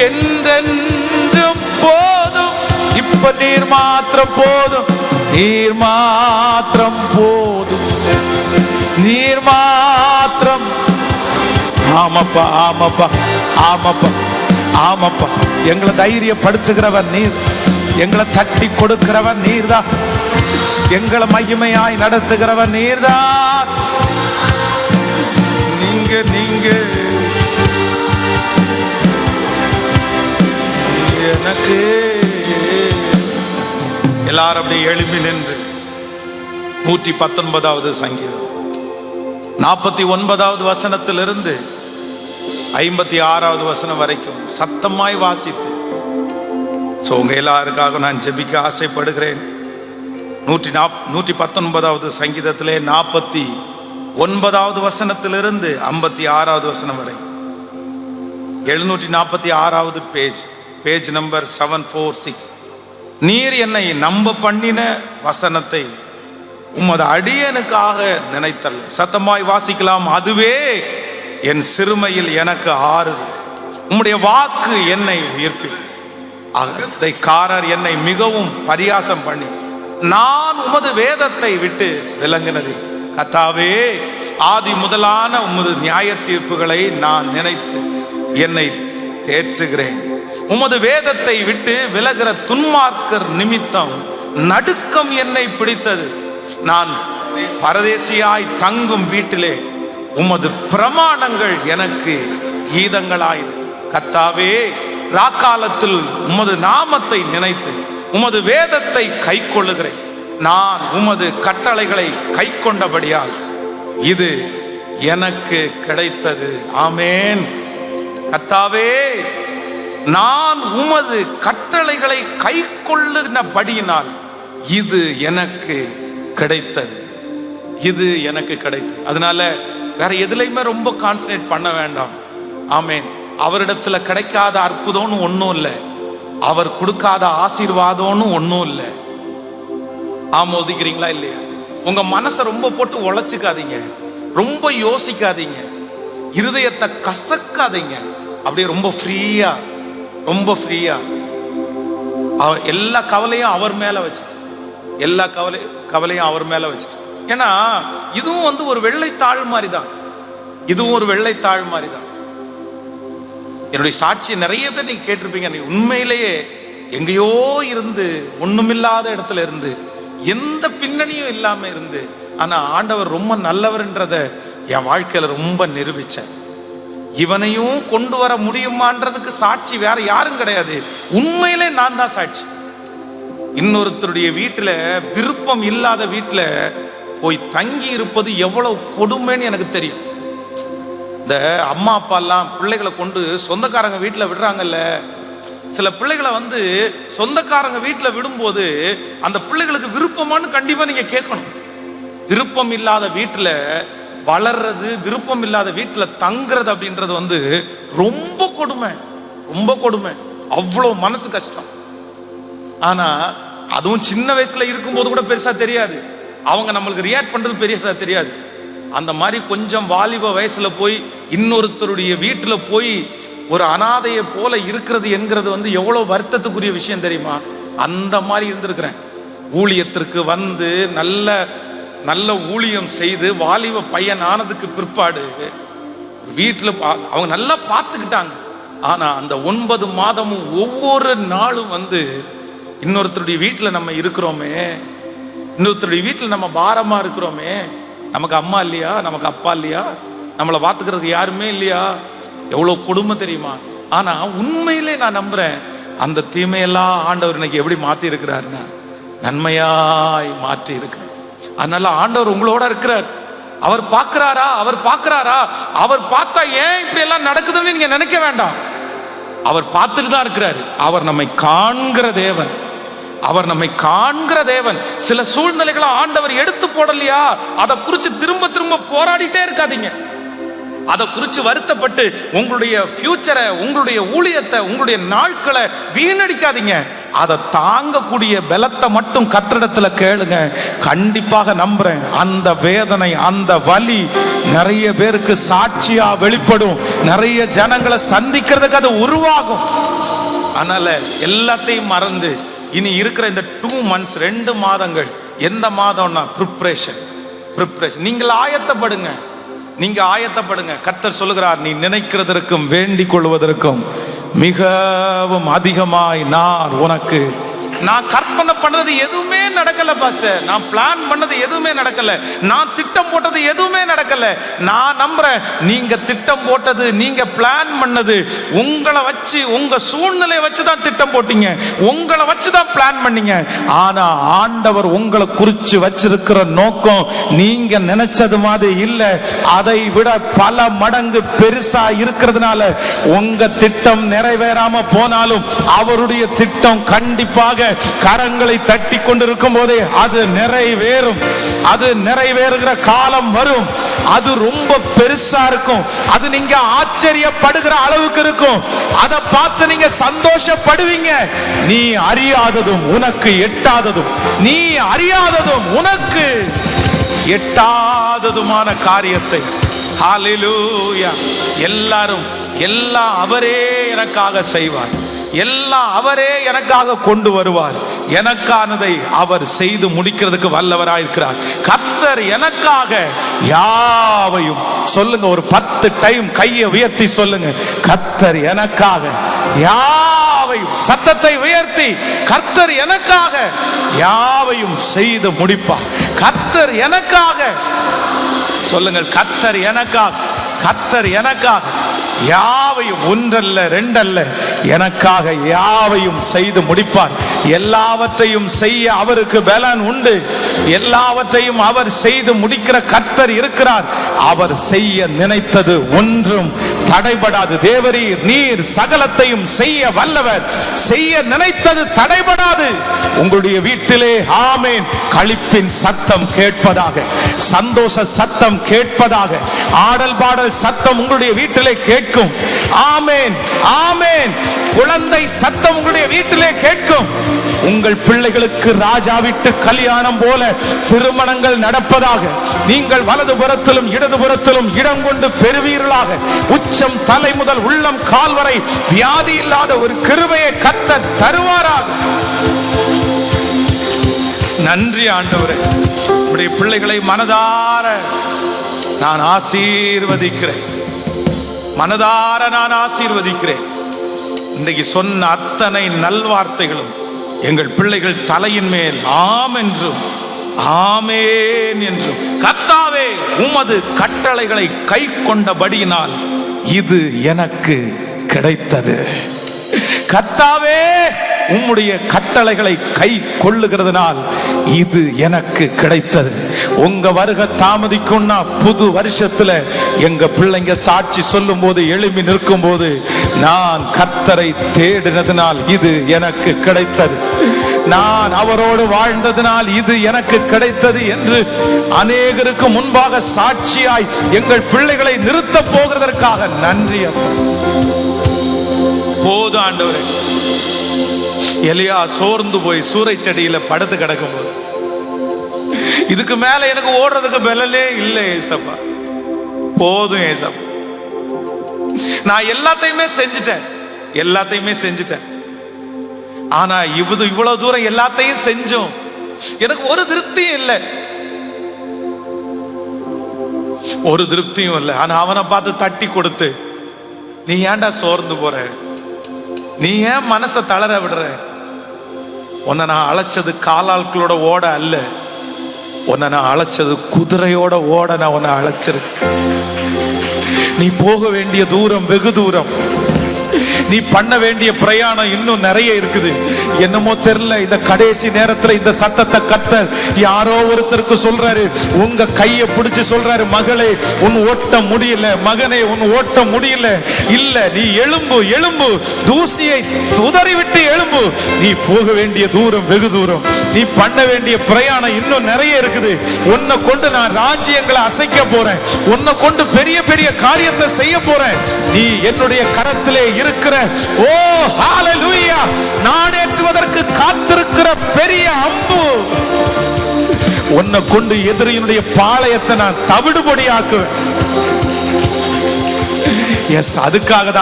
Speaker 1: என்றென்றும் போதும். இப்ப நீர் மாத்திரம் போதும், நீர் மாத்திரம் போதும், நீர் மாத்திரம். ஆமாப்பா ஆமாப்பா ஆமாப்பா ஆமாப்பா. எங்களை தைரியப்படுத்துகிறவர் நீர், எங்களை தட்டி கொடுக்கிறவர் நீர்தான், எங்களை மகிமையாய் நடத்துகிறவர் நீர்தான். நீங்க நீங்க எனக்கு. எல்லாரும் அப்படி எழுப்பி நின்று 119வது சங்கீதம் 49வது வசனத்திலிருந்து 56வது வசனம் வரைக்கும் சத்தமாய் வாசித்து உங்க எல்லாருக்காக நான் ஜெபிக்க ஆசைப்படுகிறேன். 119வது சங்கீதத்திலே 49வது வசனத்திலிருந்து 56வது வசனம் வரை 746வது பேஜ் நம்பர் 746. நீர் என்னை நம்ப பண்ணின வசனத்தை உமது அடியனுக்காக நினைத்தல். சத்தமாய் வாசிக்கலாம். அதுவே என் சிறுமையில் எனக்கு ஆறுதல், உம்முடைய வாக்கு என்னை உயிர்ப்பி. அகத்தைக்காரர் என்னை மிகவும் பரியாசம் பண்ணி நான் உமது வேதத்தை விட்டு விலங்கினது. கர்த்தாவே, ஆதி முதலான உமது நியாய தீர்ப்புகளை நான் நினைத்து என்னை தேற்றுகிறேன். உமது வேதத்தை விட்டு விலகிற துன்மார்க்கர் நிமித்தம் நடுக்கம் என்னை பிடித்தது. நான் பரதேசியாய் தங்கும் வீட்டிலே உமது பிரமாணங்கள் எனக்கு கீதங்களாயின. கர்த்தாவே, ராக்காலத்தில் உமது நாமத்தை நினைத்து உமது வேதத்தை கை கொள்ளுகிறேன். நான் உமது கட்டளைகளை கை கொண்டபடியால் இது எனக்கு கிடைத்தது. ஆமேன். கர்த்தாவே, நான் உமது கட்டளைகளை கை கொள்ளுனபடியினால் இது எனக்கு கிடைத்தது. இது எனக்கு கிடைத்தது. அதனால வேற எதுலையுமே ரொம்ப கான்சன்ட்ரேட் பண்ண வேண்டாம். ஆமேன். அவரிடத்துல கிடைக்காத அற்புதம்னு ஒன்றும் இல்லை, அவர் கொடுக்காத ஆசீர்வாதம்னு ஒன்றும் இல்லை. ஒதுக்கிறீங்களா இல்லையா? உங்க மனசை ரொம்ப போட்டு உழைச்சிக்காதீங்க, ரொம்ப யோசிக்காதீங்க, இருதயத்தை கசக்காதீங்க. அப்படியே ரொம்ப ஃப்ரீயா, ரொம்ப ஃப்ரீயா எல்லா கவலையும் அவர் மேல வச்சுட்டு, எல்லா கவலையும் அவர் மேல வச்சுட்டு. ஏன்னா இதுவும் ஒரு வெள்ளைத்தாள் மாதிரி தான். இதுவும் ஒரு வெள்ளைத்தாள் மாதிரி தான். என்னுடைய சாட்சியை நிறைய பேர் நீங்க கேட்டிருப்பீங்க. நீ உண்மையிலேயே எங்கேயோ இருந்து, ஒண்ணுமில்லாத இடத்துல இருந்து, எந்த பின்னணியும் இல்லாம இருந்து, ஆனா ஆண்டவர் ரொம்ப நல்லவர்ன்றத என் வாழ்க்கையில ரொம்ப நிரூபிச்சேன். இவனையும் கொண்டு வர முடியுமான்றதுக்கு சாட்சி வேற யாரும் கிடையாது. உண்மையிலே நான் தான் சாட்சி. இன்னொருத்தருடைய வீட்டுல, விருப்பம் இல்லாத வீட்டுல போய் தங்கி இருப்பது எவ்வளவு கொடுமைன்னு எனக்கு தெரியும். இந்த அம்மா அப்பா எல்லாம் பிள்ளைகளை கொண்டு சொந்தக்காரங்க வீட்டுல விடுறாங்கல்ல, சில பிள்ளைகளை சொந்தக்காரங்க வீட்டுல விடும்போது அந்த பிள்ளைகளுக்கு விருப்பமானு கண்டிப்பா நீங்க கேட்கணும். விருப்பம் இல்லாத வீட்டுல வளர்றது, விருப்பம் இல்லாத வீட்டுல தங்குறது அப்படின்றது ரொம்ப கொடுமை, ரொம்ப கொடுமை. அவ்வளவு மனசு கஷ்டம். ஆனா அதுவும் சின்ன வயசுல இருக்கும்போது கூட பெருசா தெரியாது. அவங்க நம்மளுக்கு ரியாக்ட் பண்றது பெருசா தெரியாது. அந்த மாதிரி கொஞ்சம் வாலிப வயசுல போய் இன்னொருத்தருடைய வீட்டுல போய் ஒரு அனாதையை போல இருக்கிறது என்கிறது எவ்வளவு வருத்தத்துக்குரிய விஷயம் தெரியுமா? அந்த மாதிரி இருந்திருக்கிறேன். ஊழியத்திற்கு நல்ல நல்ல ஊழியம் செய்து வாலிப பையன் ஆனதுக்கு பிற்பாடு வீட்டுல அவங்க நல்லா பார்த்துக்கிட்டாங்க. ஆனா அந்த 9 மாதமும் ஒவ்வொரு நாளும் இன்னொருத்தருடைய வீட்டுல நம்ம இருக்கிறோமே, இன்னொருத்தருடைய வீட்டுல நம்ம பாரமா இருக்கிறோமே, நமக்கு அம்மா இல்லையா, நமக்கு அப்பா இல்லையா, நம்மளை பார்த்துக்கிறதுக்கு யாருமே இல்லையா, எவ்வளவு கொடுமை தெரியுமா? ஆனா உண்மையிலே நான் நம்புறேன், அந்த தீமையெல்லாம் ஆண்டவர் இன்னைக்கு எப்படி மாத்தி இருக்கிறாருன்னா நன்மையாய் மாற்றி இருக்கிறார். அதனால ஆண்டவர் உங்களோட இருக்கிறார். அவர் பார்க்கிறாரா? அவர் பார்க்கிறாரா? அவர் பார்த்தா ஏன் இப்படி எல்லாம் நடக்குதுன்னு நீங்க நினைக்க வேண்டாம். அவர் பார்த்துட்டு தான் இருக்கிறாரு. அவர் நம்மை காண்கிற தேவன். அவர் நம்மை காண்கிற தேவன். சில சூழ்நிலைகளை ஆண்டவர் எடுத்து போடலையா, அதை குறித்து திரும்ப திரும்ப போராடிட்டே இருக்காதீங்க. அதை குறித்து வருத்தப்பட்டு உங்களுடைய ஃபியூச்சரை, உங்களுடைய ஊழியத்தை, உங்களுடைய நாட்களை வீணடிக்காதீங்க. அதை தாங்கக்கூடிய பலத்தை மட்டும் கர்த்தரிடத்துல கேளுங்க. கண்டிப்பாக நம்புறேன், அந்த வேதனை, அந்த வலி நிறைய பேருக்கு சாட்சியா வெளிப்படும். நிறைய ஜனங்களை சந்திக்கிறதுக்கு அது உருவாகும். அதனால எல்லாத்தையும் மறந்து இனி இருக்கிற இந்த 2 months, 2 மாதங்கள், எந்த மாதம்னா ப்ரிப்ரேஷன். நீங்கள் ஆயத்தப்படுங்க, நீங்க ஆயத்தப்படுங்க. கர்த்தர் சொல்லுகிறார், நீ நினைக்கிறதற்கும் வேண்டிக் கொள்வதற்கும் மிகவும் அதிகமாய் நான் கற்பனை பண்ணது எதுவுமே நடக்கல பாஸ்டர். நான் பிளான் பண்ணது எதுவுமே நடக்கல. நான் திட்டம் போட்டது எதுவுமே நடக்கல. நான் நம்புறேன், நீங்க திட்டம் போட்டது, நீங்க பிளான் பண்ணது, உங்களை வச்சு, உங்க சூழ்நிலையை வச்சு தான் திட்டம் போட்டீங்க, உங்களை வச்சு தான் பிளான் பண்ணீங்க. ஆனா ஆண்டவர் உங்களை குறிச்சு வச்சிருக்கிற நோக்கம் நீங்க நினைச்சது மாதிரி இல்ல, அதை விட பல மடங்கு பெருசா இருக்கிறதுனால உங்க திட்டம் நிறைவேறாம போனாலும் அவருடைய திட்டம் கண்டிப்பாக கரங்களை தட்டி கொண்டிருக்கும் போதே அது நிறைவேறும். அது நிறைவேறுகிற காலம் வரும். அது ரொம்ப பெருசா இருக்கும். அது நீங்க ஆச்சரியப்படுகிற அளவுக்கு இருக்கும். அதை பார்த்து நீங்க சந்தோஷப்படுவீங்க. நீ அறியாததும் உனக்கு எட்டாததும், நீ அறியாததும் உனக்கு எட்டாததுமான காரியத்தை, ஹல்லேலூயா, எல்லாம் அவரே எனக்காக செய்வார். எல்லாம் அவரே எனக்காக கொண்டு வருவார். எனக்கானதை அவர் செய்து முடிக்கிறதுக்கு வல்லவராயிருக்கிறார். கர்த்தர் எனக்காக யாவையும், சொல்லுங்க, ஒரு 10 டைம் கையை உயர்த்தி சொல்லுங்க, கர்த்தர் எனக்காக யாவையும் யாவையும், சத்தத்தை உயர்த்தி கர்த்தர் எனக்காக யாவையும் செய்து முடிப்பார். கர்த்தர் எனக்காக சொல்லுங்கள், கர்த்தர் எனக்காக, கர்த்தர் எனக்காக யாவையும், ஒன்றல்ல ரெண்டல்ல, எனக்காக யாவையும் செய்து முடிப்பார். எல்லாவற்றையும் செய்ய அவருக்கு பலன் உண்டு. எல்லாவற்றையும் அவர் செய்து முடிக்கிற கர்த்தர் இருக்கிறார். அவர் செய்ய நினைத்தது ஒன்றும் தடைபடாது. தேவரீர் நீர் சகலத்தையும் செய்ய வல்லவர். செய்ய நினைத்தது தடைபடாது. உங்களுடைய வீட்டிலே ஆமேன் களிப்பின் சத்தம் கேட்பதாக, சந்தோஷ சத்தம் கேட்பதாக, ஆடல் பாடல் சத்தம் உங்களுடைய வீட்டிலே கேட்கும். ஆமேன் ஆமேன். குழந்தை சத்தம் உங்களுடைய வீட்டிலே கேட்கும். உங்கள் பிள்ளைகளுக்கு ராஜா வீட்டு கல்யாணம் போல திருமணங்கள் நடப்பதாக. நீங்கள் வலதுபுறத்திலும் இடதுபுறத்திலும் இடம் கொண்டு பெறுவீர்களாக. உச்சம் தலை முதல் உள்ளம் கால் வரை வியாதி இல்லாத ஒரு கிருபையை கர்த்தர் தருவாராக. நன்றி ஆண்டவரே. உடைய பிள்ளைகளை மனதார நான் ஆசீர்வதிக்கிறேன். மனதார நான் ஆசீர்வதிக்கிறேன். இன்றைக்கு சொன்ன அத்தனை நல்வார்த்தைகளும் எங்கள் பிள்ளைகள் தலையின் மேல் ஆம் என்றும் ஆமேன் என்றும், கர்த்தாவே உமது கட்டளைகளை கை கொண்டபடியினால் இது எனக்கு கிடைத்தது. கர்த்தாவே உம்முடைய கட்டளைகளை கை கொள்ளுகிறதுனால் இது எனக்கு கிடைத்தது. உங்க வருகை தாமதிக்கும்னா புது வருஷத்துல எங்க பிள்ளைங்க சாட்சி சொல்லும் போது, எழுப்பி நிற்கும் போது, நான் கர்த்தரை தேடினதினால் இது எனக்கு கிடைத்தது, நான் அவரோடு வாழ்ந்ததினால் இது எனக்கு கிடைத்தது என்று அநேகருக்கு முன்பாக சாட்சியாய் எங்கள் பிள்ளைகளை நிறுத்த போகிறதற்காக நன்றி. போது ஆண்டவரே. எலியா சோர்ந்து போய் சூறை செடியில படுத்து கிடக்கும் போது, இதுக்கு மேல எனக்கு ஓடுறதுக்கு பலனே இல்லை ஏசப்பா, போதும் ஏசப்பா, நான் எல்லாத்தையுமே செஞ்சுட்டேன். ஆனா இவ்வளவு தூரம் எல்லாத்தையும் செஞ்சோம், எனக்கு ஒரு திருப்தியும் இல்லை. ஆனா அவனை பார்த்து தட்டி கொடுத்து, நீ ஏன்டா சோர்ந்து போற, நீ ஏன் மனசை தளர விடுற, உன்னை நான் அழைச்சது காலாட்களோட ஓட அல்ல, உன்னை நான் அழைச்சது குதிரையோட ஓட நான் உன்னை அழைச்சிருக்கேன். நீ போக வேண்டிய தூரம் வெகு தூரம், நீ பண்ண வேண்டிய பிரயாணம் இன்னும் நிறைய இருக்குது. என்னமோ தெரியல, இந்த கடைசி நேரத்துல இந்த சத்தத்தை கர்த்தர் யாரோ ஒருத்தருக்கு சொல்றாரு. உங்க கையை பிடிச்சு சொல்றாரு, மகளே உன் ஓட்ட முடியல, மகனே உன் ஓட்ட முடியல, இல்ல நீ எழும்பு, தூசியை உதறி விட்டு எழும்பு. நீ போக வேண்டிய தூரம் வெகு தூரம், நீ பண்ண வேண்டிய பிரயாணம் இன்னும் நிறைய இருக்குது. உன்னை கொண்டு நான் ராஜ்யங்களை அசைக்க போறேன், உன்னை கொண்டு பெரிய பெரிய காரியத்தை செய்ய போறேன். நீ என்னுடைய கரத்திலே இருக்கிற, ஓ ஹalleluya, நாடேற்றுவதற்கு காத்திருக்கிற பெரிய அம்பு, உன்னை கொண்டு எதிரியினுடைய பாளையத்தை நான் தவிடுபொடியாக்குவேன். எஸ், அதுக்காக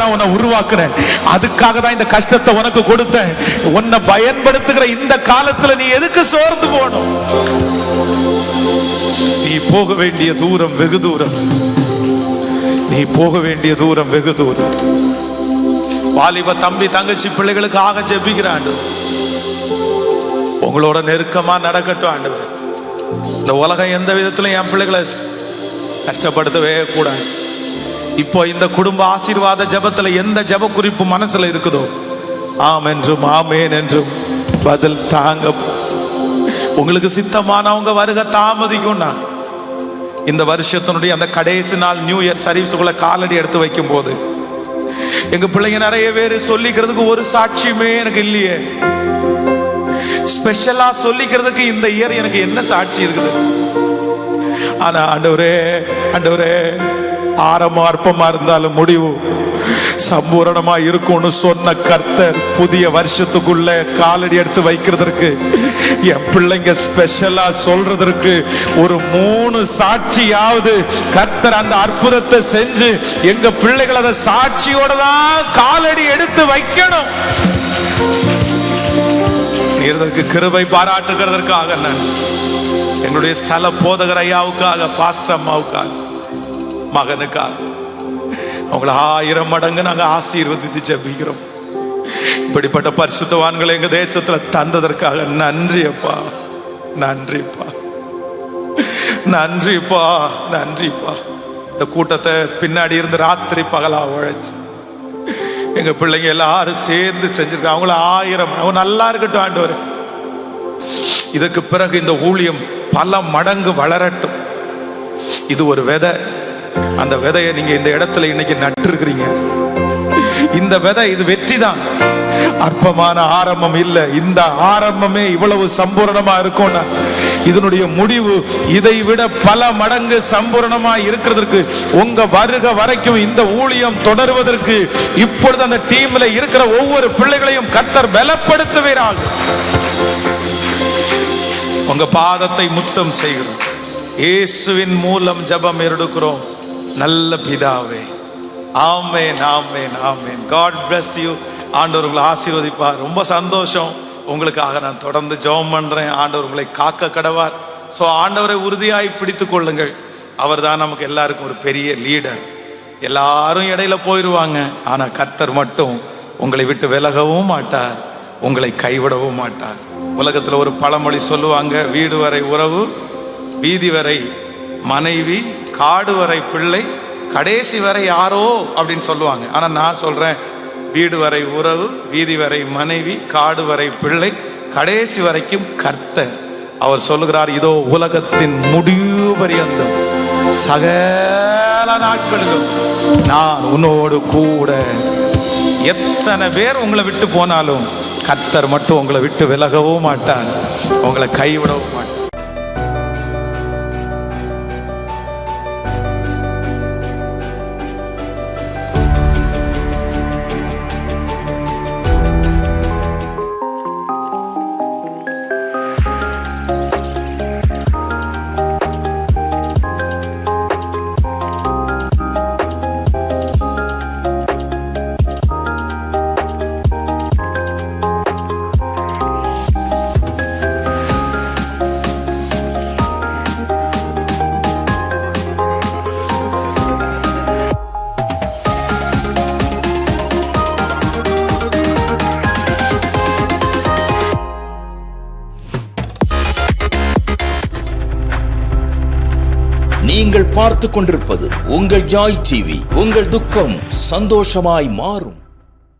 Speaker 1: தான் உன்னை உருவாக்குறேன், அதுக்காக தான் இந்த கஷ்டத்தை உனக்கு கொடுத்தேன். உன்னை பயன்படுத்துகிற இந்த காலத்துல நீ எதுக்கு சோர்ந்து போகணும்? நீ போக வேண்டிய தூரம் வெகு தூரம், நீ போக வேண்டிய தூரம் வெகு தூரம். வாலிப தம்பி தங்கச்சி பிள்ளைகளுக்கு ஆக ஜெபிக்கிறான், உங்களோட நெருக்கமா நடக்கட்டும் ஆண்டவர். இந்த உலகம் எந்த விதத்துல என் பிள்ளைகளை கஷ்டப்படுத்தவே கூடாது. இப்போ இந்த குடும்ப ஆசீர்வாத ஜெபத்துல எந்த ஜெப குறிப்பு மனசுல இருக்குதோ, ஆம் என்றும் ஆமேன் என்றும் பதில் தாங்க. உங்களுக்கு சித்தமானவங்க வருகை தாமதிக்கும்னா, இந்த வருஷத்தினுடைய அந்த கடைசி நாள் நியூ இயர் சர்வீஸுக்குள்ள காலடி எடுத்து வைக்கும் போது, எங்க பிள்ளைங்க நிறைய பேர் சொல்லிக்கிறதுக்கு ஒரு சாட்சியுமே எனக்கு இல்லையே. ஸ்பெஷலா சொல்லிக்கிறதுக்கு இந்த இயர் எனக்கு என்ன சாட்சி இருக்குது? ஆனா ஆண்டவரே ஆரம்பம் அற்பமா இருந்தாலும் முடிவு சம்பூரணமா இருக்கும்னு சொன்ன கர்த்தர் புதிய வருஷத்துக்குள்ள காலடி எடுத்து வைக்கிறதுக்கு, என் பிள்ளைங்க ஸ்பெஷலா சொல்றதற்கு ஒரு 3 சாட்சியாவது கர்த்தர் அந்த அற்புதத்தை செஞ்சு எங்க பிள்ளைகள் அதை சாட்சியோட தான் காலடி எடுத்து வைக்கணும். இதற்கு கிருபை பாராட்டுகிறதற்காக என்னுடைய ஸ்தல போதகர் ஐயாவுக்காக, பாஸ்டர் அம்மாவுக்காக, மகனுக்காக அவங்களை 1000 மடங்கு நாங்க ஆசீர்வதித்து ஜெபிக்கிறோம். இப்படிப்பட்ட பரிசுத்தவான்களை எங்க தேசத்துல தந்ததற்காக நன்றி அப்பா, நன்றிப்பா, நன்றிப்பா, நன்றிப்பா. இந்த கூட்டத்தை பின்னாடி இருந்து ராத்திரி பகலா உழைச்சு எங்க பிள்ளைங்க எல்லாரும் சேர்ந்து செஞ்சிருக்காங்க. அவங்கள 1000 அவங்க நல்லா இருக்கட்டும் ஆண்டவரே. இதற்கு பிறகு இந்த ஊழியம் பல மடங்கு வளரட்டும். இது ஒரு விதை. அந்த விதையை நீங்க இந்த இடத்துல இன்னைக்கு நட்டு இருக்கிறீங்க. இந்த விதை இது வெற்றி தான், அற்பமான ஆரம்பம் இல்லை. இந்த ஆரம்பமே இவ்வளவு சம்பூரணமா இருக்கும்னா இதனுடைய முடிவு இதை விட பல மடங்கு சம்பூரணமா இருக்கிறதுக்கு உங்க வருகை வரைக்கும் இந்த ஊழியம் தொடர்வதற்கு இப்பொழுது அந்த டீம்ல இருக்கிற ஒவ்வொரு பிள்ளைகளையும் கர்த்தர் பலப்படுத்துவீராக. உங்க பாதத்தை முத்தம் செய்கிறோம். இயேசுவின் மூலம் ஜெபம் எடுக்கிறோம் நல்ல பிதாவே. ஆமென், ஆமென், ஆமென். God bless you. ஆண்டவர் உங்களை ஆசீர்வதிப்பார். ரொம்ப சந்தோஷம். உங்களுக்காக நான் தொடர்ந்து ஜெபம் பண்றேன். ஆண்டவர் உங்களை காக்க கடவார். ஸோ ஆண்டவரை உறுதியாய் பிடித்து கொள்ளுங்கள். அவர் தான் நமக்கு எல்லாருக்கும் ஒரு பெரிய லீடர். எல்லாரும் இடையில போயிடுவாங்க, ஆனா கர்த்தர் மட்டும் உங்களை விட்டு விலகவும் மாட்டார், உங்களை கைவிடவும் மாட்டார். உலகத்துல ஒரு பழமொழி சொல்லுவாங்க, வீடு வரை உறவு, வீதி வரை மனைவி, காடு வரை பிள்ளை, கடைசி வரை யாரோ அப்படின்னு சொல்லுவாங்க. ஆனா நான் சொல்றேன், வீடு வரை உறவு, வீதி வரை மனைவி, காடு வரை பிள்ளை, கடைசி வரைக்கும் கர்த்தர். அவர் சொல்லுகிறார், இதோ உலகத்தின் முடிவு பரியந்தம் சகல நாட்களிலும் நான் உன்னோடு கூட. எத்தனை பேர் உங்களை விட்டு போனாலும் கர்த்தர் மட்டும் உங்களை விட்டு விலகவும் மாட்டார், உங்களை கைவிடவும் மாட்டார்.
Speaker 2: நீங்கள் பார்த்து கொண்டிருப்பது உங்கள் ஜாய் டிவி. உங்கள் துக்கம் சந்தோஷமாய் மாறும்.